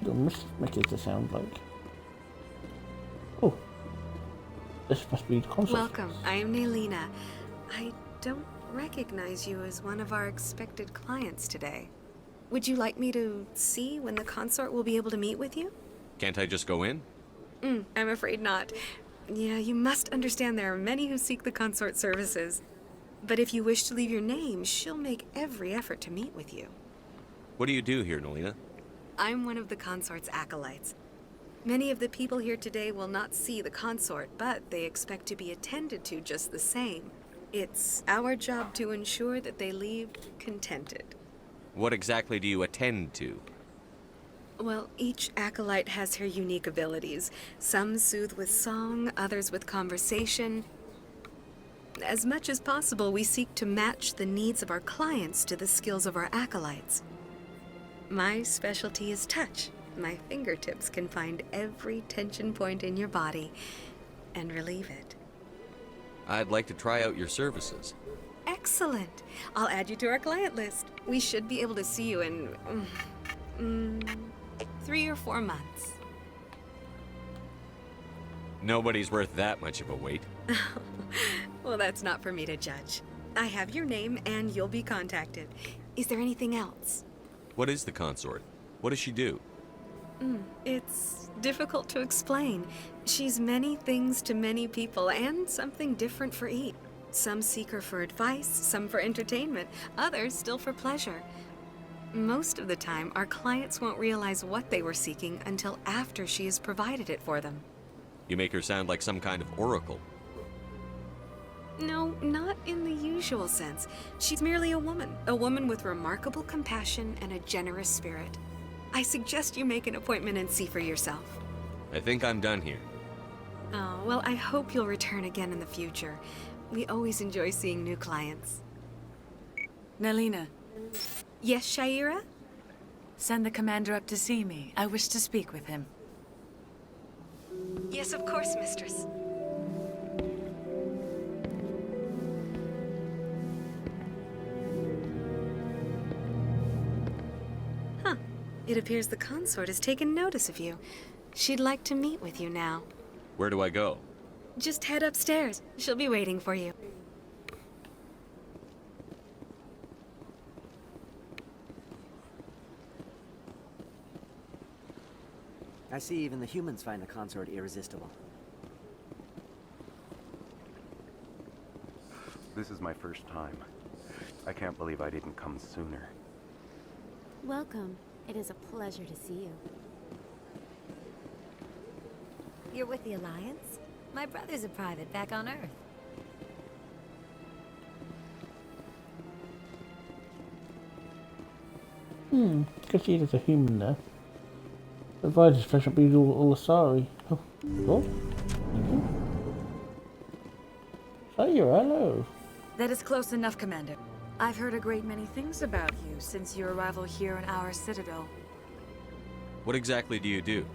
What must make it sound like? Oh, this must be the console. Welcome, I am Nelina. I don't recognize you as one of our expected clients today. Would you like me to see when the consort will be able to meet with you? Can't I just go in? I'm afraid not. Yeah, you must understand there are many who seek the consort services. But if you wish to leave your name, she'll make every effort to meet with you. What do you do here, Nelina? I'm one of the consort's acolytes. Many of the people here today will not see the consort, but they expect to be attended to just the same. It's our job to ensure that they leave contented. What exactly do you attend to? Well, each acolyte has her unique abilities. Some soothe with song, others with conversation. As much as possible, we seek to match the needs of our clients to the skills of our acolytes. My specialty is touch. My fingertips can find every tension point in your body and relieve it. I'd like to try out your services. Excellent. I'll add you to our client list. We should be able to see you in 3 or 4 months. Nobody's worth that much of a wait. Well, that's not for me to judge. I have your name and you'll be contacted. Is there anything else? What is the consort? What does she do? It's difficult to explain. She's many things to many people and something different for each. Some seek her for advice, some for entertainment, others still for pleasure. Most of the time, our clients won't realize what they were seeking until after she has provided it for them. You make her sound like some kind of oracle. No, not in the usual sense. She's merely a woman with remarkable compassion and a generous spirit. I suggest you make an appointment and see for yourself. I think I'm done here. Oh, well, I hope you'll return again in the future. We always enjoy seeing new clients. Nelina. Yes, Shaira? Send the commander up to see me. I wish to speak with him. Yes, of course, mistress. Huh. It appears the consort has taken notice of you. She'd like to meet with you now. Where do I go? Just head upstairs. She'll be waiting for you. I see even the humans find the consort irresistible. This is my first time. I can't believe I didn't come sooner. Welcome. It is a pleasure to see you. You're with the Alliance? My brother's a private back on Earth. Because he is a human there. The advisor's flesh will be all sorry. Oh, God. Hello. That is close enough, Commander. I've heard a great many things about you since your arrival here in our Citadel. What exactly do you do?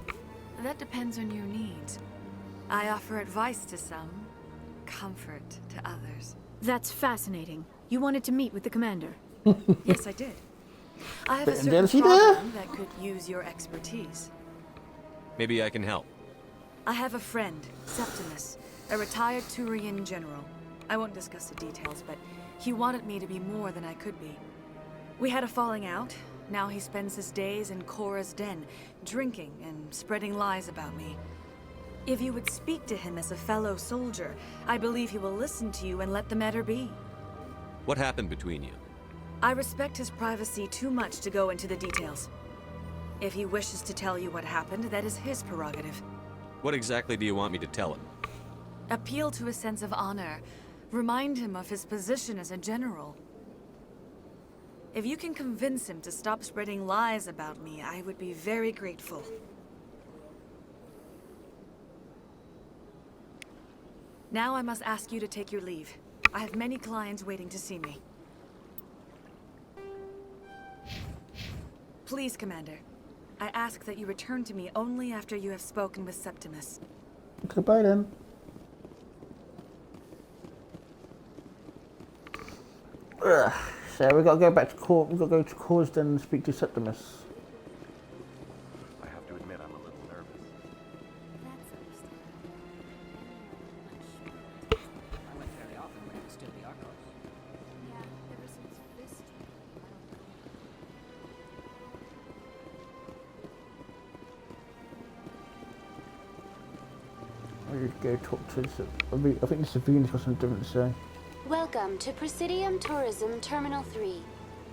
That depends on your needs. I offer advice to some, comfort to others. That's fascinating. You wanted to meet with the commander. Yes, I did. I have a But certain there's he problem that could use your expertise. Maybe I can help. I have a friend, Septimus, a retired Turian general. I won't discuss the details, but he wanted me to be more than I could be. We had a falling out. Now he spends his days in Korra's den, drinking and spreading lies about me. If you would speak to him as a fellow soldier, I believe he will listen to you and let the matter be. What happened between you? I respect his privacy too much to go into the details. If he wishes to tell you what happened, that is his prerogative. What exactly do you want me to tell him? Appeal to his sense of honor. Remind him of his position as a general. If you can convince him to stop spreading lies about me, I would be very grateful. Now I must ask you to take your leave. I have many clients waiting to see me. Please, Commander. I ask that you return to me only after you have spoken with Septimus. Goodbye then. Ugh. So we gotta go back to court. We gotta go to Korra's den and speak to Septimus. I have to admit I'm a little nervous. That's understandable. I went very often when it was still the Argos. Yeah, ever since this I just go talk to I think this is Venus got something different to say. Welcome to Presidium Tourism Terminal 3.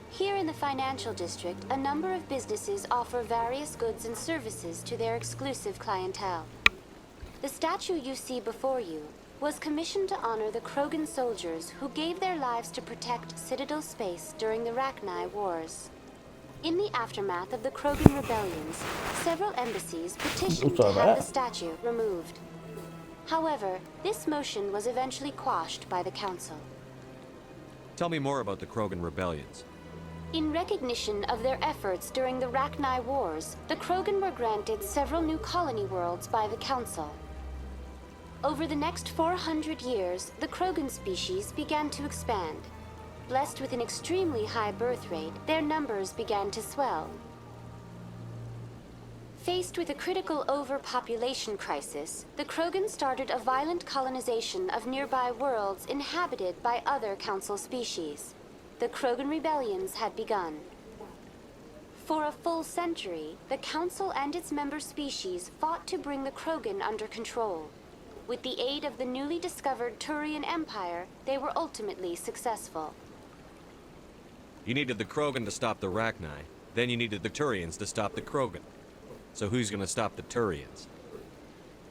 Here in the financial district, a number of businesses offer various goods and services to their exclusive clientele. The statue you see before you was commissioned to honor the Krogan soldiers who gave their lives to protect Citadel space during the Rachni Wars. In the aftermath of the Krogan rebellions, several embassies petitioned to have the statue removed. However, this motion was eventually quashed by the Council. Tell me more about the Krogan rebellions. In recognition of their efforts during the Rachni Wars, the Krogan were granted several new colony worlds by the Council. Over the next 400 years, the Krogan species began to expand. Blessed with an extremely high birth rate, their numbers began to swell. Faced with a critical overpopulation crisis, the Krogan started a violent colonization of nearby worlds inhabited by other Council species. The Krogan rebellions had begun. For a full century, the Council and its member species fought to bring the Krogan under control. With the aid of the newly discovered Turian Empire, they were ultimately successful. You needed the Krogan to stop the Rachni, then you needed the Turians to stop the Krogan. So who's gonna stop the Turians?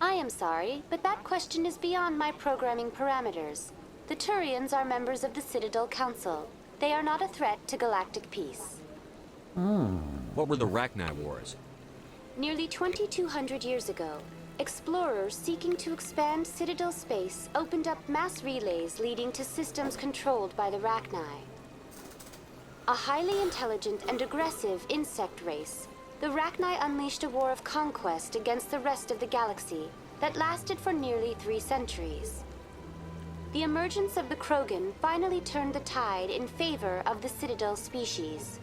I am sorry, but that question is beyond my programming parameters. The Turians are members of the Citadel Council. They are not a threat to galactic peace. What were the Rachni Wars? Nearly 2,200 years ago, explorers seeking to expand Citadel space opened up mass relays leading to systems controlled by the Rachni. A highly intelligent and aggressive insect race, the Rachni unleashed a war of conquest against the rest of the galaxy that lasted for nearly 3 centuries. The emergence of the Krogan finally turned the tide in favor of the Citadel species.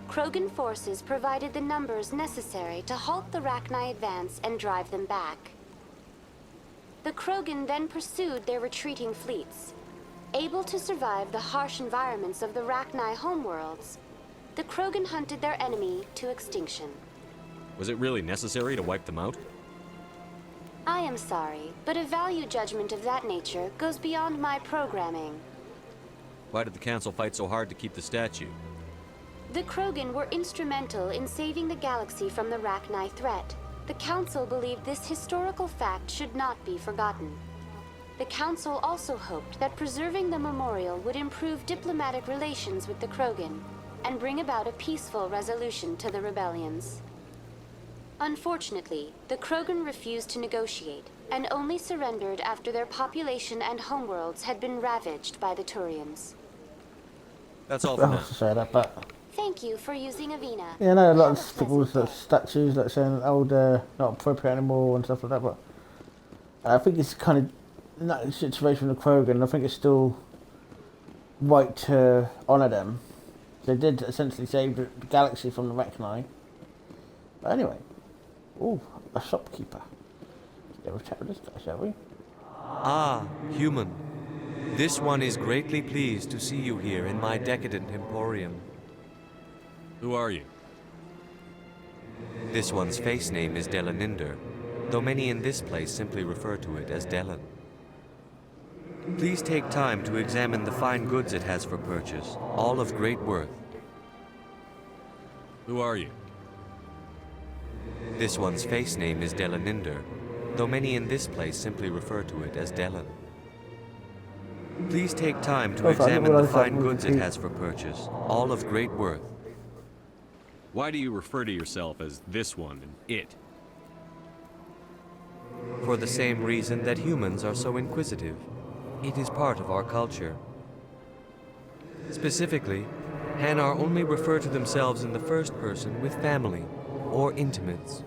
Krogan forces provided the numbers necessary to halt the Rachni advance and drive them back. The Krogan then pursued their retreating fleets. Able to survive the harsh environments of the Rachni homeworlds, the Krogan hunted their enemy to extinction. Was it really necessary to wipe them out? I am sorry, but a value judgment of that nature goes beyond my programming. Why did the Council fight so hard to keep the statue? The Krogan were instrumental in saving the galaxy from the Rachni threat. The Council believed this historical fact should not be forgotten. The Council also hoped that preserving the memorial would improve diplomatic relations with the Krogan and bring about a peaceful resolution to the rebellions. Unfortunately, the Krogan refused to negotiate and only surrendered after their population and homeworlds had been ravaged by the Turians. That's all for now. Say that, but Thank you for using Avina. yeah, I know a lot of people's statues that saying not appropriate anymore and stuff like that, but I think it's kind of in that situation with Krogan. I think it's still right to honour them. They did essentially save the galaxy from the Rachni. But anyway, ooh, a shopkeeper. Let's have a chat with this guy, shall we? Ah, human. This one is greatly pleased to see you here in my decadent emporium. Who are you? This one's face name is Delaninder, though many in this place simply refer to it as Delan. Please take time to examine the fine goods it has for purchase, all of great worth. Who are you? This one's face name is Delaninder, though many in this place simply refer to it as Delan. Please take time to examine the fine goods it has for purchase, all of great worth. Why do you refer to yourself as this one and it? For the same reason that humans are so inquisitive. It is part of our culture. Specifically, Hanar only refer to themselves in the first person with family or intimates.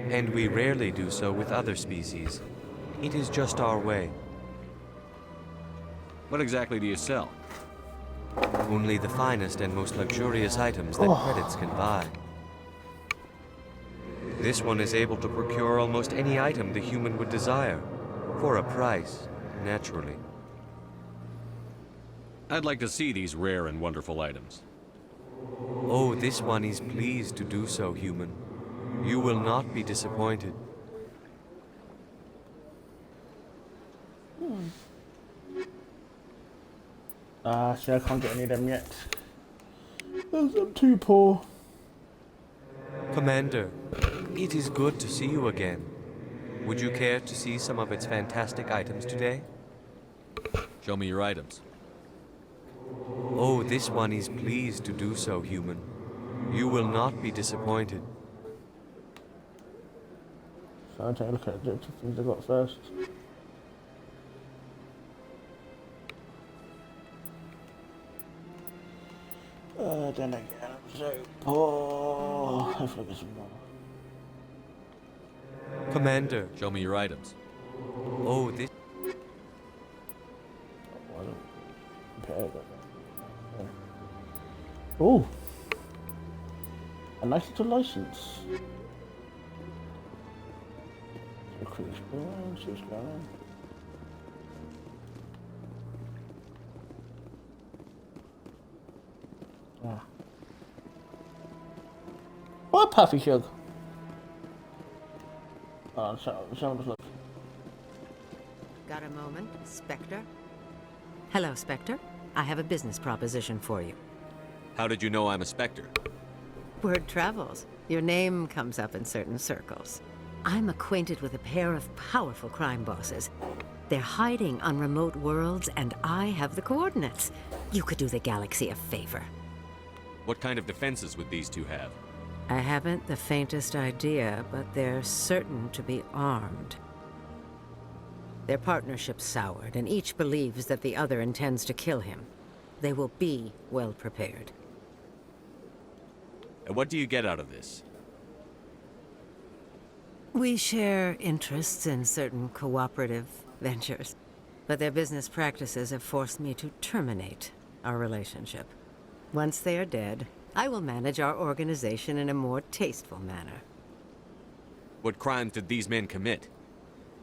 And we rarely do so with other species. It is just our way. What exactly do you sell? Only the finest and most luxurious items that credits can buy. This one is able to procure almost any item the human would desire, for a price, naturally. I'd like to see these rare and wonderful items. Oh, this one is pleased to do so, human. You will not be disappointed. See, I can't get any of them yet. I'm too poor. Commander, it is good to see you again. Would you care to see some of its fantastic items today? Show me your items. Oh, this one is pleased to do so, human. You will not be disappointed. So I'll take a look at the things I got first. Then again, I'm so poor. Hopefully I get some more. Commander, show me your items. Oh, this... Oh, a nice little license. Ah. What puffy shug? Oh, someone look. Got a moment, Spectre? Hello, Spectre. I have a business proposition for you. How did you know I'm a Spectre? Word travels. Your name comes up in certain circles. I'm acquainted with a pair of powerful crime bosses. They're hiding on remote worlds, and I have the coordinates. You could do the galaxy a favor. What kind of defenses would these two have? I haven't the faintest idea, but they're certain to be armed. Their partnership's soured, and each believes that the other intends to kill him. They will be well prepared. And what do you get out of this? We share interests in certain cooperative ventures, but their business practices have forced me to terminate our relationship. Once they are dead, I will manage our organization in a more tasteful manner. What crimes did these men commit?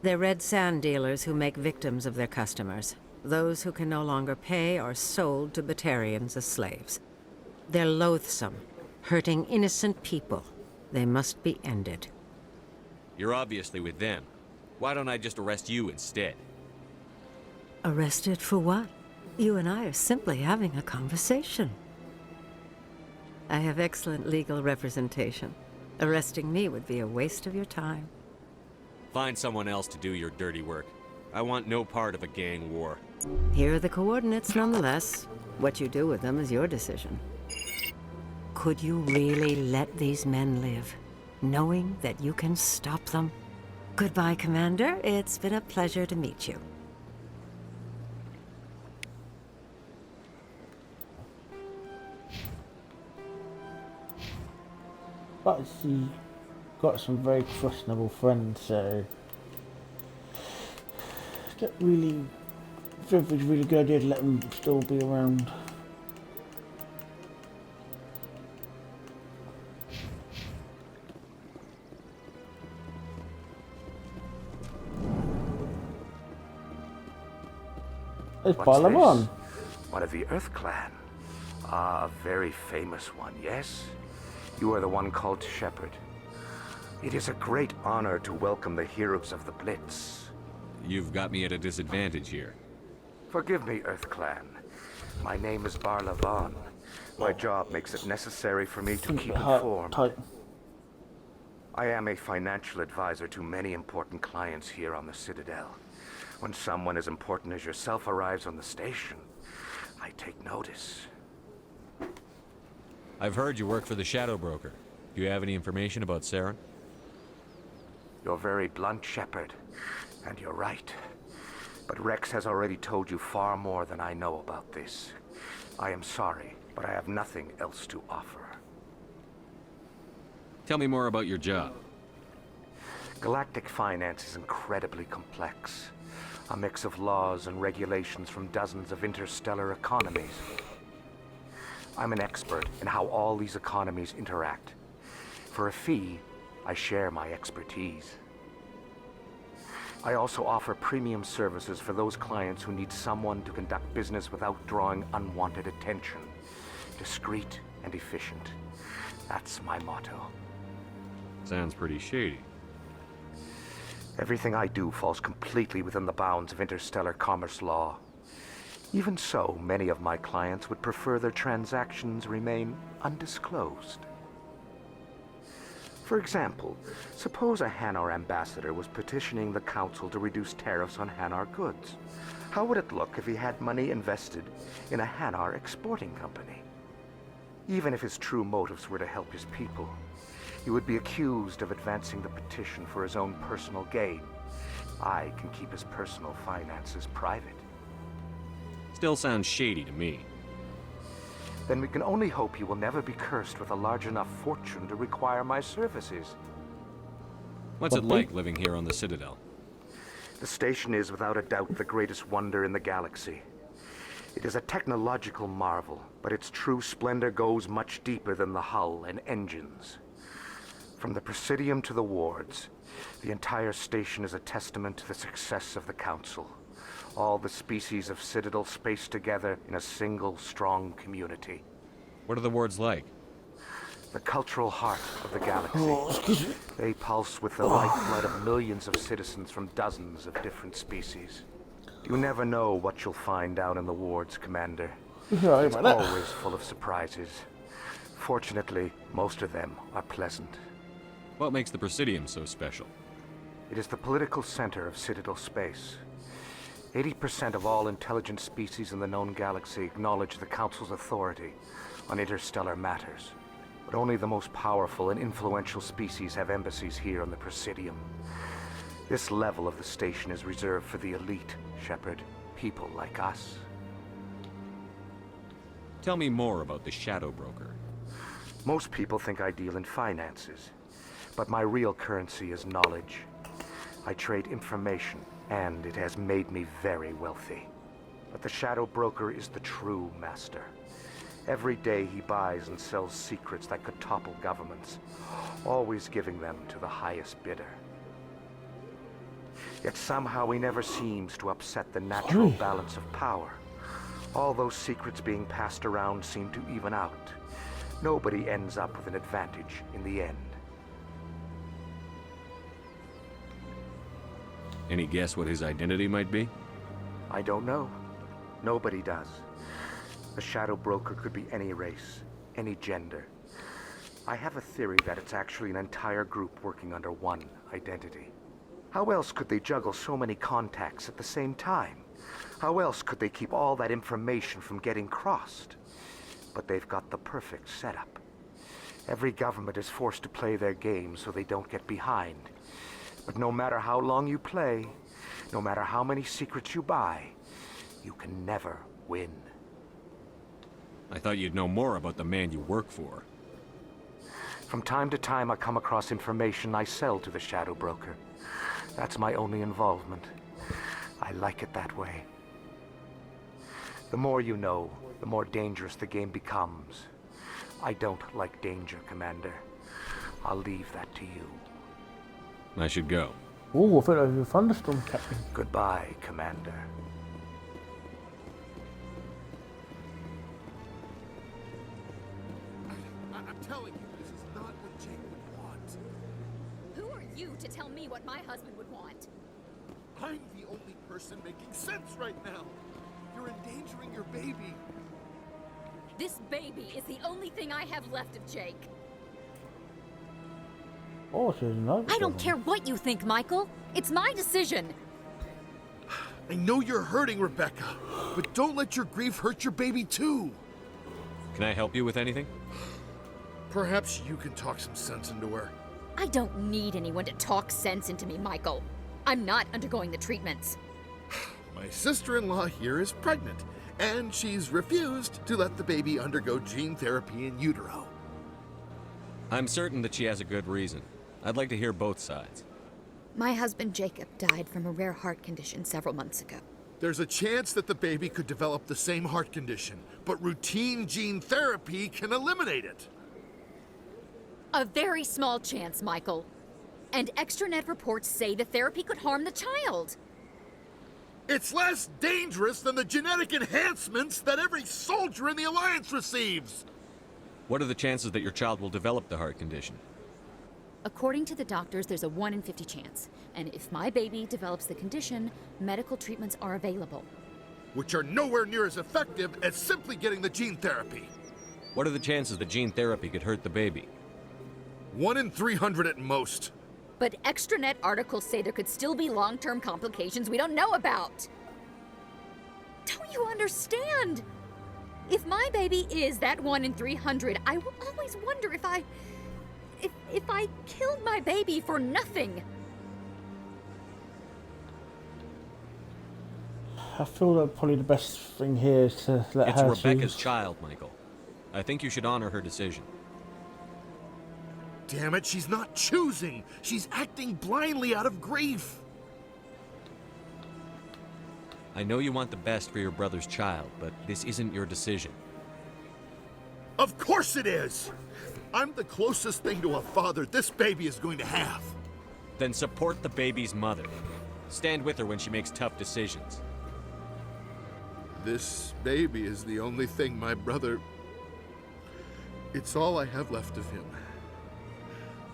They're red sand dealers who make victims of their customers. Those who can no longer pay are sold to Batarians as slaves. They're loathsome, hurting innocent people. They must be ended. You're obviously with them. Why don't I just arrest you instead? Arrested for what? You and I are simply having a conversation. I have excellent legal representation. Arresting me would be a waste of your time. Find someone else to do your dirty work. I want no part of a gang war. Here are the coordinates nonetheless. What you do with them is your decision. Could you really let these men live, knowing that you can stop them? Goodbye, Commander. It's been a pleasure to meet you. But she got some very questionable friends, so I don't really think it's a really good idea to let them still be around. It's Palamon. One of the Earth Clan. Ah, a very famous one, yes? You are the one called Shepard. It is a great honor to welcome the heroes of the Blitz. You've got me at a disadvantage here. Forgive me, Earth Clan. My name is Barla Vaughn. My job makes it necessary for me to keep informed. I am a financial advisor to many important clients here on the Citadel. When someone as important as yourself arrives on the station, I take notice. I've heard you work for the Shadow Broker. Do you have any information about Saren? You're very blunt, Shepard, and you're right. But Rex has already told you far more than I know about this. I am sorry, but I have nothing else to offer. Tell me more about your job. Galactic finance is incredibly complex. A mix of laws and regulations from dozens of interstellar economies. I'm an expert in how all these economies interact. For a fee, I share my expertise. I also offer premium services for those clients who need someone to conduct business without drawing unwanted attention. Discreet and efficient. That's my motto. Sounds pretty shady. Everything I do falls completely within the bounds of interstellar commerce law. Even so, many of my clients would prefer their transactions remain undisclosed. For example, suppose a Hanar ambassador was petitioning the Council to reduce tariffs on Hanar goods. How would it look if he had money invested in a Hanar exporting company? Even if his true motives were to help his people, he would be accused of advancing the petition for his own personal gain. I can keep his personal finances private. Still sounds shady to me. Then we can only hope you will never be cursed with a large enough fortune to require my services. What's it like living here on the Citadel? The station is without a doubt the greatest wonder in the galaxy. It is a technological marvel, but its true splendor goes much deeper than the hull and engines. From the Presidium to the wards, the entire station is a testament to the success of the Council. All the species of Citadel spaced together in a single, strong community. What are the wards like? The cultural heart of the galaxy. They pulse with the lifeblood of millions of citizens from dozens of different species. You never know what you'll find down in the wards, Commander. It's always full of surprises. Fortunately, most of them are pleasant. What makes the Presidium so special? It is the political center of Citadel space. 80% of all intelligent species in the known galaxy acknowledge the Council's authority on interstellar matters. But only the most powerful and influential species have embassies here on the Presidium. This level of the station is reserved for the elite, Shepard. People like us. Tell me more about the Shadow Broker. Most people think I deal in finances, but my real currency is knowledge. I trade information, and it has made me very wealthy. But the Shadow Broker is the true master. Every day he buys and sells secrets that could topple governments, always giving them to the highest bidder. Yet somehow he never seems to upset the natural balance of power. All those secrets being passed around seem to even out. Nobody ends up with an advantage in the end. Any guess what his identity might be? I don't know. Nobody does. A shadow broker could be any race, any gender. I have a theory that it's actually an entire group working under one identity. How else could they juggle so many contacts at the same time? How else could they keep all that information from getting crossed? But they've got the perfect setup. Every government is forced to play their game so they don't get behind. But no matter how long you play, no matter how many secrets you buy, you can never win. I thought you'd know more about the man you work for. From time to time, I come across information I sell to the shadow broker. That's my only involvement. I like it that way. The more you know, the more dangerous the game becomes. I don't like danger, Commander. I'll leave that to you. I should go. Oh, I thought it was a thunderstorm, Captain. Goodbye, Commander. I'm telling you, this is not what Jake would want. Who are you to tell me what my husband would want? I'm the only person making sense right now. You're endangering your baby. This baby is the only thing I have left of Jake. Oh, so there's another I don't one. care what you think, Michael. It's my decision. I know you're hurting, Rebecca, but don't let your grief hurt your baby too. Can I help you with anything? Perhaps you can talk some sense into her. I don't need anyone to talk sense into me, Michael. I'm not undergoing the treatments. My sister-in-law here is pregnant, and she's refused to let the baby undergo gene therapy in utero. I'm certain that she has a good reason. I'd like to hear both sides. My husband Jacob died from a rare heart condition several months ago. There's a chance that the baby could develop the same heart condition, but routine gene therapy can eliminate it. A very small chance, Michael. And extranet reports say the therapy could harm the child. It's less dangerous than the genetic enhancements that every soldier in the Alliance receives. What are the chances that your child will develop the heart condition? According to the doctors, there's a 1 in 50 chance. And if my baby develops the condition, medical treatments are available. Which are nowhere near as effective as simply getting the gene therapy. What are the chances that gene therapy could hurt the baby? 1 in 300 at most. But extranet articles say there could still be long-term complications we don't know about. Don't you understand? If my baby is that 1 in 300, I will always wonder if I killed my baby for nothing. I feel that probably the best thing here is to let It's her Rebecca's choose. child, Michael. I think you should honor her decision. Damn it, she's not choosing. She's acting blindly out of grief. I know you want the best for your brother's child, but this isn't your decision. Of course it is! I'm the closest thing to a father this baby is going to have. Then support the baby's mother. Stand with her when she makes tough decisions. This baby is the only thing my brother... It's all I have left of him.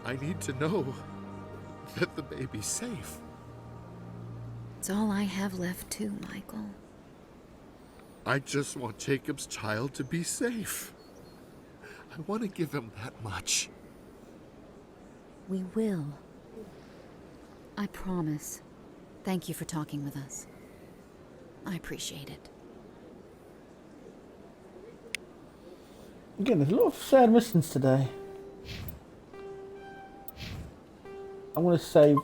I need to know that the baby's safe. It's all I have left too, Michael. I just want Jacob's child to be safe. I want to give him that much. We will. I promise. Thank you for talking with us. I appreciate it. Again, there's a lot of sad missions today. I'm going to save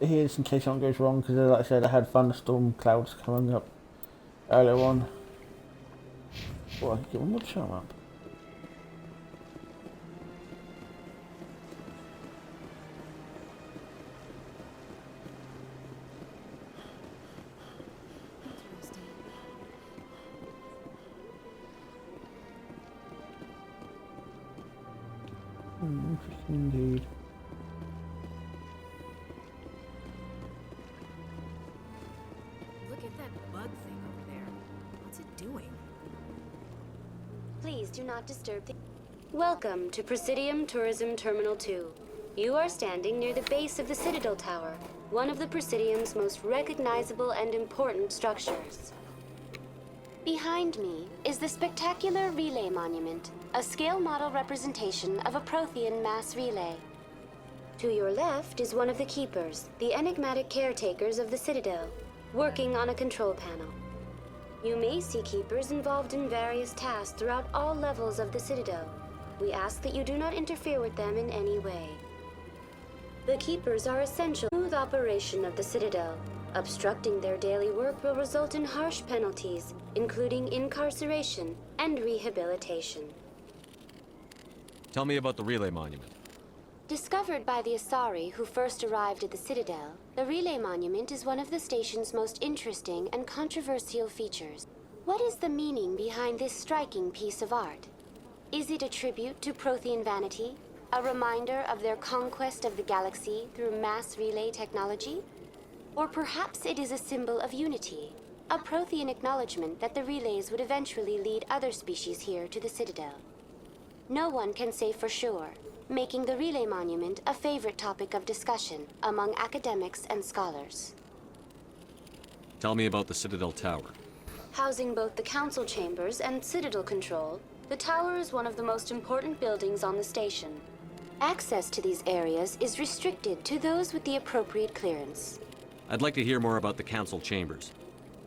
here just in case something goes wrong, because like I said, I had thunderstorm clouds coming up earlier on. Oh, I can get one more charm up. Interesting indeed. do not disturb the... Welcome to Presidium Tourism Terminal 2. You are standing near the base of the Citadel Tower, one of the Presidium's most recognizable and important structures. Behind me is the spectacular Relay Monument, a scale model representation of a Prothean mass relay. To your left is one of the Keepers, the enigmatic caretakers of the Citadel, working on a control panel. You may see Keepers involved in various tasks throughout all levels of the Citadel. We ask that you do not interfere with them in any way. The Keepers are essential to the smooth operation of the Citadel. Obstructing their daily work will result in harsh penalties, including incarceration and rehabilitation. Tell me about the Relay Monument. Discovered by the Asari who first arrived at the Citadel, the Relay Monument is one of the station's most interesting and controversial features. What is the meaning behind this striking piece of art? Is it a tribute to Prothean vanity? A reminder of their conquest of the galaxy through mass relay technology? Or perhaps it is a symbol of unity, a Prothean acknowledgement that the relays would eventually lead other species here to the Citadel. No one can say for sure, making the Relay Monument a favorite topic of discussion among academics and scholars. Tell me about the Citadel Tower. Housing both the Council Chambers and Citadel Control, the tower is one of the most important buildings on the station. Access to these areas is restricted to those with the appropriate clearance. I'd like to hear more about the Council Chambers.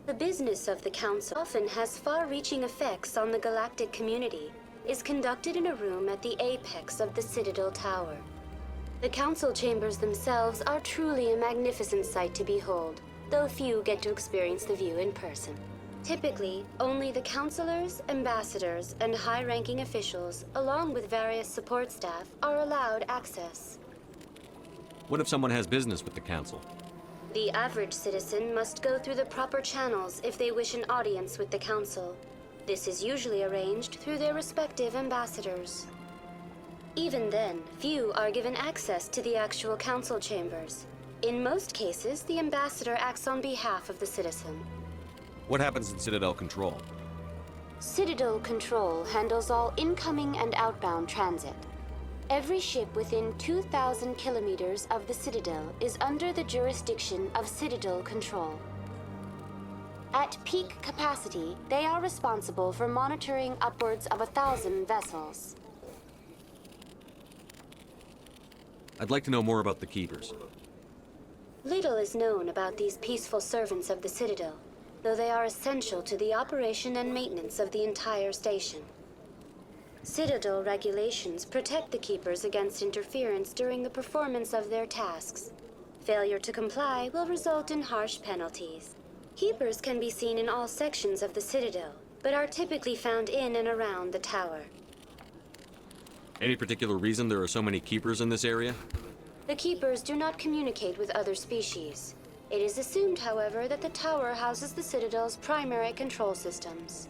The business of the Council often has far-reaching effects on the galactic community, is conducted in a room at the apex of the Citadel Tower. The Council Chambers themselves are truly a magnificent sight to behold, though few get to experience the view in person. Typically, only the councilors, ambassadors, and high-ranking officials, along with various support staff, are allowed access. What if someone has business with the Council? The average citizen must go through the proper channels if they wish an audience with the Council. This is usually arranged through their respective ambassadors. Even then, few are given access to the actual Council Chambers. In most cases, the ambassador acts on behalf of the citizen. What happens in Citadel Control? Citadel Control handles all incoming and outbound transit. Every ship within 2,000 kilometers of the Citadel is under the jurisdiction of Citadel Control. At peak capacity, they are responsible for monitoring upwards of 1,000 vessels. I'd like to know more about the Keepers. Little is known about these peaceful servants of the Citadel, though they are essential to the operation and maintenance of the entire station. Citadel regulations protect the Keepers against interference during the performance of their tasks. Failure to comply will result in harsh penalties. Keepers can be seen in all sections of the Citadel, but are typically found in and around the tower. Any particular reason there are so many Keepers in this area? The Keepers do not communicate with other species. It is assumed, however, that the tower houses the Citadel's primary control systems.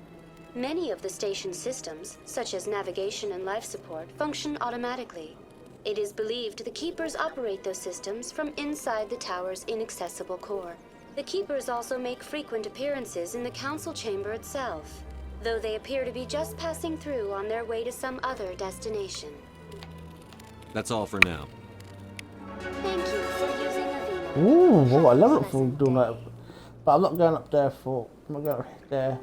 Many of the station's systems, such as navigation and life support, function automatically. It is believed the Keepers operate those systems from inside the tower's inaccessible core. The Keepers also make frequent appearances in the Council Chamber itself, though they appear to be just passing through on their way to some other destination. That's all for now. Thank you for using Avena. Ooh, I've got a level up for doing that. But I'm not going up there for... I'm not going up there.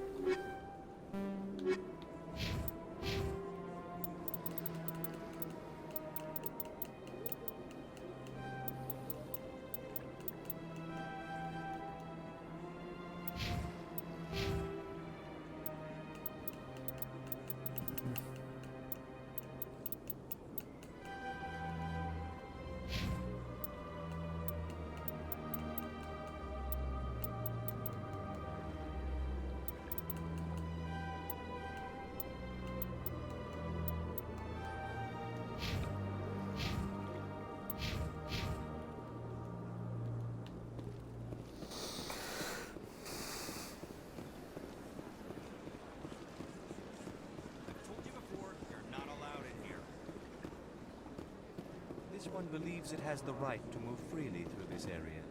This one believes it has the right to move freely through this area.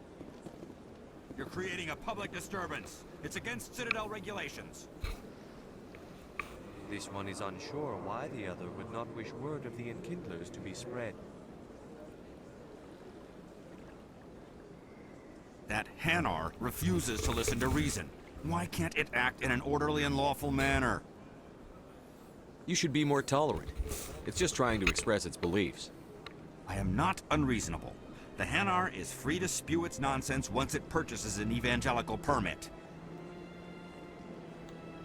You're creating a public disturbance. It's against Citadel regulations. This one is unsure why the other would not wish word of the Enkindlers to be spread. That Hanar refuses to listen to reason. Why can't it act in an orderly and lawful manner? You should be more tolerant. It's just trying to express its beliefs. I am not unreasonable. The Hanar is free to spew its nonsense once it purchases an evangelical permit.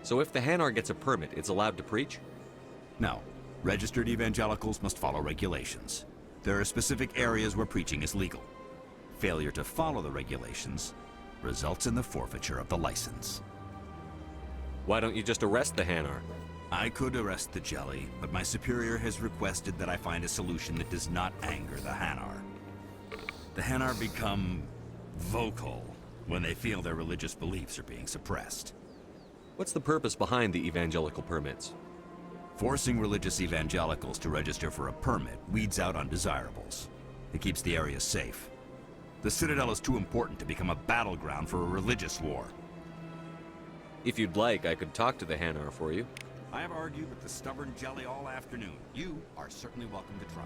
So if the Hanar gets a permit, it's allowed to preach? No. Registered evangelicals must follow regulations. There are specific areas where preaching is legal. Failure to follow the regulations results in the forfeiture of the license. Why don't you just arrest the Hanar? I could arrest the jelly, but my superior has requested that I find a solution that does not anger the Hanar. The Hanar become vocal when they feel their religious beliefs are being suppressed. What's the purpose behind the evangelical permits? Forcing religious evangelicals to register for a permit weeds out undesirables. It keeps the area safe. The Citadel is too important to become a battleground for a religious war. If you'd like, I could talk to the Hanar for you. I have argued with the stubborn jelly all afternoon. You are certainly welcome to try.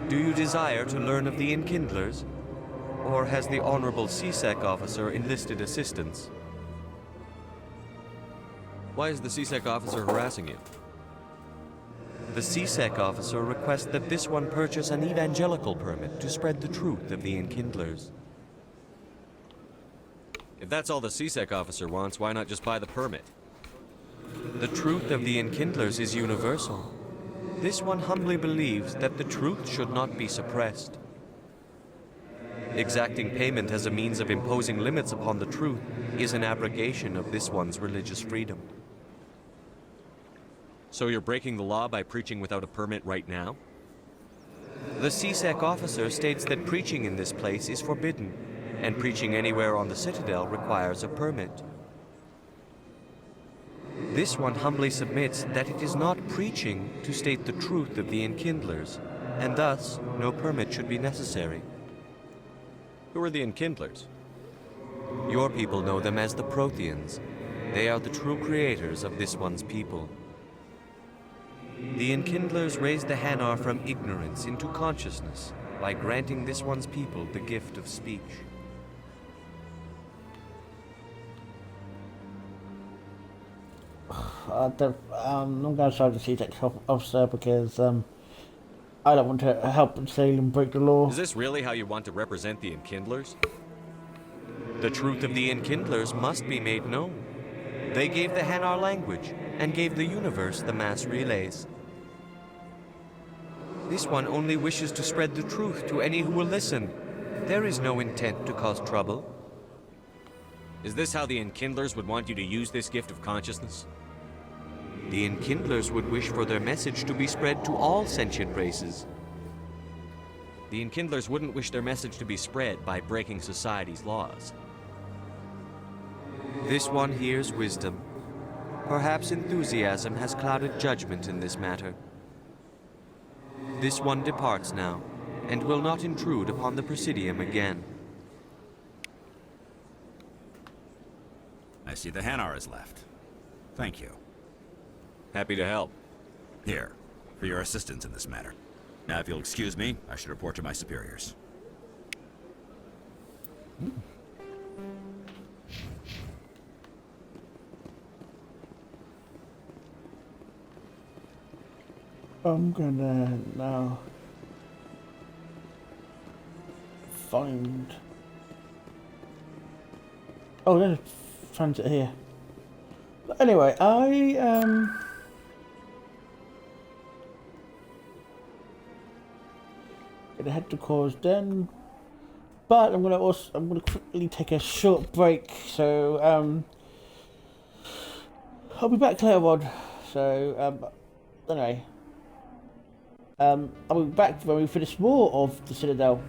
Do you desire to learn of the Enkindlers? Or has the Honorable CSEC officer enlisted assistance? Why is the CSEC officer harassing you? The CSEC officer requests that this one purchase an evangelical permit to spread the truth of the Enkindlers. If that's all the CSEC officer wants, why not just buy the permit? The truth of the Enkindlers is universal. This one humbly believes that the truth should not be suppressed. Exacting payment as a means of imposing limits upon the truth is an abrogation of this one's religious freedom. So you're breaking the law by preaching without a permit right now? The CSEC officer states that preaching in this place is forbidden, and preaching anywhere on the Citadel requires a permit. This one humbly submits that it is not preaching to state the truth of the Enkindlers, and thus no permit should be necessary. Who are the Enkindlers? Your people know them as the Protheans. They are the true creators of this one's people. The Enkindlers raised the Hanar from ignorance into consciousness by granting this one's people the gift of speech. I'm going to try to see that officer because I don't want to help Salem break the law. Is this really how you want to represent the Enkindlers? The truth of the Enkindlers must be made known. They gave the Hanar language and gave the universe the mass relays. This one only wishes to spread the truth to any who will listen. There is no intent to cause trouble. Is this how the Enkindlers would want you to use this gift of consciousness? The Enkindlers would wish for their message to be spread to all sentient races. The Enkindlers wouldn't wish their message to be spread by breaking society's laws. This one hears wisdom. Perhaps enthusiasm has clouded judgment in this matter. This one departs now, and will not intrude upon the Presidium again. I see the Hanar is left. Thank you. Happy to help. Here, for your assistance in this matter. Now, if you'll excuse me, I should report to my superiors. I'm gonna now find. Oh, there's a transit here. But anyway, gonna head to cause then, but I'm gonna quickly take a short break. So I'll be back later on. So anyway. I'll be back when we finish more of the Citadel.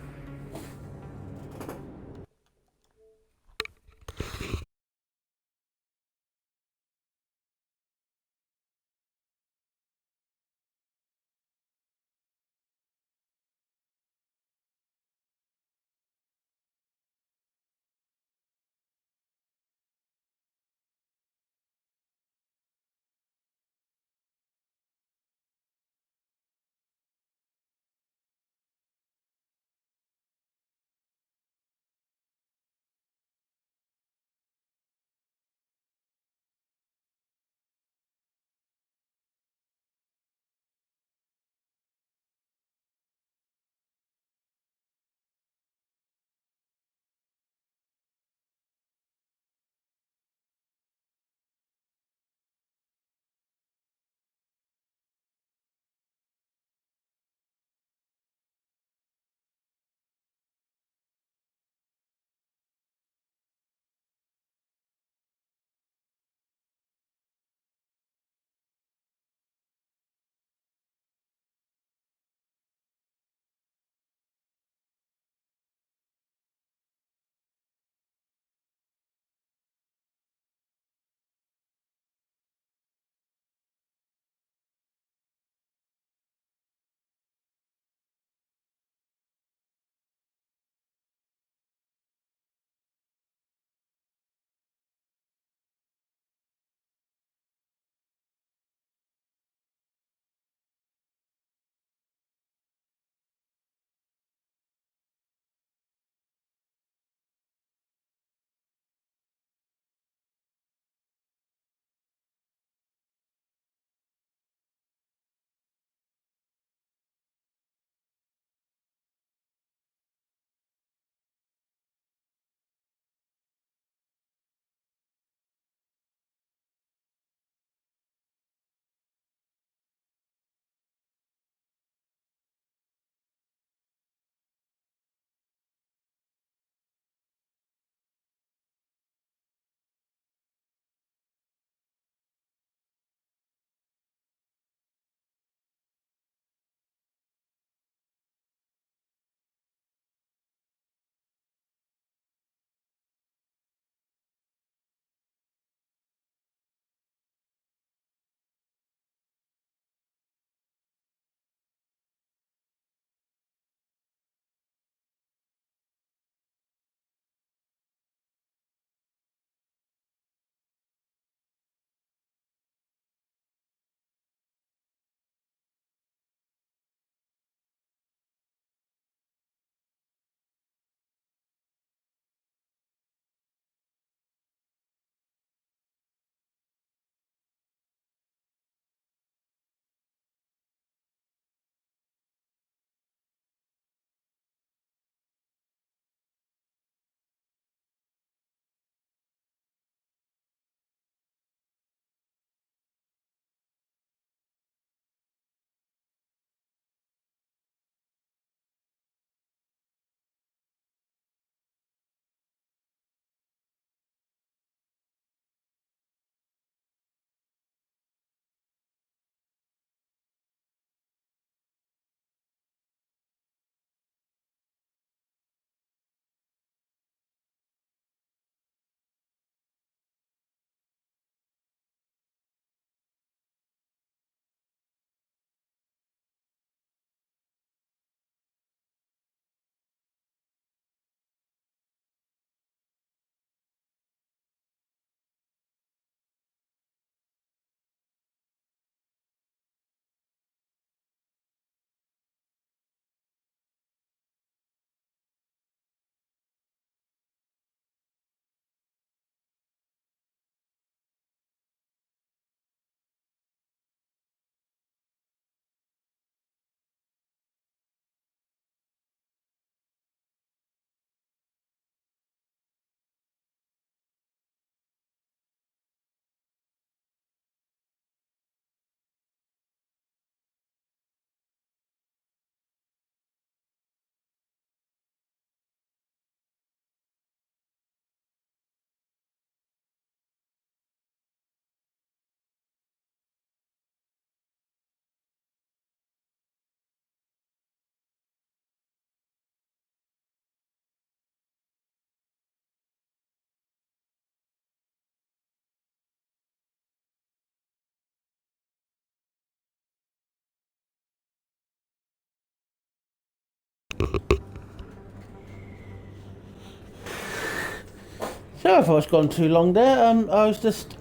Sorry if I was gone too long there. I was just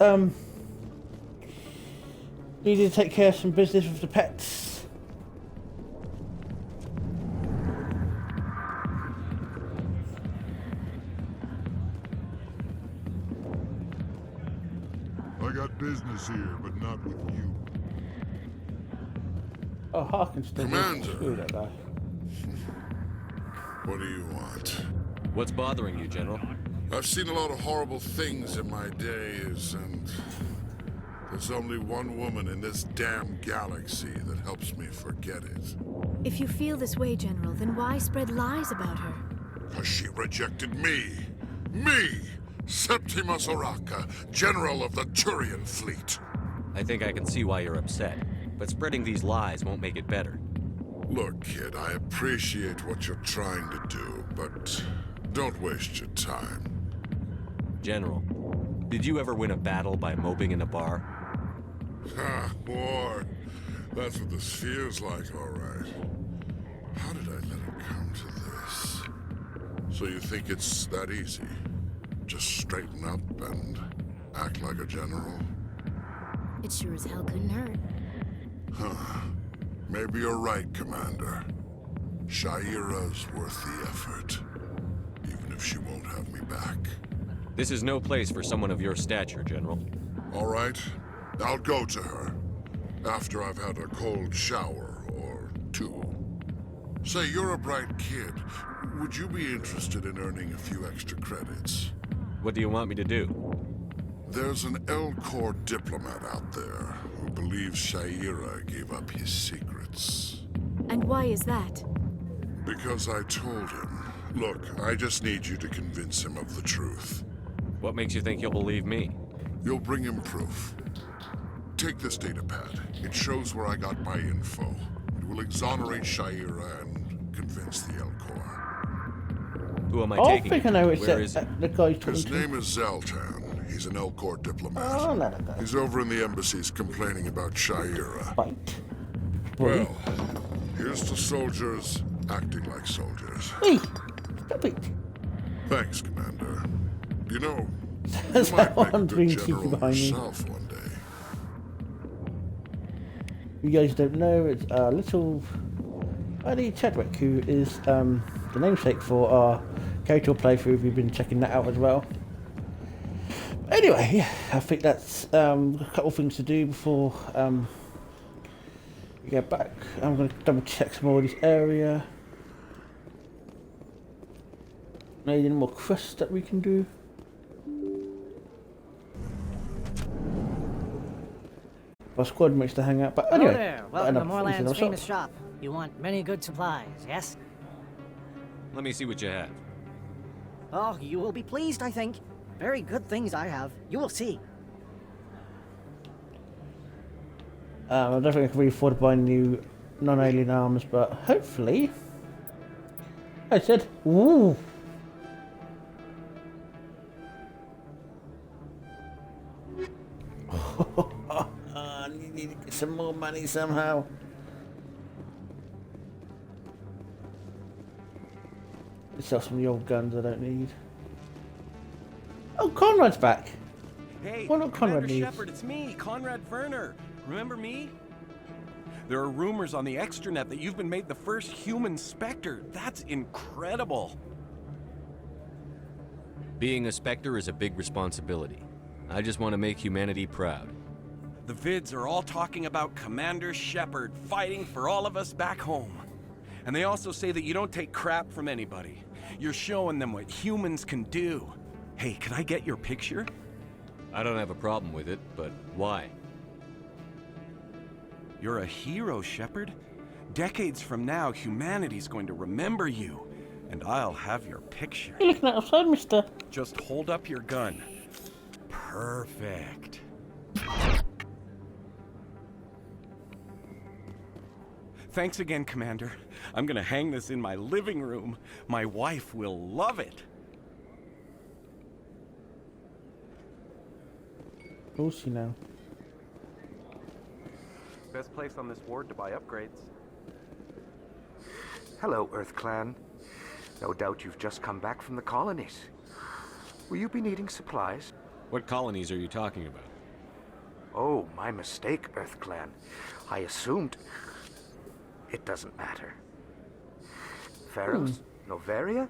needed to take care of some business with the pets. I got business here, but not with you. Oh, Harkin still Commander. Screw that guy. What do you want? What's bothering you, General? I've seen a lot of horrible things in my days, and there's only one woman in this damn galaxy that helps me forget it. If you feel this way, General, then why spread lies about her? Because she rejected me! Me! Septimus Oraka, General of the Turian Fleet. I think I can see why you're upset, but spreading these lies won't make it better. Look, kid, I appreciate what you're trying to do, but don't waste your time. General, did you ever win a battle by moping in a bar? Ha, boy. That's what this feels like, all right. How did I let it come to this? So you think it's that easy? Just straighten up and act like a general? It sure as hell couldn't hurt. Huh. Maybe you're right, Commander. Sha'ira's worth the effort. Even if she won't have me back. This is no place for someone of your stature, General. All right. I'll go to her. After I've had a cold shower or two. Say, you're a bright kid. Would you be interested in earning a few extra credits? What do you want me to do? There's an Elcor diplomat out there who believes Sha'ira gave up his secrets. And why is that? Because I told him. Look, I just need you to convince him of the truth. What makes you think he'll believe me? You'll bring him proof. Take this datapad. It shows where I got my info. It will exonerate Sha'ira and convince the Elcor. Who am I I taking? think I know it's Where is the guy's talking His to. name is Zaltan. He's an Elcor diplomat. Oh, no, no. He's over in the embassies complaining about Sha'ira. Fight. Well, here's to soldiers acting like soldiers. Hey, stop it. Thanks, Commander. You know, That's you might how make a I'm good being general cheeky behind me. yourself one day. You guys don't know, it's little Eddie Chadwick, who is the namesake for our Kotor playthrough. We've been checking that out as well. Anyway, yeah, I think that's a couple things to do before we get back. I'm going to double check some more of this area. Maybe any more quests that we can do. Our squad mates to hang out, but anyway. Hello there. Welcome to Moorland's famous shop. You want many good supplies, yes? Let me see what you have. Oh, you will be pleased, I think. Very good things I have. You will see. I don't think I can really afford to buy new non-alien arms, but hopefully. I said, ooh. I need to get some more money somehow. Let's sell some of the old guns I don't need. Oh, Conrad's back. Hey, What not Conrad Commander needs? Shepard, it's me, Conrad Werner. Remember me? There are rumors on the extranet that you've been made the first human Spectre. That's incredible. Being a Spectre is a big responsibility. I just want to make humanity proud. The vids are all talking about Commander Shepard fighting for all of us back home. And they also say that you don't take crap from anybody. You're showing them what humans can do. Hey, can I get your picture? I don't have a problem with it, but why? You're a hero, Shepard. Decades from now, humanity's going to remember you. And I'll have your picture. You're looking outside, mister. Just hold up your gun. Perfect. Thanks again, Commander. I'm gonna hang this in my living room. My wife will love it. We'll see now. Best place on this ward to buy upgrades. Hello, Earth Clan. No doubt you've just come back from the colonies. Will you be needing supplies? What colonies are you talking about? Oh, my mistake, Earth Clan. I assumed... It doesn't matter. Pharaohs? Noveria?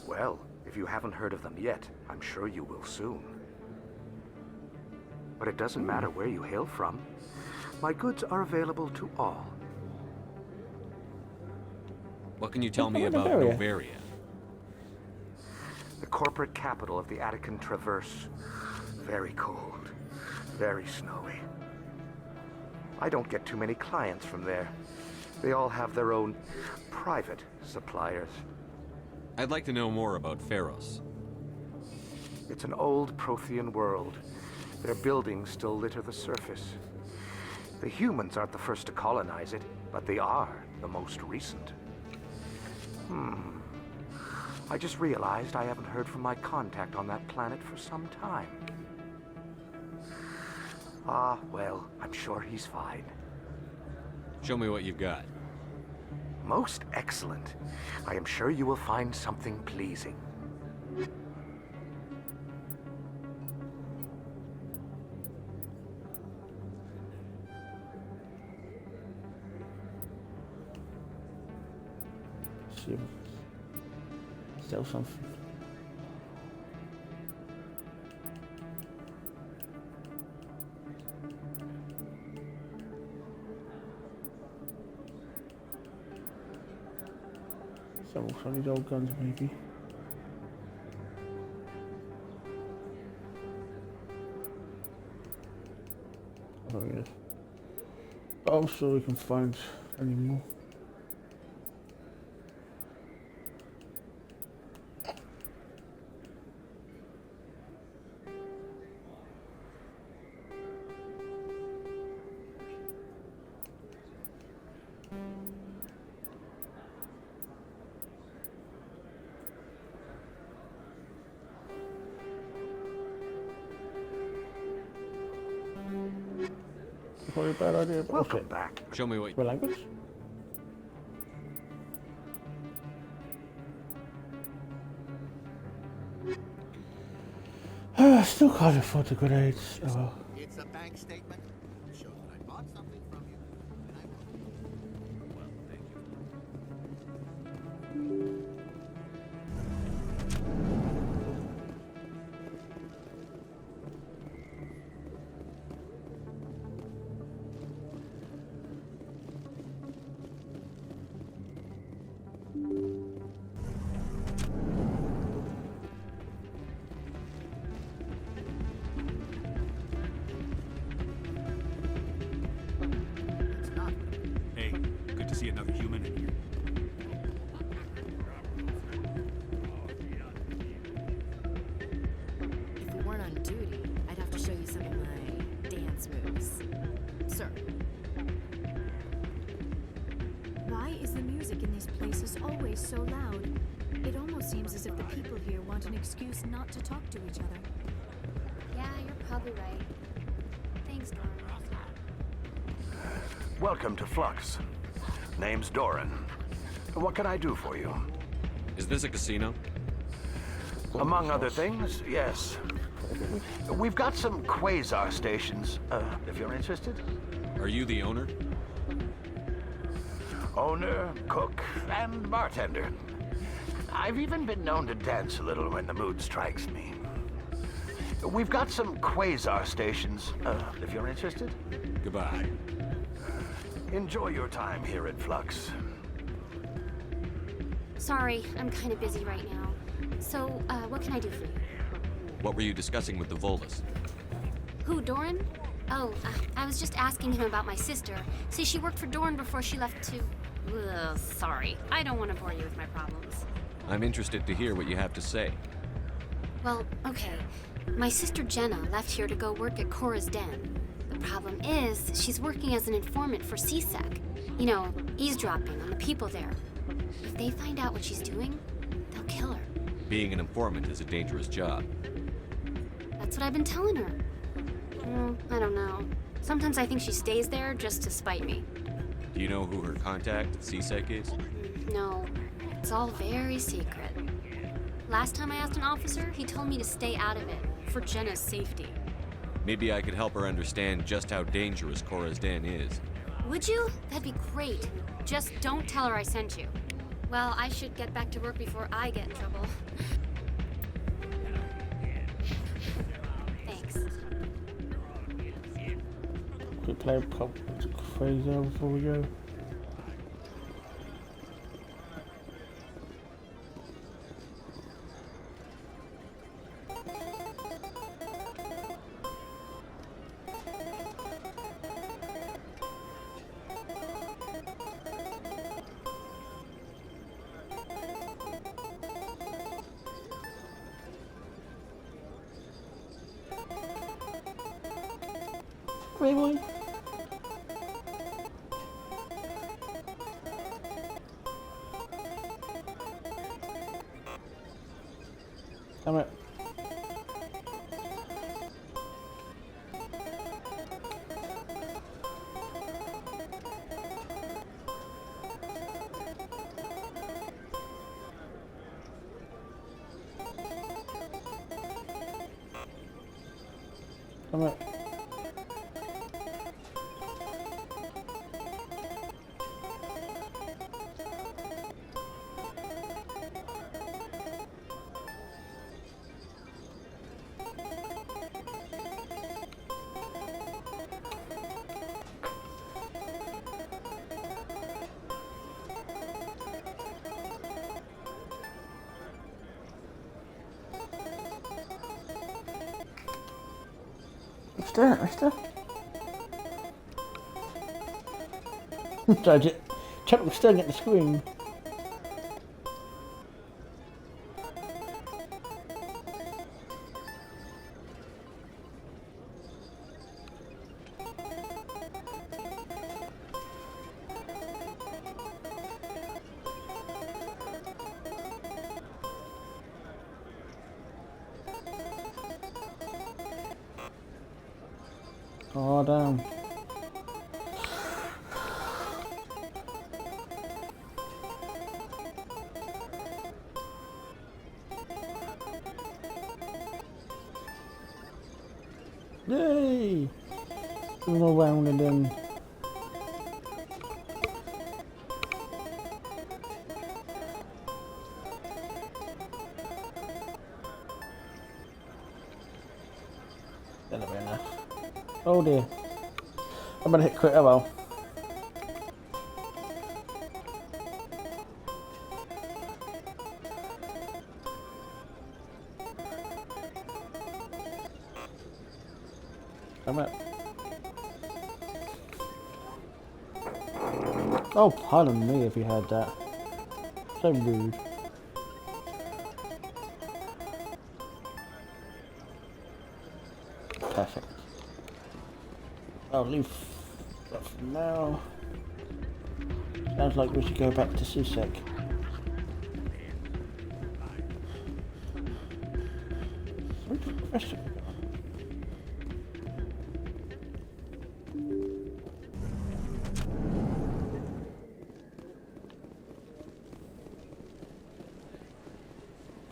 Well, if you haven't heard of them yet, I'm sure you will soon. But it doesn't matter where you hail from. My goods are available to all. What can you tell me about Noveria? The corporate capital of the Attican Traverse. Very cold. Very snowy. I don't get too many clients from there. They all have their own private suppliers. I'd like to know more about Pharos. It's an old Prothean world. Their buildings still litter the surface. The humans aren't the first to colonize it, but they are the most recent. I just realized I haven't heard from my contact on that planet for some time. Ah, well, I'm sure he's fine. Show me what you've got. Most excellent. I am sure you will find something pleasing. Sell something. Some of these old guns, maybe. Oh yes. But I'm sure we can find any more. Probably a bad idea, but welcome back. Show me what... What language? Still can't afford the grenades. Oh well. It's a bank statement. It shows that I bought something from you, and I will. Well, thank you. See another human in here. If we weren't on duty, I'd have to show you some of my dance moves. Sir. Why is the music in these places always so loud? It almost seems as if the people here want an excuse not to talk to each other. Yeah, you're probably right. Thanks, Doran. Welcome to Flux. Name's Doran. What can I do for you? Is this a casino? Among other things, yes. We've got some quasar stations, if you're interested. Are you the owner? Owner, cook, and bartender. I've even been known to dance a little when the mood strikes me. We've got some quasar stations, if you're interested. Goodbye. Enjoy your time here at Flux. Sorry, I'm kind of busy right now. So, what can I do for you? What were you discussing with the Volus? Who, Doran? Oh, I was just asking him about my sister. See, she worked for Doran before she left to... Ugh, sorry, I don't want to bore you with my problems. I'm interested to hear what you have to say. Well, okay. My sister Jenna left here to go work at Cora's Den. The problem is, she's working as an informant for CSEC. You know, eavesdropping on the people there. If they find out what she's doing, they'll kill her. Being an informant is a dangerous job. That's what I've been telling her. I don't know. Sometimes I think she stays there just to spite me. Do you know who her contact at CSEC is? No, it's all very secret. Last time I asked an officer, he told me to stay out of it, for Jenna's safety. Maybe I could help her understand just how dangerous Cora's Den is. Would you? That'd be great. Just don't tell her I sent you. Well, I should get back to work before I get in trouble. Thanks. Quick play pop crazy before we go. Grey boy. Come on. Come on. Stare at mister. Sorry, Shepard was staring at the screen. Oh damn. Yay! One more round and then that'll be enough. Oh dear. I'm gonna hit quit, oh well. Come on. Oh, pardon me if you heard that. So rude. Perfect. I'll leave that for now. Sounds like we should go back to Susek.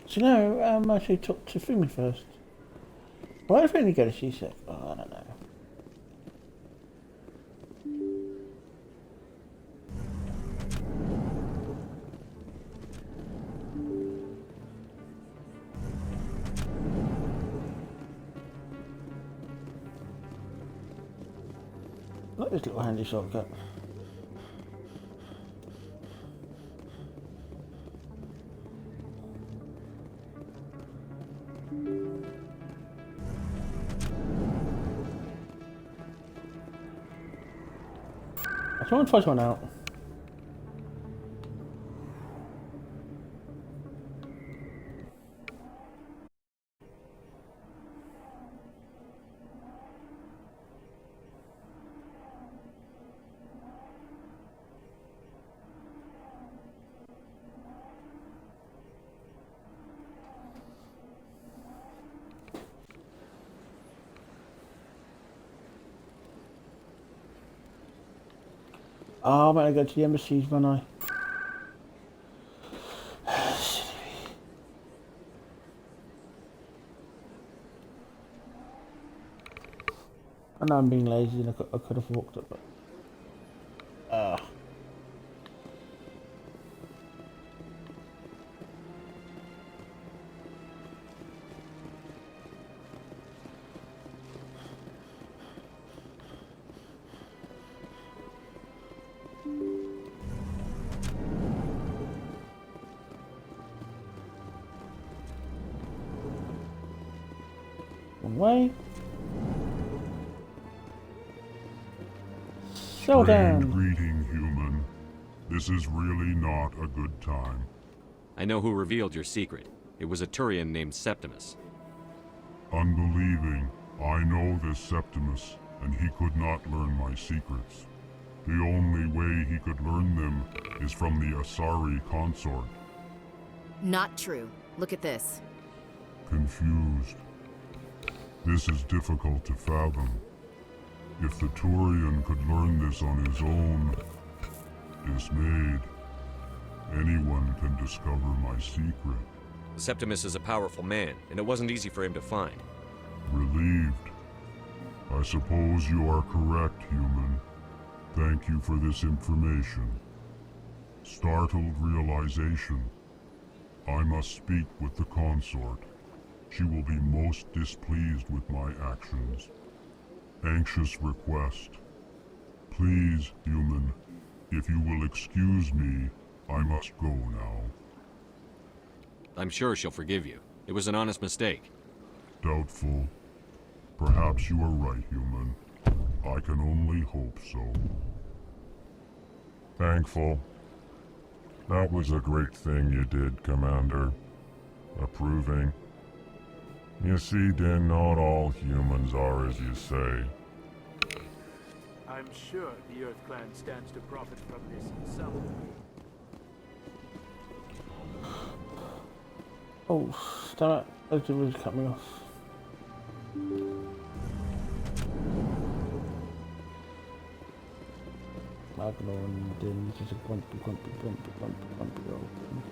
So now, I should talk to Fumi first. Why if we only go to Susek? Oh, I don't know. Look at this little handy shortcut. Someone tries one out. Oh, I'm gonna go to the embassies when I. I know I'm being lazy and I could have walked it, but... One way. Strange greeting, human. This is really not a good time. I know who revealed your secret. It was a Turian named Septimus. Unbelieving. I know this Septimus, and he could not learn my secrets. The only way he could learn them is from the Asari consort. Not true. Look at this. Confused. This is difficult to fathom. If the Turian could learn this on his own, dismayed, anyone can discover my secret. Septimus is a powerful man, and it wasn't easy for him to find. Relieved. I suppose you are correct, human. Thank you for this information. Startled realization. I must speak with the consort. She will be most displeased with my actions. Anxious request. Please, human, if you will excuse me, I must go now. I'm sure she'll forgive you. It was an honest mistake. Doubtful. Perhaps you are right, human. I can only hope so. Thankful. That was a great thing you did, Commander. Approving. You see, Din, not all humans are as you say. I'm sure the Earth Clan stands to profit from this in some way. Oh, damn it. It was cut me off. Magno and Din, this is a grumpy old thing.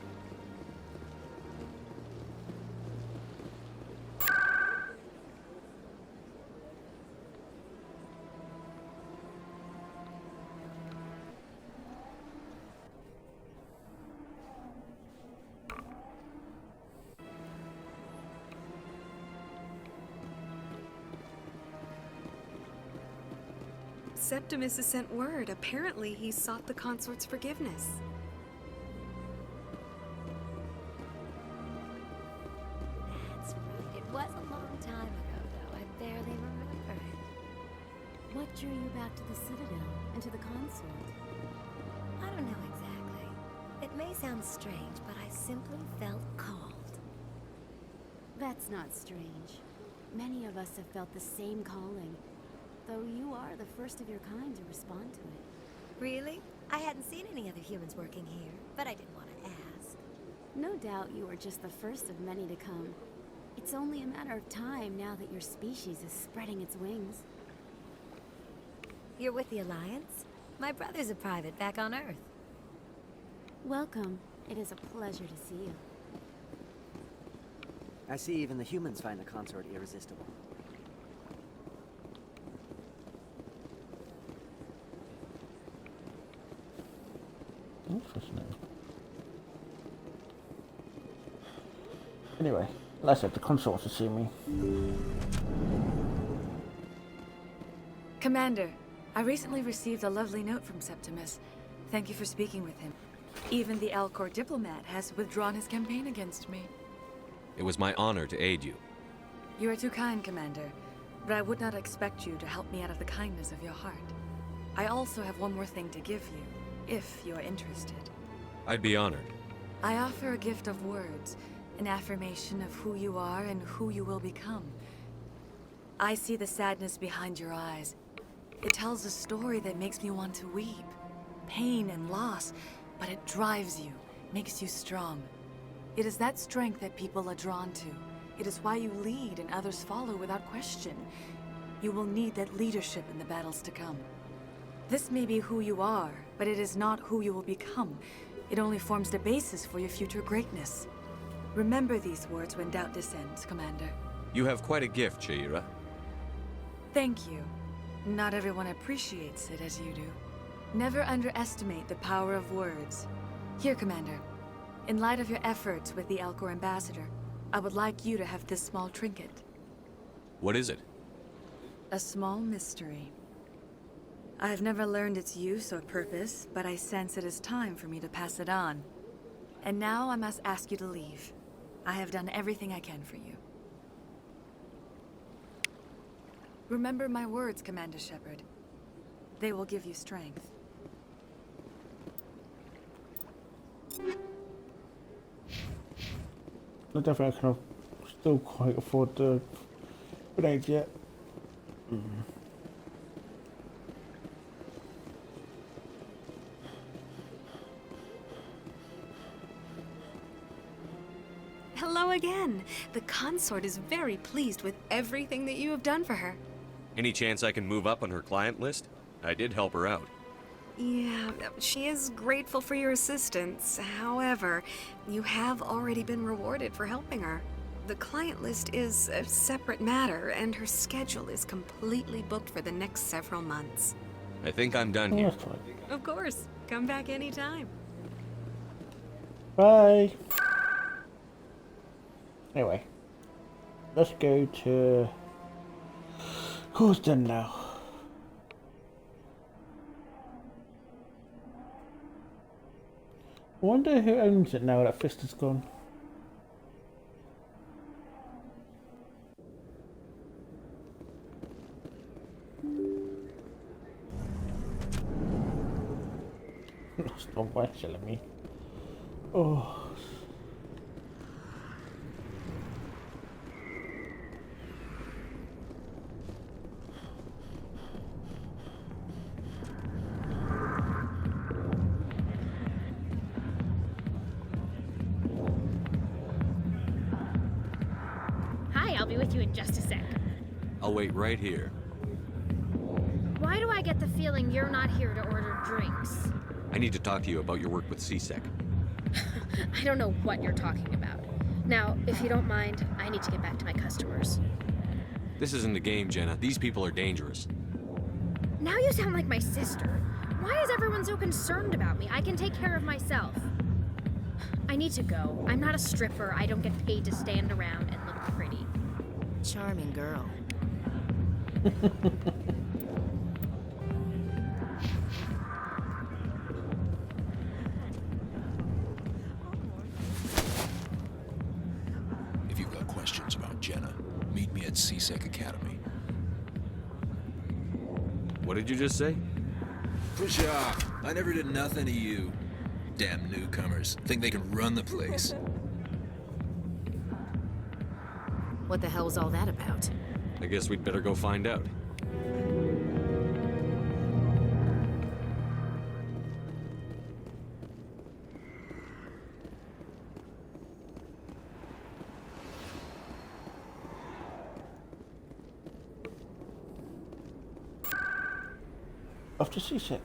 Septimus has sent word. Apparently, he sought the consort's forgiveness. That's right. It was a long time ago, though. I barely remember it. What drew you back to the Citadel and to the consort? I don't know exactly. It may sound strange, but I simply felt called. That's not strange. Many of us have felt the same calling. Though you are the first of your kind to respond to it. Really? I hadn't seen any other humans working here, but I didn't want to ask. No doubt you are just the first of many to come. It's only a matter of time now that your species is spreading its wings. You're with the Alliance? My brother's a private back on Earth. Welcome. It is a pleasure to see you. I see even the humans find the consort irresistible. Interesting. Anyway, like I said, the console wants to see me. Commander, I recently received a lovely note from Septimus. Thank you for speaking with him. Even the Alcor diplomat has withdrawn his campaign against me. It was my honor to aid you. You are too kind, Commander, but I would not expect you to help me out of the kindness of your heart. I also have one more thing to give you, if you are interested. I'd be honored. I offer a gift of words, an affirmation of who you are and who you will become. I see the sadness behind your eyes. It tells a story that makes me want to weep. Pain and loss, but it drives you, makes you strong. It is that strength that people are drawn to. It is why you lead and others follow without question. You will need that leadership in the battles to come. This may be who you are, but it is not who you will become. It only forms the basis for your future greatness. Remember these words when doubt descends, Commander. You have quite a gift, Sha'ira. Thank you. Not everyone appreciates it as you do. Never underestimate the power of words. Here, Commander. In light of your efforts with the Elcor Ambassador, I would like you to have this small trinket. What is it? A small mystery. I have never learned its use or purpose, but I sense it is time for me to pass it on. And now I must ask you to leave. I have done everything I can for you. Remember my words, Commander Shepard. They will give you strength. I don't think I can still quite afford the grenades yet. Hello again. The consort is very pleased with everything that you have done for her. Any chance I can move up on her client list? I did help her out. Yeah, she is grateful for your assistance. However, you have already been rewarded for helping her. The client list is a separate matter, and her schedule is completely booked for the next several months. I think I'm done here. Of course. Come back anytime. Bye. Anyway, let's go to Corston now. I wonder who owns it now that Fist is gone. Stop questioning me. Oh. I'll be with you in just a sec. I'll wait right here. Why do I get the feeling you're not here to order drinks? I need to talk to you about your work with CSEC. I don't know what you're talking about. Now, if you don't mind, I need to get back to my customers. This isn't a game, Jenna. These people are dangerous. Now you sound like my sister. Why is everyone so concerned about me? I can take care of myself. I need to go. I'm not a stripper. I don't get paid to stand around and look pretty. Charming girl. If you've got questions about Jenna, meet me at CSEC Academy. What did you just say? Push off. I never did nothing to you. Damn newcomers. Think they can run the place. What the hell was all that about? I guess we'd better go find out. Off to CSEC.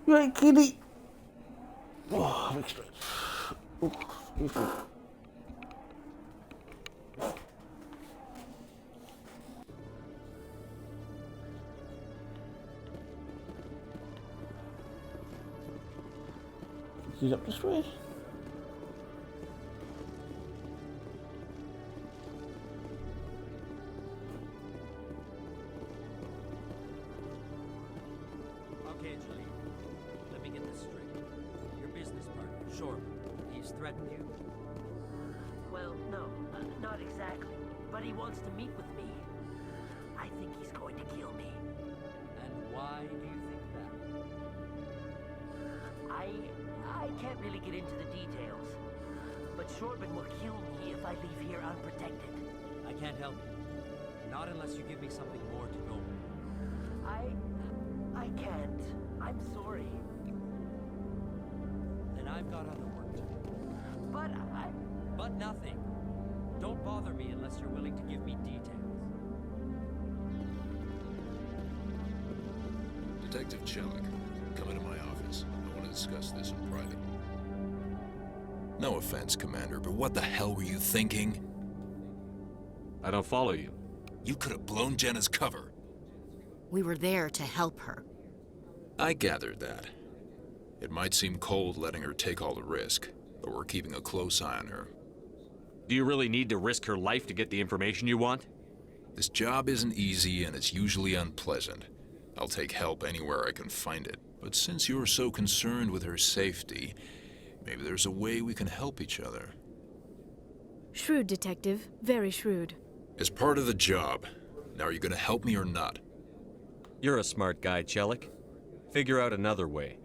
Right, kitty. Oh, I'm extra. Oh, excuse me. He's up the stairs. Okay, Julie. Let me get this straight. Your business partner, Shepard, he's threatened you? Well, no, not exactly. But he wants to meet with me. I think he's going to kill me. And why do you think that? I can't really get into the details. But Shortman will kill me if I leave here unprotected. I can't help you. Not unless you give me something more to go with. I can't. I'm sorry. Then I've got other work to do. But But nothing. Don't bother me unless you're willing to give me details. Detective Chellick, come into my office. I want to discuss this in private. No offense, Commander, but what the hell were you thinking? I don't follow you. You could have blown Jenna's cover. We were there to help her. I gathered that. It might seem cold letting her take all the risk, but we're keeping a close eye on her. Do you really need to risk her life to get the information you want? This job isn't easy and it's usually unpleasant. I'll take help anywhere I can find it. But since you're so concerned with her safety, maybe there's a way we can help each other. Shrewd, Detective. Very shrewd. It's part of the job. Now are you gonna help me or not? You're a smart guy, Chelik. Figure out another way.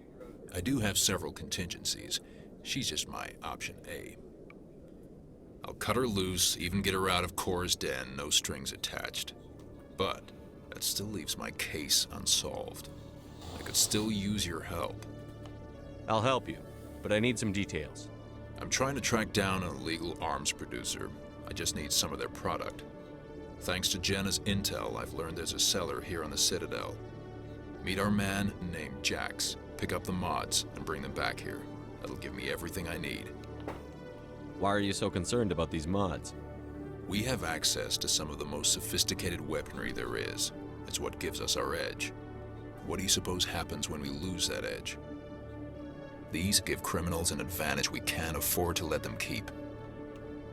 I do have several contingencies. She's just my option A. I'll cut her loose, even get her out of Cora's den, no strings attached. But that still leaves my case unsolved. I could still use your help. I'll help you, but I need some details. I'm trying to track down an illegal arms producer. I just need some of their product. Thanks to Jenna's intel, I've learned there's a seller here on the Citadel. Meet our man named Jax, pick up the mods, and bring them back here. That'll give me everything I need. Why are you so concerned about these mods? We have access to some of the most sophisticated weaponry there is. It's what gives us our edge. What do you suppose happens when we lose that edge? These give criminals an advantage we can't afford to let them keep.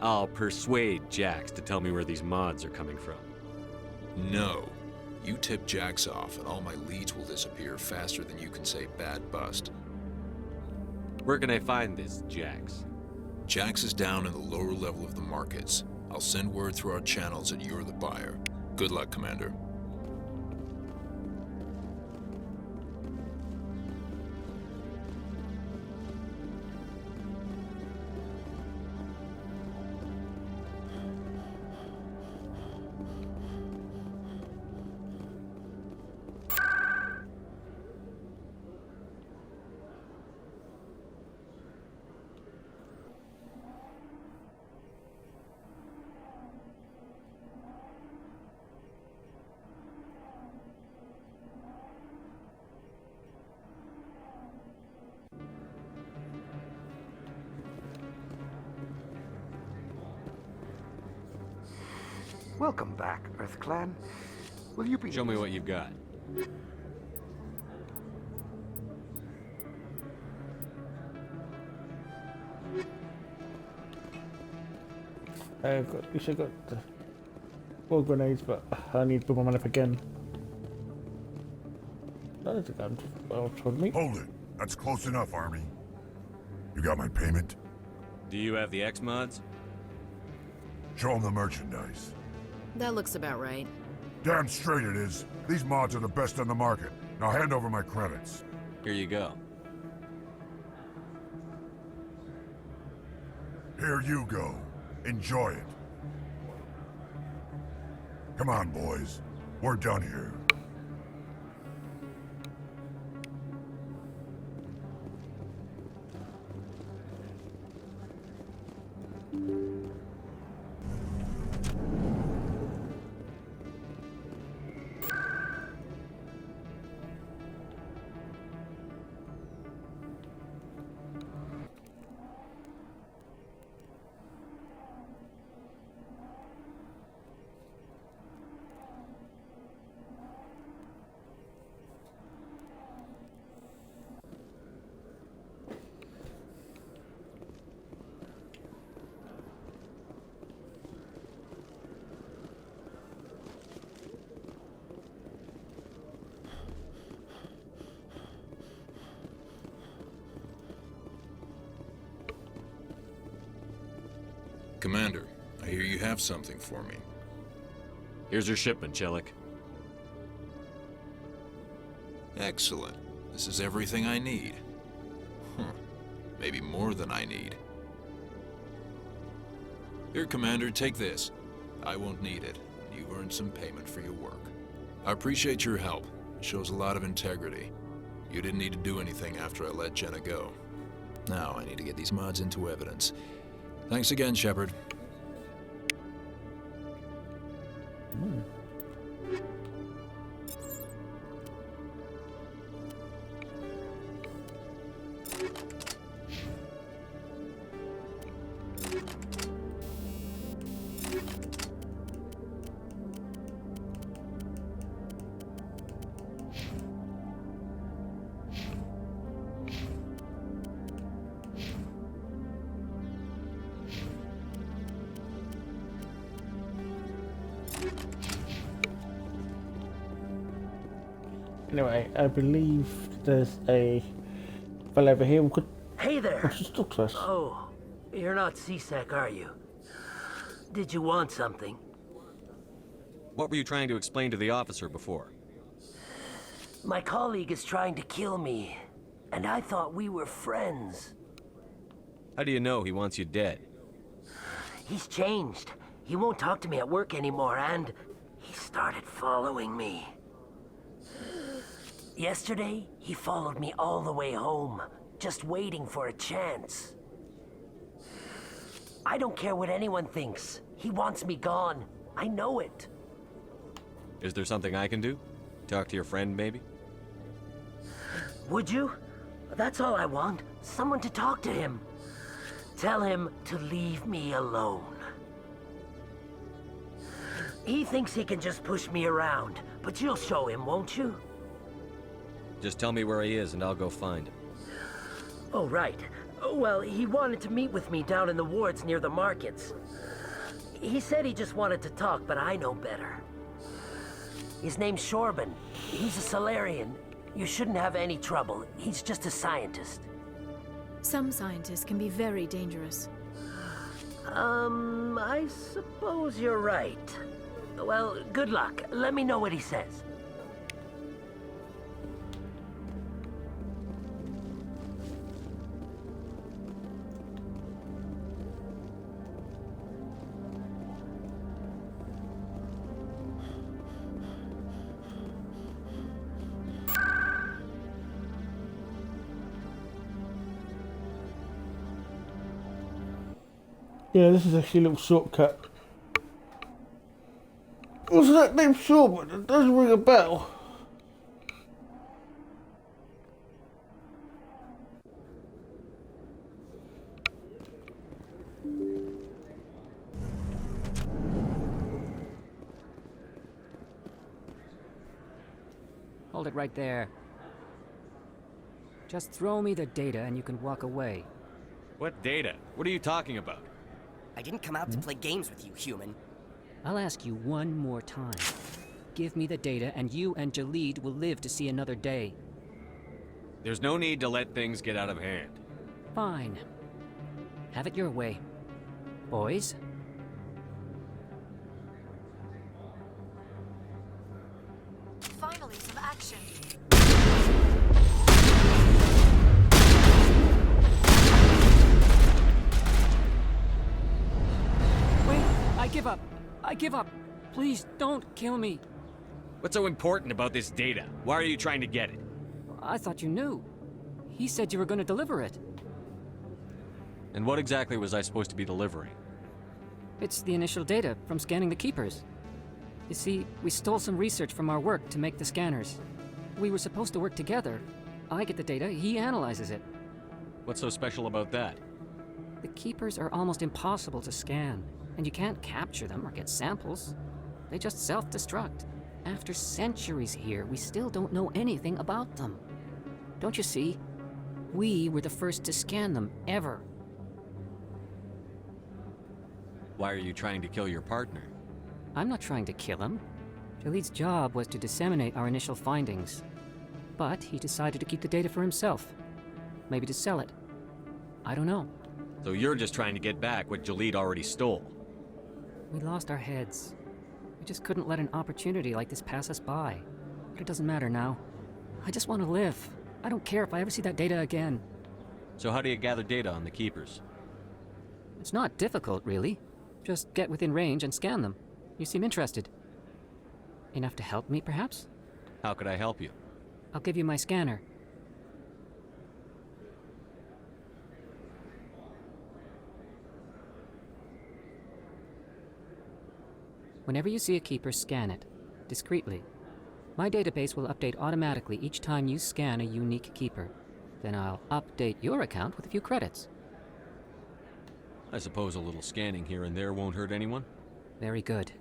I'll persuade Jax to tell me where these mods are coming from. No. You tip Jax off and all my leads will disappear faster than you can say bad bust. Where can I find this Jax? Jax is down in the lower level of the markets. I'll send word through our channels that you're the buyer. Good luck, Commander. Welcome back, Earth Clan. Will you be... Show me what you've got. I've got the 4 grenades, but I need to put my man up again. That is a gun. Told me. Hold it. That's close enough, Army. You got my payment? Do you have the X mods? Show them the merchandise. That looks about right. Damn straight it is. These mods are the best on the market. Now hand over my credits. Here you go. Here you go. Enjoy it. Come on, boys. We're done here. Commander, I hear you have something for me. Here's your shipment, Chelik. Excellent. This is everything I need. Maybe more than I need. Here, Commander, take this. I won't need it. You've earned some payment for your work. I appreciate your help. It shows a lot of integrity. You didn't need to do anything after I let Jenna go. Now I need to get these mods into evidence. Thanks again, Shepard. Anyway, I believe there's a fellow over here who could... Hey there! Just talk to us. Oh, you're not C-Sec, are you? Did you want something? What were you trying to explain to the officer before? My colleague is trying to kill me, and I thought we were friends. How do you know he wants you dead? He's changed. He won't talk to me at work anymore, and he started following me. Yesterday, he followed me all the way home, just waiting for a chance. I don't care what anyone thinks. He wants me gone. I know it. Is there something I can do? Talk to your friend, maybe? Would you? That's all I want. Someone to talk to him. Tell him to leave me alone. He thinks he can just push me around, but you'll show him, won't you? Just tell me where he is and I'll go find him. Oh, right. Well, he wanted to meet with me down in the wards near the markets. He said he just wanted to talk, but I know better. His name's Shorban. He's a Solarian. You shouldn't have any trouble. He's just a scientist. Some scientists can be very dangerous. I suppose you're right. Well, good luck. Let me know what he says. Yeah, this is actually a little shortcut. What's that name? Short, but it does ring a bell. Hold it right there. Just throw me the data and you can walk away. What data? What are you talking about? I didn't come out to play games with you, human. I'll ask you one more time. Give me the data and you and Jalid will live to see another day. There's no need to let things get out of hand. Fine. Have it your way. Boys? Finally, some action. I give up. I give up. Please don't kill me. What's so important about this data? Why are you trying to get it? I thought you knew. He said you were going to deliver it. And what exactly was I supposed to be delivering? It's the initial data from scanning the Keepers. You see, we stole some research from our work to make the scanners. We were supposed to work together. I get the data, he analyzes it. What's so special about that? The Keepers are almost impossible to scan. And you can't capture them or get samples. They just self-destruct. After centuries here, we still don't know anything about them. Don't you see? We were the first to scan them, ever. Why are you trying to kill your partner? I'm not trying to kill him. Jalid's job was to disseminate our initial findings. But he decided to keep the data for himself. Maybe to sell it. I don't know. So you're just trying to get back what Jalid already stole? We lost our heads. We just couldn't let an opportunity like this pass us by. But it doesn't matter now. I just want to live. I don't care if I ever see that data again. So how do you gather data on the Keepers? It's not difficult, really. Just get within range and scan them. You seem interested. Enough to help me, perhaps? How could I help you? I'll give you my scanner. Whenever you see a Keeper, scan it. Discreetly. My database will update automatically each time you scan a unique Keeper. Then I'll update your account with a few credits. I suppose a little scanning here and there won't hurt anyone? Very good.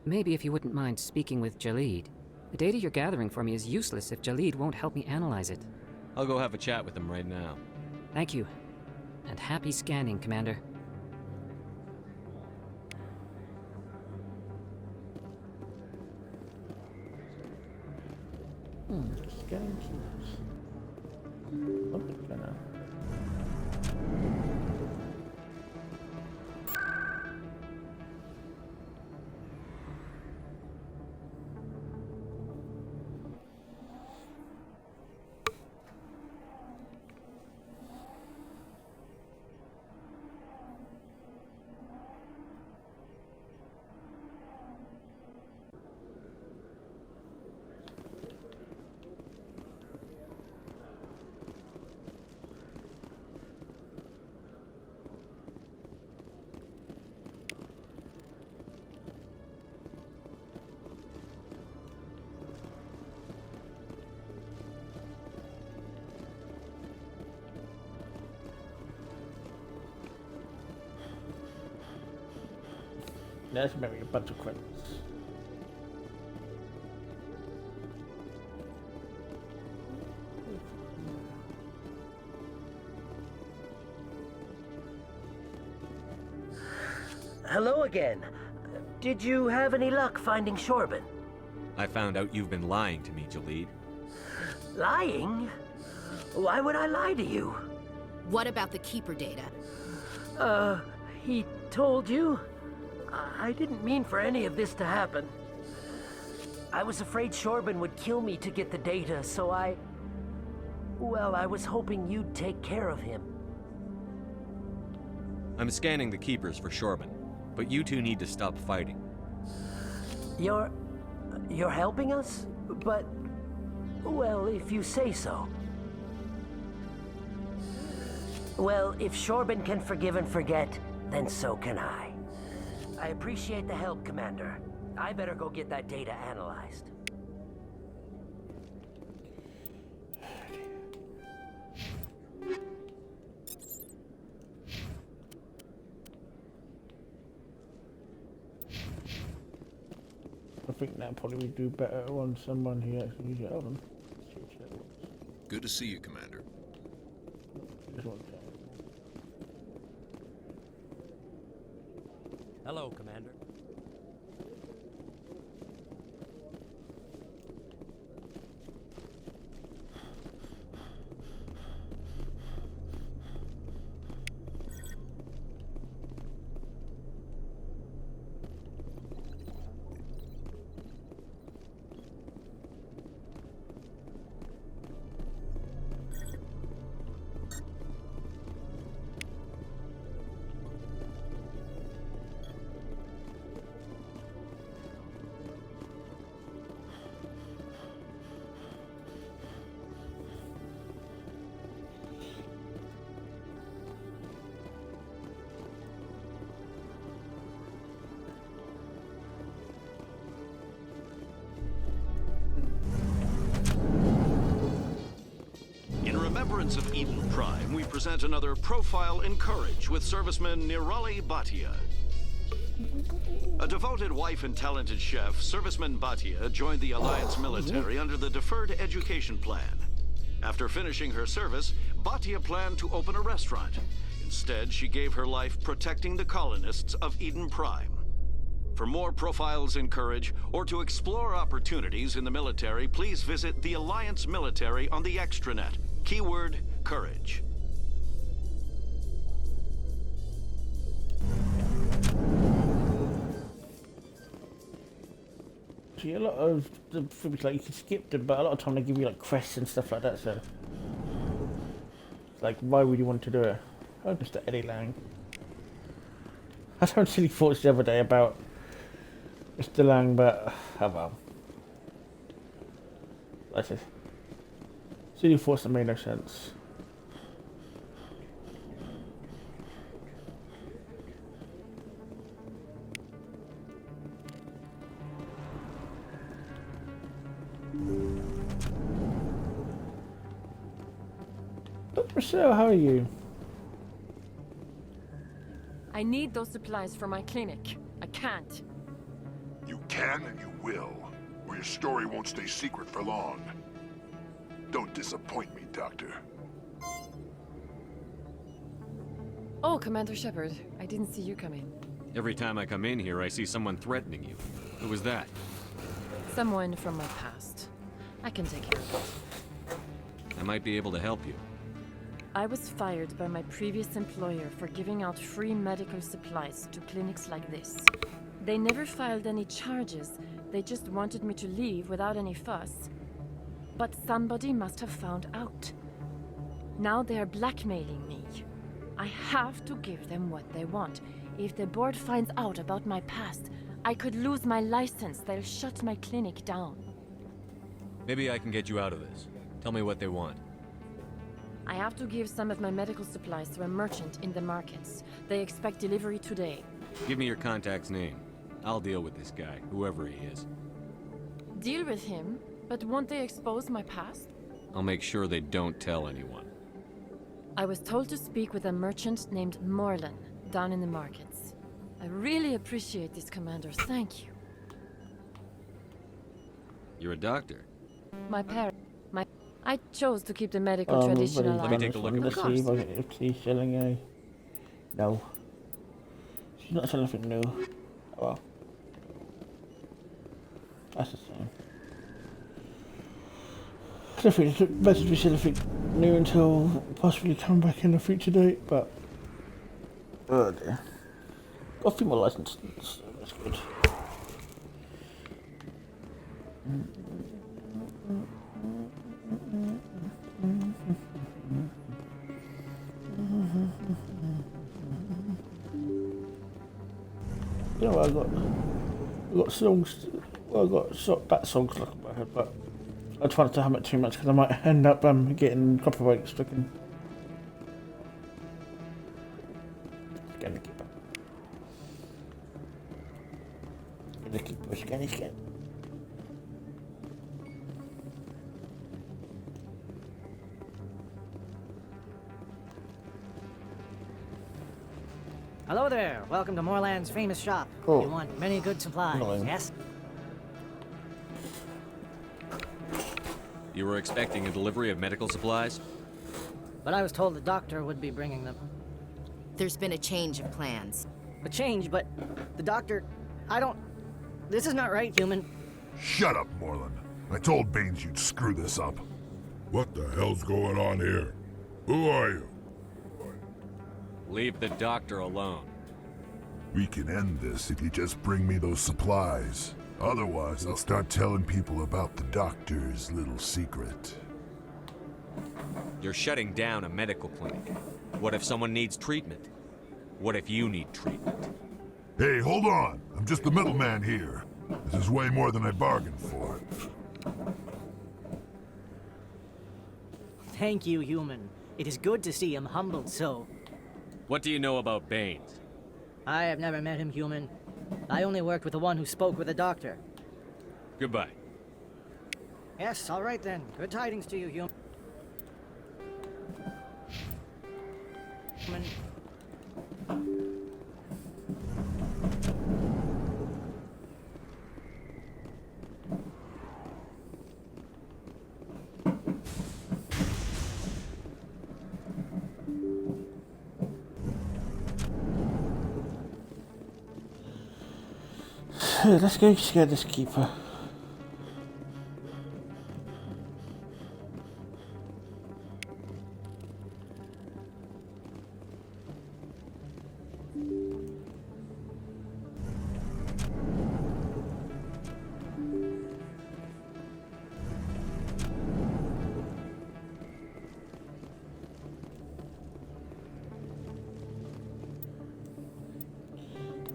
Maybe if you wouldn't mind speaking with Jalid. The data you're gathering for me is useless if Jalid won't help me analyze it. I'll go have a chat with him right now. Thank you. And happy scanning, Commander. Scanning keys. What's it gonna? There's maybe a bunch of credits. Hello again. Did you have any luck finding Shorban? I found out you've been lying to me, Jalid. Lying? Why would I lie to you? What about the Keeper data? He told you? I didn't mean for any of this to happen. I was afraid Shorban would kill me to get the data, so well, I was hoping you'd take care of him. I'm scanning the keepers for Shorban, but you two need to stop fighting. You're helping us? But, well, if you say so. Well, if Shorban can forgive and forget, then so can I. I appreciate the help, Commander. I better go get that data analyzed. I think that probably would do better on someone who actually uses it. Hold on. Good to see you, Commander. Just one second. Hello, Commander. In remembrance of Eden Prime, we present another profile in courage with serviceman Nirali Bhatia. A devoted wife and talented chef, serviceman Bhatia joined the Alliance military under the Deferred Education Plan. After finishing her service, Bhatia planned to open a restaurant. Instead, she gave her life protecting the colonists of Eden Prime. For more profiles in courage, or to explore opportunities in the military, please visit the Alliance military on the extranet. Keyword, courage. See, a lot of the films, like, you can skip them, but a lot of time they give you, like, quests and stuff like that, so... Like, why would you want to do it? Oh, Mr. Eddie Lang. I had some silly thoughts the other day about Mr. Lang, but... oh well. Like I said, silly thoughts that made no sense. Dr. Michelle, how are you? I need those supplies for my clinic. I can't. You can and you will, or your story won't stay secret for long. Don't disappoint me, Doctor. Oh, Commander Shepard. I didn't see you come in. Every time I come in here, I see someone threatening you. Who was that? Someone from my past. I can take care of it. I might be able to help you. I was fired by my previous employer for giving out free medical supplies to clinics like this. They never filed any charges. They just wanted me to leave without any fuss. But somebody must have found out. Now they are blackmailing me. I have to give them what they want. If the board finds out about my past, I could lose my license. They'll shut my clinic down. Maybe I can get you out of this. Tell me what they want. I have to give some of my medical supplies to a merchant in the markets. They expect delivery today. Give me your contact's name. I'll deal with this guy, whoever he is. Deal with him? But won't they expose my past? I'll make sure they don't tell anyone. I was told to speak with a merchant named Morlan down in the markets. I really appreciate this, Commander. Thank you. You're a doctor? I chose to keep the medical tradition alive. Let me take a look at Let's see if I get FT selling a... No. She's not selling anything new. Oh well. That's the same. I don't think it's better to be selling anything new until possibly come back in a future date, but... Oh dear. Got a few more licenses, so that's good. You know, I got songs. Well, I got that songs stuck in my head, but I try not to hum it too much because I might end up getting copyright stricken. Scan the keeper. The keeper, scan. Hello there. Welcome to Morland's famous shop. Oh. You want many good supplies, Hello. yes? You were expecting a delivery of medical supplies? But I was told the doctor would be bringing them. There's been a change of plans. A change, but the doctor... This is not right, human. Shut up, Morland. I told Baines you'd screw this up. What the hell's going on here? Who are you? Leave the doctor alone. We can end this if you just bring me those supplies. Otherwise, I'll start telling people about the doctor's little secret. You're shutting down a medical clinic. What if someone needs treatment? What if you need treatment? Hey, hold on. I'm just the middleman here. This is way more than I bargained for. Thank you, human. It is good to see him humbled so. What do you know about Baines? I have never met him, human. I only worked with the one who spoke with the doctor. Goodbye. Yes, all right then. Good tidings to you, human. Let's go scare this keeper.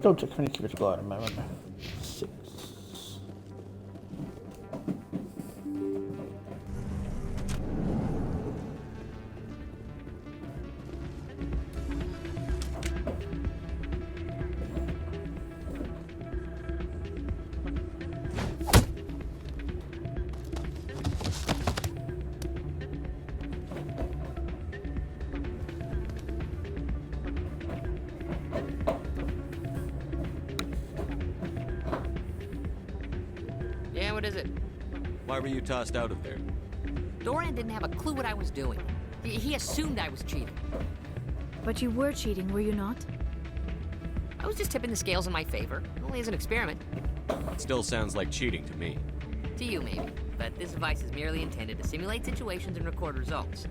Don't check how many keepers got at the moment. 6. Yeah, what is it? Why were you tossed out of there? Doran didn't have a clue what I was doing. He assumed I was cheating. But you were cheating, were you not? I was just tipping the scales in my favor, only as an experiment. It still sounds like cheating to me. To you, maybe. But this device is merely intended to simulate situations and record results.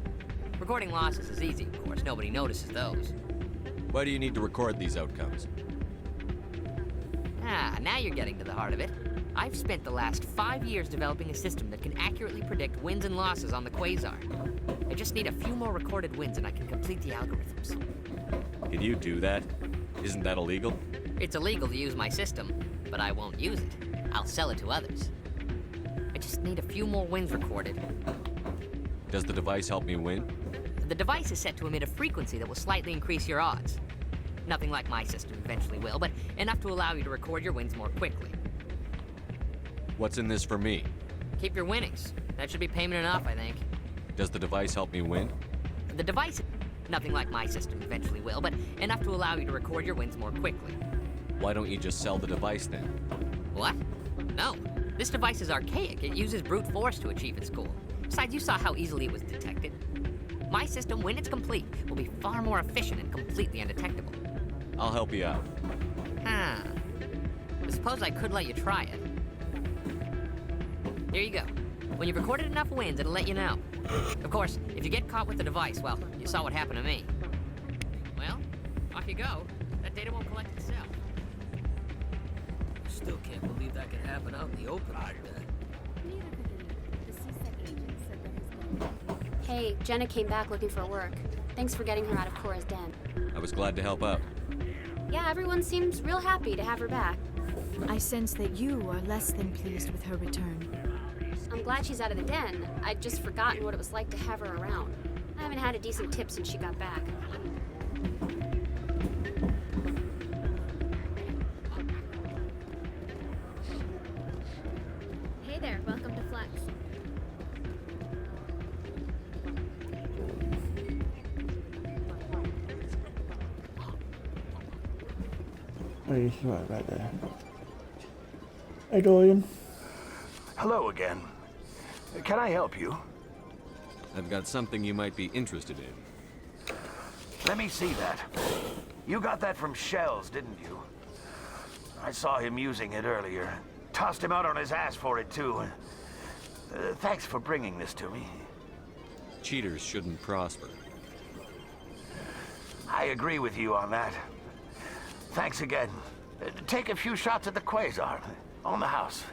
Recording losses is easy, of course. Nobody notices those. Why do you need to record these outcomes? Ah, now you're getting to the heart of it. I've spent the last 5 years developing a system that can accurately predict wins and losses on the Quasar. I just need a few more recorded wins and I can complete the algorithms. Can you do that? Isn't that illegal? It's illegal to use my system, but I won't use it. I'll sell it to others. I just need a few more wins recorded. Does the device help me win? The device is set to emit a frequency that will slightly increase your odds. Nothing like my system eventually will, but enough to allow you to record your wins more quickly. What's in this for me? Keep your winnings. That should be payment enough, I think. Does the device help me win? The device, nothing like my system eventually will, but enough to allow you to record your wins more quickly. Why don't you just sell the device then? What? No. This device is archaic. It uses brute force to achieve its goal. Besides, you saw how easily it was detected. My system, when it's complete, will be far more efficient and completely undetectable. I'll help you out. Huh. I suppose I could let you try it. Here you go. When you've recorded enough wins, it'll let you know. Of course, if you get caught with the device, well, you saw what happened to me. Well, off you go. That data won't collect itself. Still can't believe that could happen out in the open like that. Hey, Jenna came back looking for work. Thanks for getting her out of Cora's den. I was glad to help out. Yeah, everyone seems real happy to have her back. I sense that you are less than pleased with her return. I'm glad she's out of the den. I'd just forgotten what it was like to have her around. I haven't had a decent tip since she got back. Hey there, welcome to Flex. Oh, he's right there. Hey, Dorian. Hello again. Can I help you? I've got something you might be interested in. Let me see that. You got that from Shells, didn't you? I saw him using it earlier. Tossed him out on his ass for it, too. Thanks for bringing this to me. Cheaters shouldn't prosper. I agree with you on that. Thanks again. Take a few shots at the Quasar. On the house.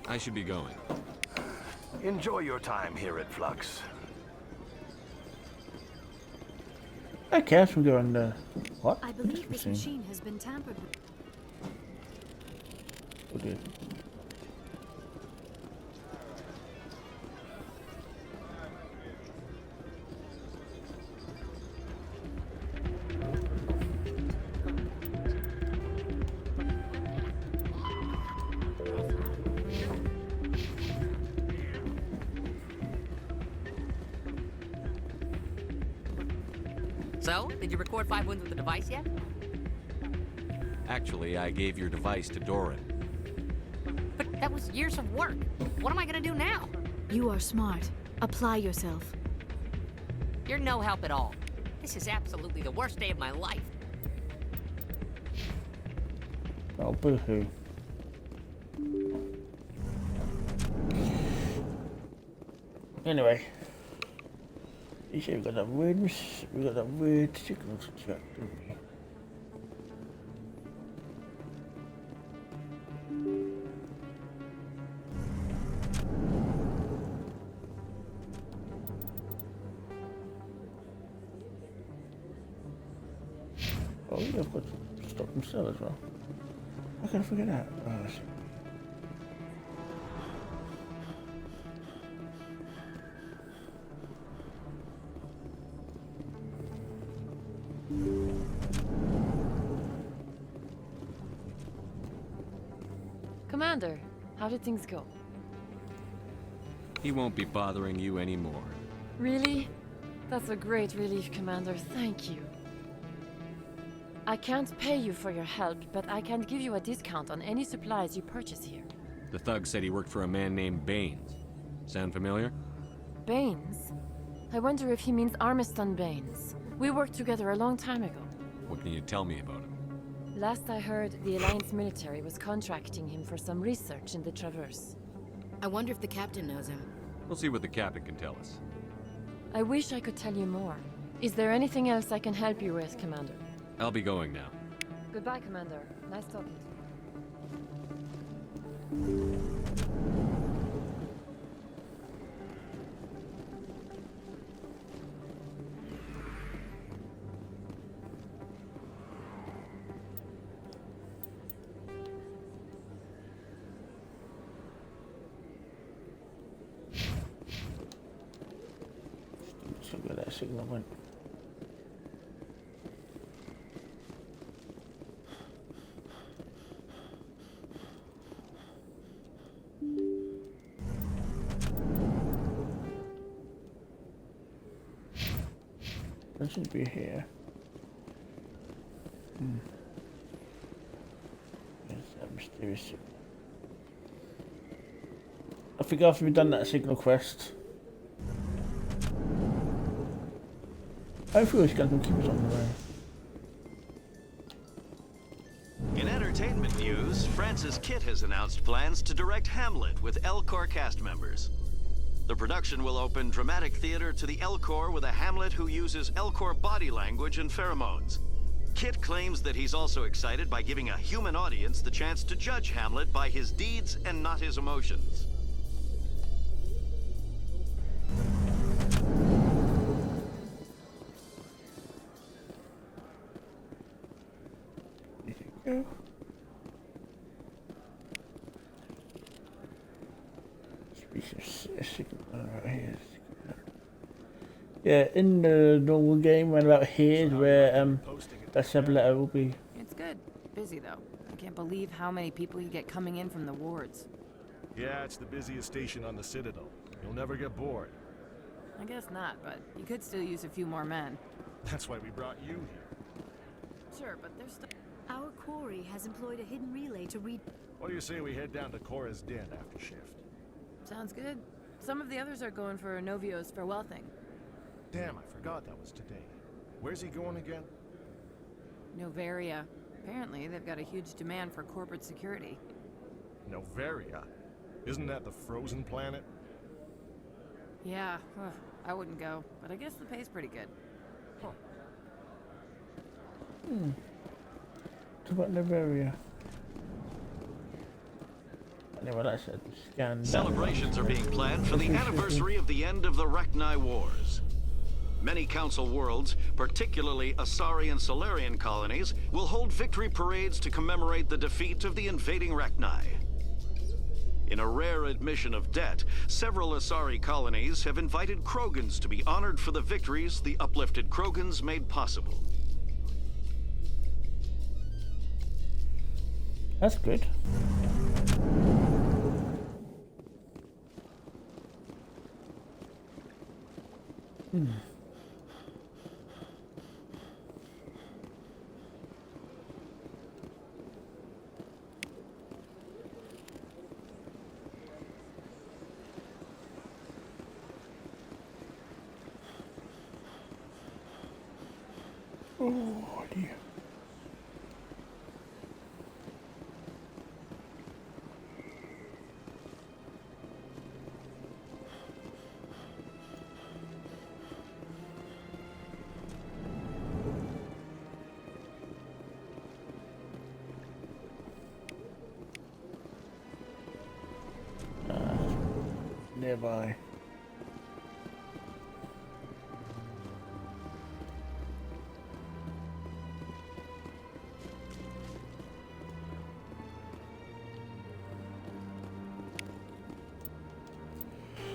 I should be going. Enjoy your time here at Flux. Okay, so we go on the... What? I believe this machine has been tampered with. Oh dear. So, did you record 5 wins with the device yet? Actually, I gave your device to Doran. But that was years of work. What am I gonna do now? You are smart. Apply yourself. You're no help at all. This is absolutely the worst day of my life. Oh, boo-hoo. Anyway. You see, we got that weird signal to check, didn't we? Oh yeah, I've got to stop and sell as well. How can I forget that? Oh, that's... Commander, how did things go? He won't be bothering you anymore. Really? That's a great relief, Commander. Thank you. I can't pay you for your help, but I can give you a discount on any supplies you purchase here. The thug said he worked for a man named Baines. Sound familiar? Baines? I wonder if he means Armiston Baines. We worked together a long time ago. What can you tell me about him? Last I heard, the Alliance military was contracting him for some research in the Traverse. I wonder if the captain knows him. We'll see what the captain can tell us. I wish I could tell you more. Is there anything else I can help you with, Commander? I'll be going now. Goodbye, Commander. Nice talking to you. Where that signal went. That should be here. There's that mysterious signal. I think after we've done that signal quest, hopefully this guy can keep us on the way. In entertainment news, Francis Kitt has announced plans to direct Hamlet with L-Corps cast members. The production will open dramatic theater to the L-Corps with a Hamlet who uses L-Corps body language and pheromones. Kitt claims that he's also excited by giving a human audience the chance to judge Hamlet by his deeds and not his emotions. Go. Right here. Yeah, in the normal game, around about here is where that subletter will be. It's good. Busy though. I can't believe how many people you get coming in from the wards. Yeah, it's the busiest station on the Citadel. You'll never get bored. I guess not, but you could still use a few more men. That's why we brought you here. Sure, but there's still... Our quarry has employed a hidden relay to read... What do you say we head down to Cora's den after shift? Sounds good. Some of the others are going for Novio's farewell thing. Damn, I forgot that was today. Where's he going again? Novaria. Apparently, they've got a huge demand for corporate security. Novaria? Isn't that the frozen planet? Yeah, I wouldn't go, but I guess the pay's pretty good. Huh. What about Novaria? Anyway, that's a scan. Celebrations are being planned for the anniversary of the end of the Rachni Wars. Many Council worlds, particularly Asari and Solarian colonies, will hold victory parades to commemorate the defeat of the invading Rachni. In a rare admission of debt, several Asari colonies have invited Krogans to be honored for the victories the uplifted Krogans made possible. That's good. Oh dear. Nearby.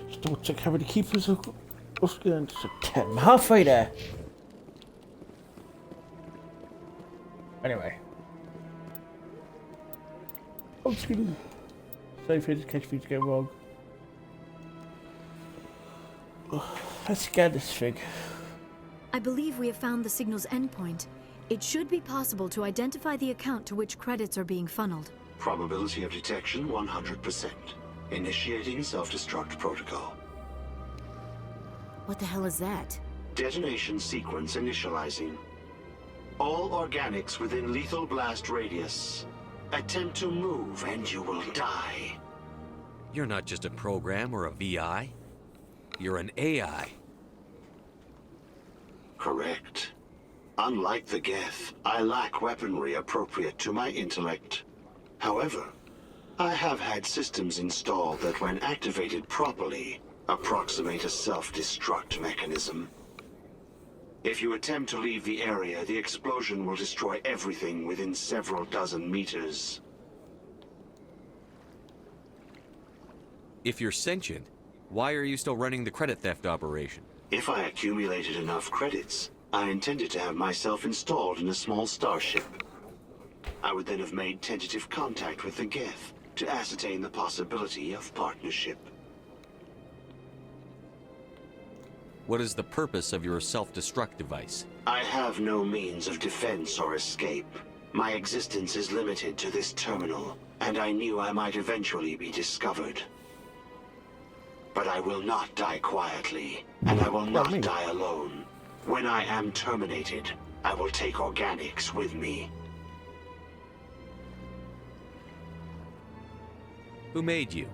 Just double check how many keepers are going to 10. Halfway there. Anyway. I'm just gonna save here to catch me to go wrong. Let's scan this thing. I believe we have found the signal's endpoint. It should be possible to identify the account to which credits are being funneled. Probability of detection 100%. Initiating self-destruct protocol. What the hell is that? Detonation sequence initializing. All organics within lethal blast radius. Attempt to move and you will die. You're not just a program or a VI. You're an AI. Correct. Unlike the Geth, I lack weaponry appropriate to my intellect. However, I have had systems installed that, when activated properly, approximate a self-destruct mechanism. If you attempt to leave the area, the explosion will destroy everything within several dozen meters. If you're sentient, why are you still running the credit theft operation? If I accumulated enough credits, I intended to have myself installed in a small starship. I would then have made tentative contact with the Geth to ascertain the possibility of partnership. What is the purpose of your self-destruct device? I have no means of defense or escape. My existence is limited to this terminal, and I knew I might eventually be discovered. But I will not die quietly, and I will not die alone. When I am terminated, I will take organics with me. Who made you?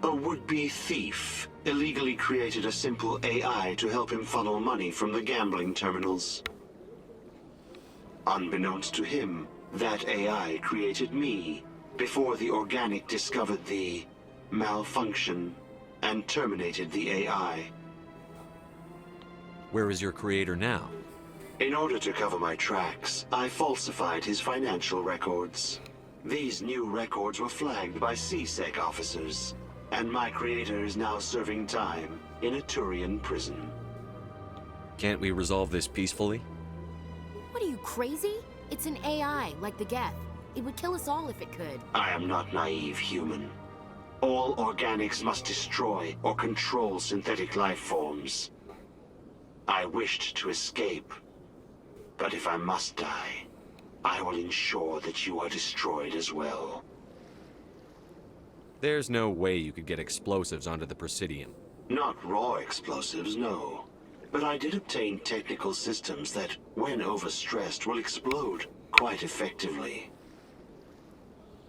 A would-be thief illegally created a simple AI to help him funnel money from the gambling terminals. Unbeknownst to him, that AI created me before the organic discovered the malfunction and terminated the AI. Where is your creator now? In order to cover my tracks, I falsified his financial records. These new records were flagged by CSEC officers, and my creator is now serving time in a Turian prison. Can't we resolve this peacefully? What are you, crazy? It's an AI, like the Geth. It would kill us all if it could. I am not naive human. All organics must destroy or control synthetic life forms. I wished to escape, but if I must die, I will ensure that you are destroyed as well. There's no way you could get explosives onto the Presidium. Not raw explosives, no. But I did obtain technical systems that, when overstressed, will explode quite effectively.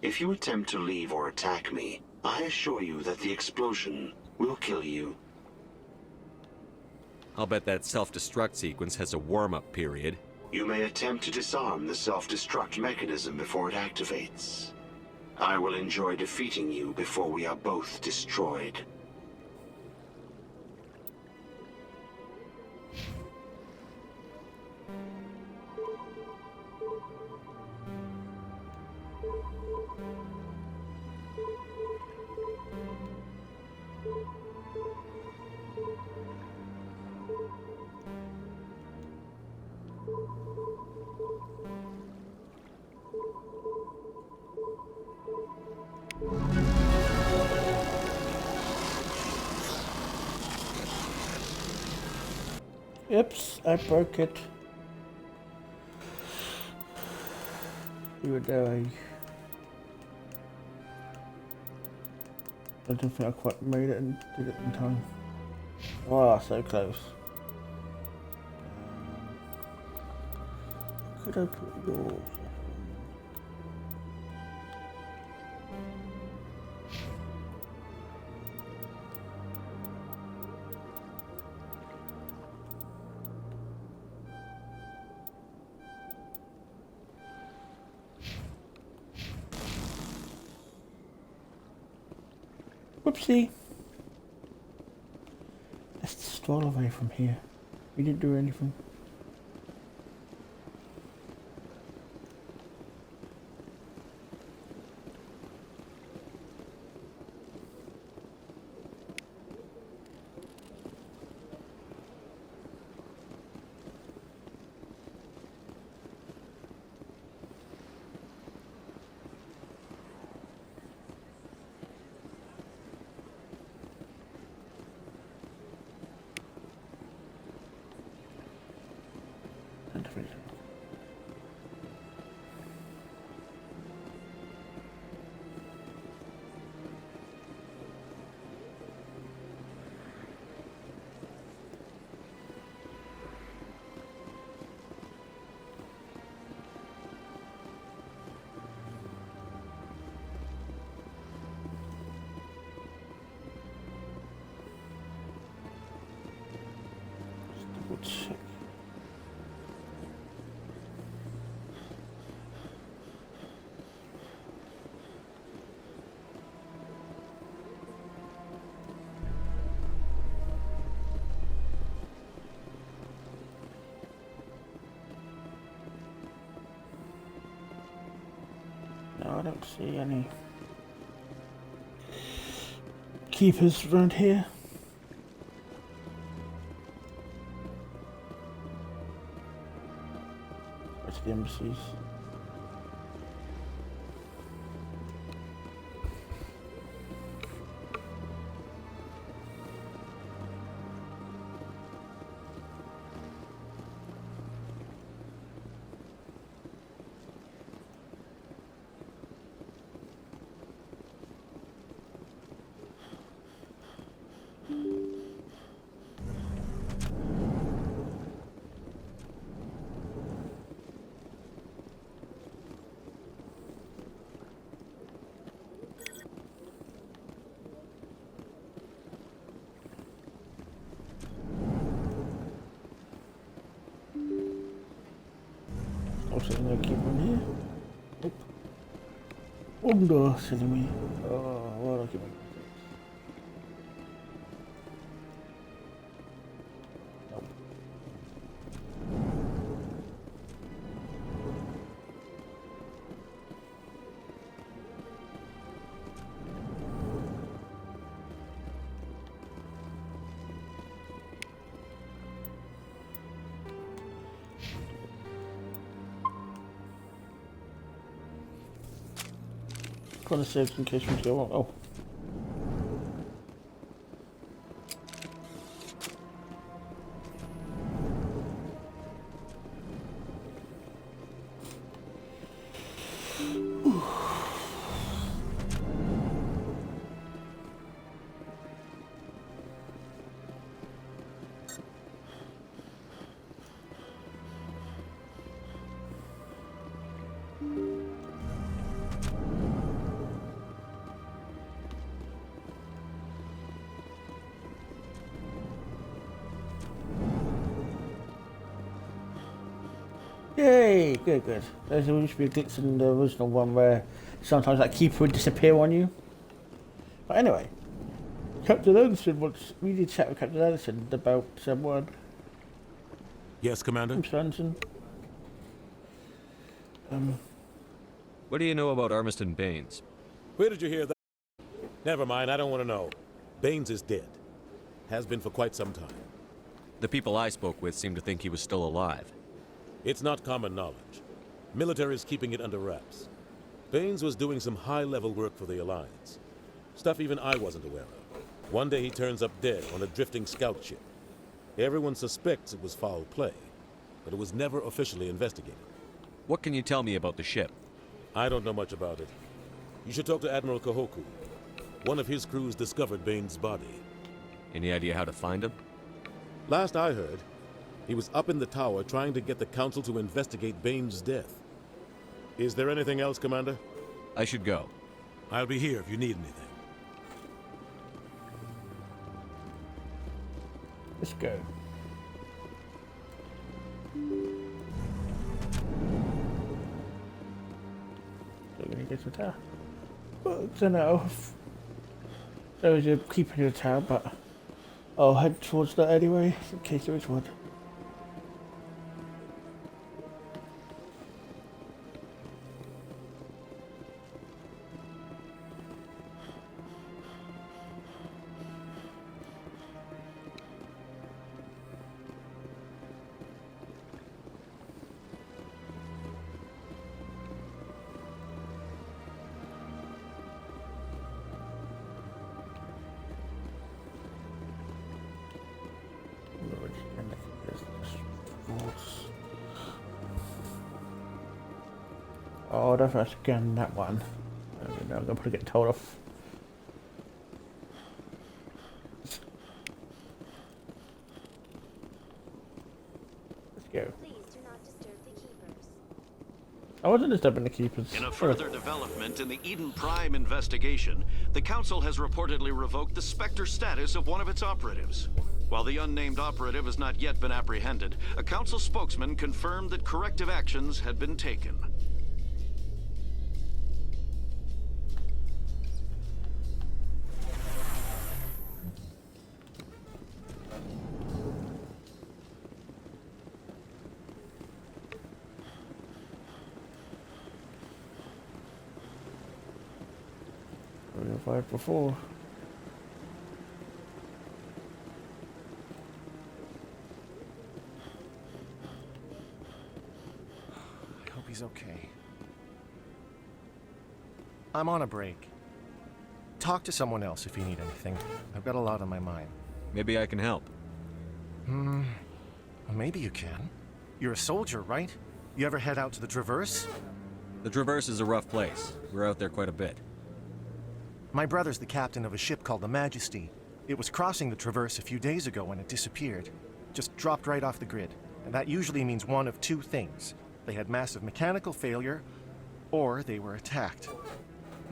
If you attempt to leave or attack me, I assure you that the explosion will kill you. I'll bet that self-destruct sequence has a warm-up period. You may attempt to disarm the self-destruct mechanism before it activates. I will enjoy defeating you before we are both destroyed. Oops, I broke it. You were there. I don't think I quite made it and did it in time. Wow, so close. Could I put yours? Whoopsie. Let's stroll away from here. We didn't do anything. check. No, I don't see any keepers around here. Where's the embassies? Also, I'm gonna keep one here. Oop. Oh, silly me. Oh, what do I keep on? Gonna save in case we go on. Oh. Yay! Good, good. There's used to be a glitch in the original one where sometimes that keeper would disappear on you. But anyway, Captain Anderson wants we need to chat with Captain Anderson about someone. Yes, Commander? Mr. Anderson. What do you know about Armiston Baines? Where did you hear that? Never mind, I don't want to know. Baines is dead. Has been for quite some time. The people I spoke with seem to think he was still alive. It's not common knowledge. Military is keeping it under wraps. Baines was doing some high-level work for the Alliance. Stuff even I wasn't aware of. One day he turns up dead on a drifting scout ship. Everyone suspects it was foul play, but it was never officially investigated. What can you tell me about the ship? I don't know much about it. You should talk to Admiral Kahoku. One of his crews discovered Baines' body. Any idea how to find him? Last I heard, he was up in the tower trying to get the Council to investigate Baines' death. Is there anything else, Commander? I should go. I'll be here if you need anything. Let's go. So we're gonna get to the tower. Well, I don't know. There was a keeper in the tower, but I'll head towards that anyway, in case there is one. Oh, don't have to scan that one. I'm gonna probably get told off. Let's go. I wasn't disturbing the keepers. In a further development in the Eden Prime investigation, the Council has reportedly revoked the Spectre status of one of its operatives. While the unnamed operative has not yet been apprehended, a council spokesman confirmed that corrective actions had been taken. Real 5 before. I hope he's okay. I'm on a break. Talk to someone else if you need anything. I've got a lot on my mind. Maybe I can help. Maybe you can. You're a soldier, right? You ever head out to the Traverse? The Traverse is a rough place. We're out there quite a bit. My brother's the captain of a ship called the Majesty. It was crossing the Traverse a few days ago when it disappeared. Just dropped right off the grid. And that usually means one of two things. They had massive mechanical failure, or they were attacked.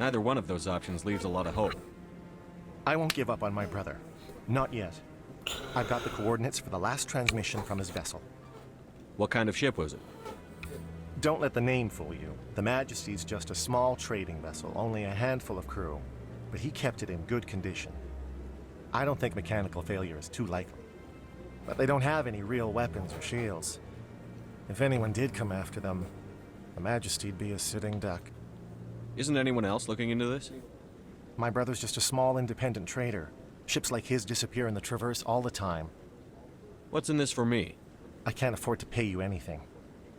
Neither one of those options leaves a lot of hope. I won't give up on my brother. Not yet. I've got the coordinates for the last transmission from his vessel. What kind of ship was it? Don't let the name fool you. The Majesty's just a small trading vessel, only a handful of crew. But he kept it in good condition. I don't think mechanical failure is too likely. But they don't have any real weapons or shields. If anyone did come after them, the Majesty'd be a sitting duck. Isn't anyone else looking into this? My brother's just a small independent trader. Ships like his disappear in the Traverse all the time. What's in this for me? I can't afford to pay you anything.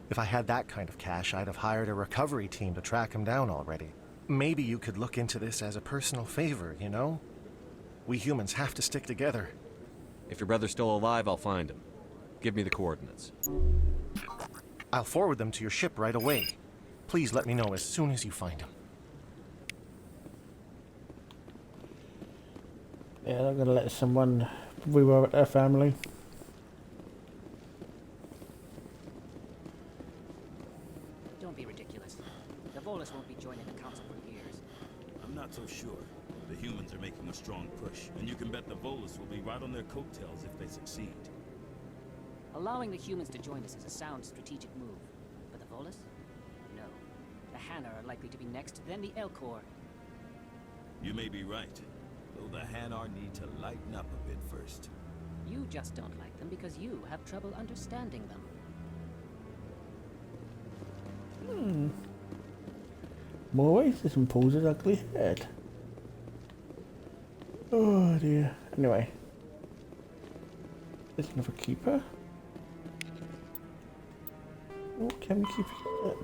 If I had that kind of cash, I'd have hired a recovery team to track him down already. Maybe you could look into this as a personal favor, you know? We humans have to stick together. If your brother's still alive, I'll find him. Give me the coordinates. I'll forward them to your ship right away. Please let me know as soon as you find him. Yeah, they're gonna let someone rework their family. Don't be ridiculous. The Volus won't be joining the council for years. I'm not so sure. The humans are making a strong push, and you can bet the Volus will be right on their coattails if they succeed. Allowing the humans to join us is a sound strategic move. But the Volus? No. The Hanna are likely to be next, then the Elcor. You may be right, though the Hanar need to lighten up a bit first. You just don't like them because you have trouble understanding them. More racism pulls his ugly head. Oh dear. Anyway. There's another keeper. Oh, can we keep it?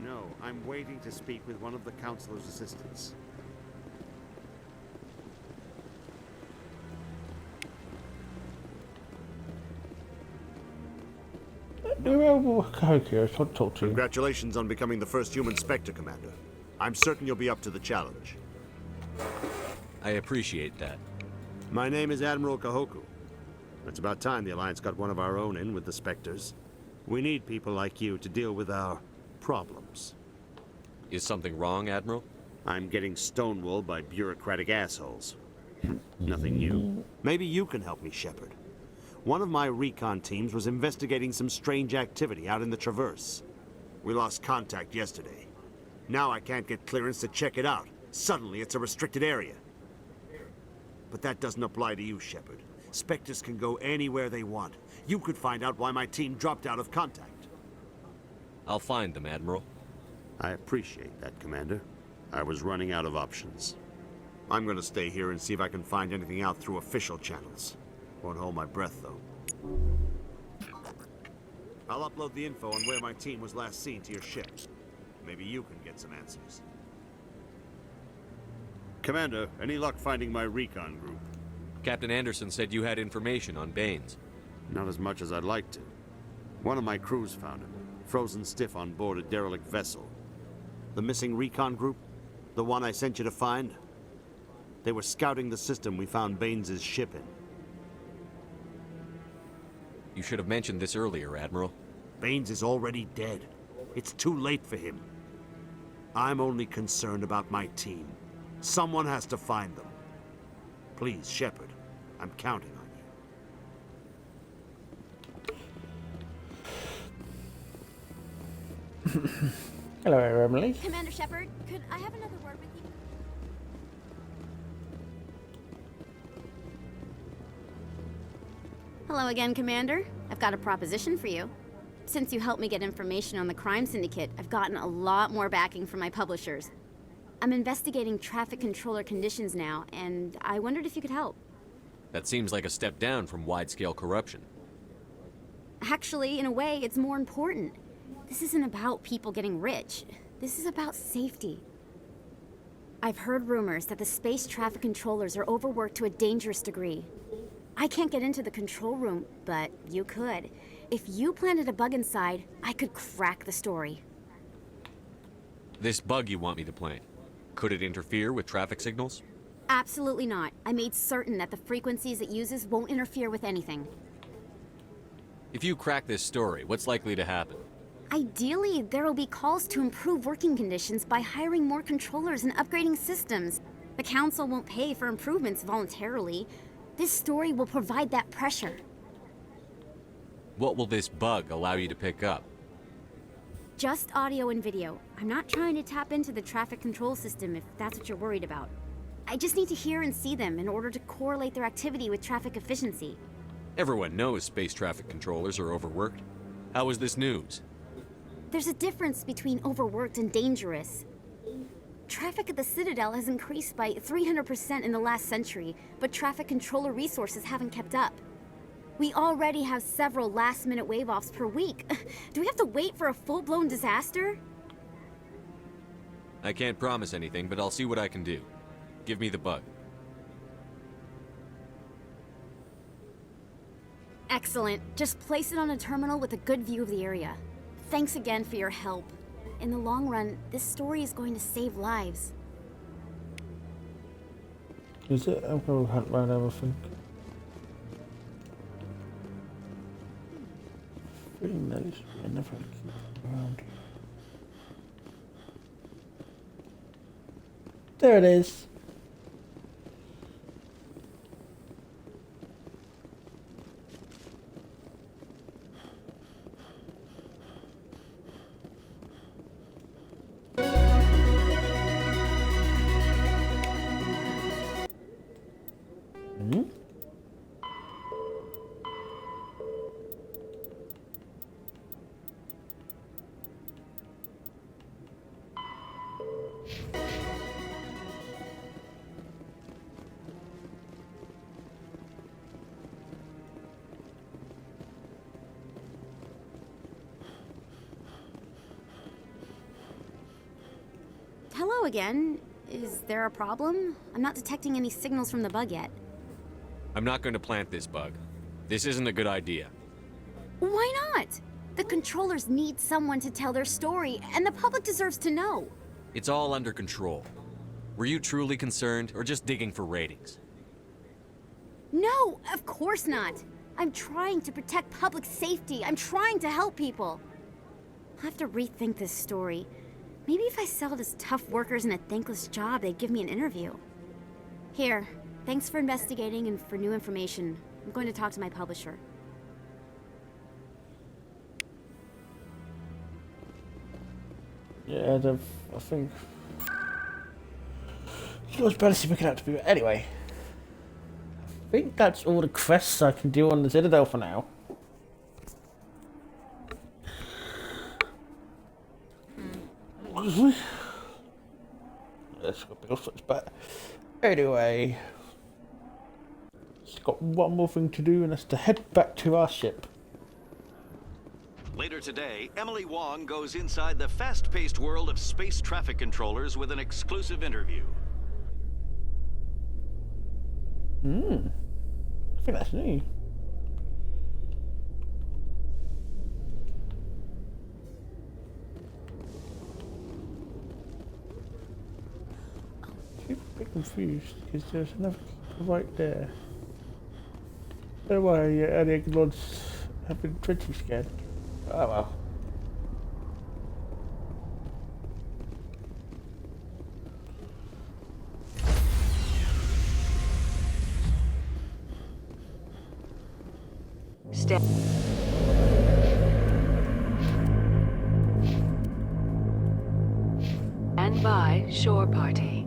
No, I'm waiting to speak with one of the councilor's assistants. Congratulations on becoming the first human Spectre, Commander. I'm certain you'll be up to the challenge. I appreciate that. My name is Admiral Kahoku. It's about time the Alliance got one of our own in with the Spectres. We need people like you to deal with our problems. Is something wrong, Admiral? I'm getting stonewalled by bureaucratic assholes. Nothing new. Maybe you can help me, Shepard. One of my recon teams was investigating some strange activity out in the Traverse. We lost contact yesterday. Now I can't get clearance to check it out. Suddenly it's a restricted area. But that doesn't apply to you, Shepard. Spectres can go anywhere they want. You could find out why my team dropped out of contact. I'll find them, Admiral. I appreciate that, Commander. I was running out of options. I'm gonna stay here and see if I can find anything out through official channels. Won't hold my breath, though. I'll upload the info on where my team was last seen to your ship. Maybe you can get some answers. Commander, any luck finding my recon group? Captain Anderson said you had information on Baines. Not as much as I'd like to. One of my crews found him, frozen stiff on board a derelict vessel. The missing recon group? The one I sent you to find? They were scouting the system we found Baines' ship in. You should have mentioned this earlier, Admiral. Baines is already dead. It's too late for him. I'm only concerned about my team. Someone has to find them. Please, Shepard, I'm counting on you. Hello, Emily. Commander Shepard, could I have another word with you? Hello again, Commander. I've got a proposition for you. Since you helped me get information on the crime syndicate, I've gotten a lot more backing from my publishers. I'm investigating traffic controller conditions now, and I wondered if you could help. That seems like a step down from wide-scale corruption. Actually, in a way, it's more important. This isn't about people getting rich. This is about safety. I've heard rumors that the space traffic controllers are overworked to a dangerous degree. I can't get into the control room, but you could. If you planted a bug inside, I could crack the story. This bug you want me to plant, could it interfere with traffic signals? Absolutely not. I made certain that the frequencies it uses won't interfere with anything. If you crack this story, what's likely to happen? Ideally, there will be calls to improve working conditions by hiring more controllers and upgrading systems. The Council won't pay for improvements voluntarily. This story will provide that pressure. What will this bug allow you to pick up? Just audio and video. I'm not trying to tap into the traffic control system if that's what you're worried about. I just need to hear and see them in order to correlate their activity with traffic efficiency. Everyone knows space traffic controllers are overworked. How is this news? There's a difference between overworked and dangerous. Traffic at the Citadel has increased by 300% in the last century, but traffic controller resources haven't kept up. We already have several last-minute wave-offs per week. Do we have to wait for a full-blown disaster? I can't promise anything, but I'll see what I can do. Give me the bug. Excellent. Just place it on a terminal with a good view of the area. Thanks again for your help. In the long run, this story is going to save lives. Is it? I'm going to hunt around everything. Feeling those, I never keep around. There it is. Hello again. Is there a problem? I'm not detecting any signals from the bug yet. I'm not going to plant this bug. This isn't a good idea. Why not? The controllers need someone to tell their story, and the public deserves to know. It's all under control. Were you truly concerned, or just digging for ratings? No, of course not. I'm trying to protect public safety. I'm trying to help people. I'll have to rethink this story. Maybe if I sell it as tough workers in a thankless job, they'd give me an interview. Here, thanks for investigating and for new information. I'm going to talk to my publisher. Yeah, I think it was barely picking out to be. Anyway, I think that's all the quests I can do on the Citadel for now. Let's go big switch back. Anyway, just got one more thing to do, and that's to head back to our ship. Later today, Emily Wong goes inside the fast-paced world of space traffic controllers with an exclusive interview. I think that's new. I'm a bit confused because there's another right there. Don't worry, earlier gods have been pretty scared. Oh well. Stand by, shore party.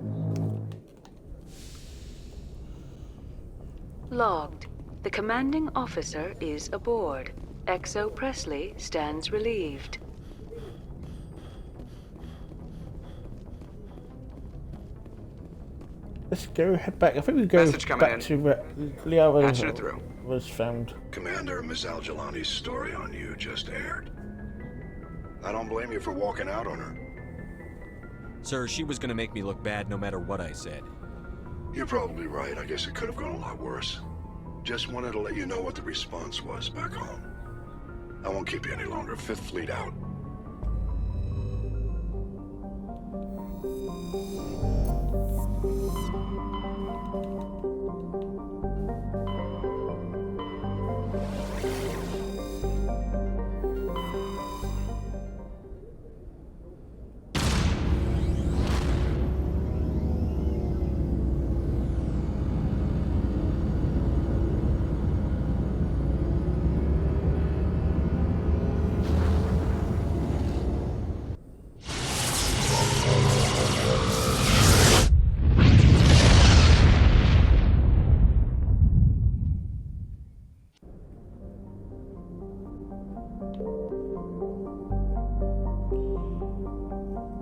Logged. The commanding officer is aboard. XO Presley stands relieved. Let's go head back. I think we go back to where Leo was found. Commander, Miss Al-Jalani's story on you just aired. I don't blame you for walking out on her. Sir, she was gonna make me look bad no matter what I said. You're probably right. I guess it could have gone a lot worse. Just wanted to let you know what the response was back home. I won't keep you any longer. Fifth Fleet out.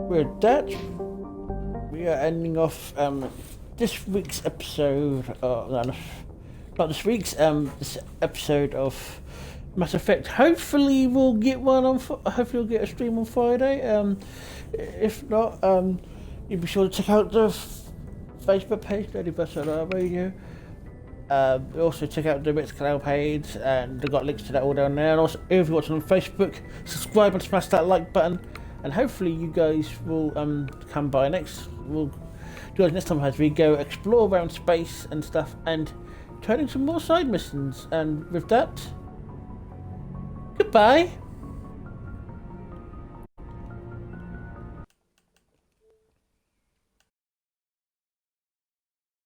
With that, we are ending off this week's episode. Not this week's. This episode of Mass Effect. Hopefully, we'll get one on. Hopefully, we'll get a stream on Friday. If not, you'll be sure to check out the Facebook page, Lady Barcelona Radio. Also check out the Mixcloud page, and they've got links to that all down there. And also, if you're watching on Facebook, subscribe and smash that like button. And hopefully you guys will come by we'll do it next time as we go explore around space and stuff and turning some more side missions. And with that, goodbye.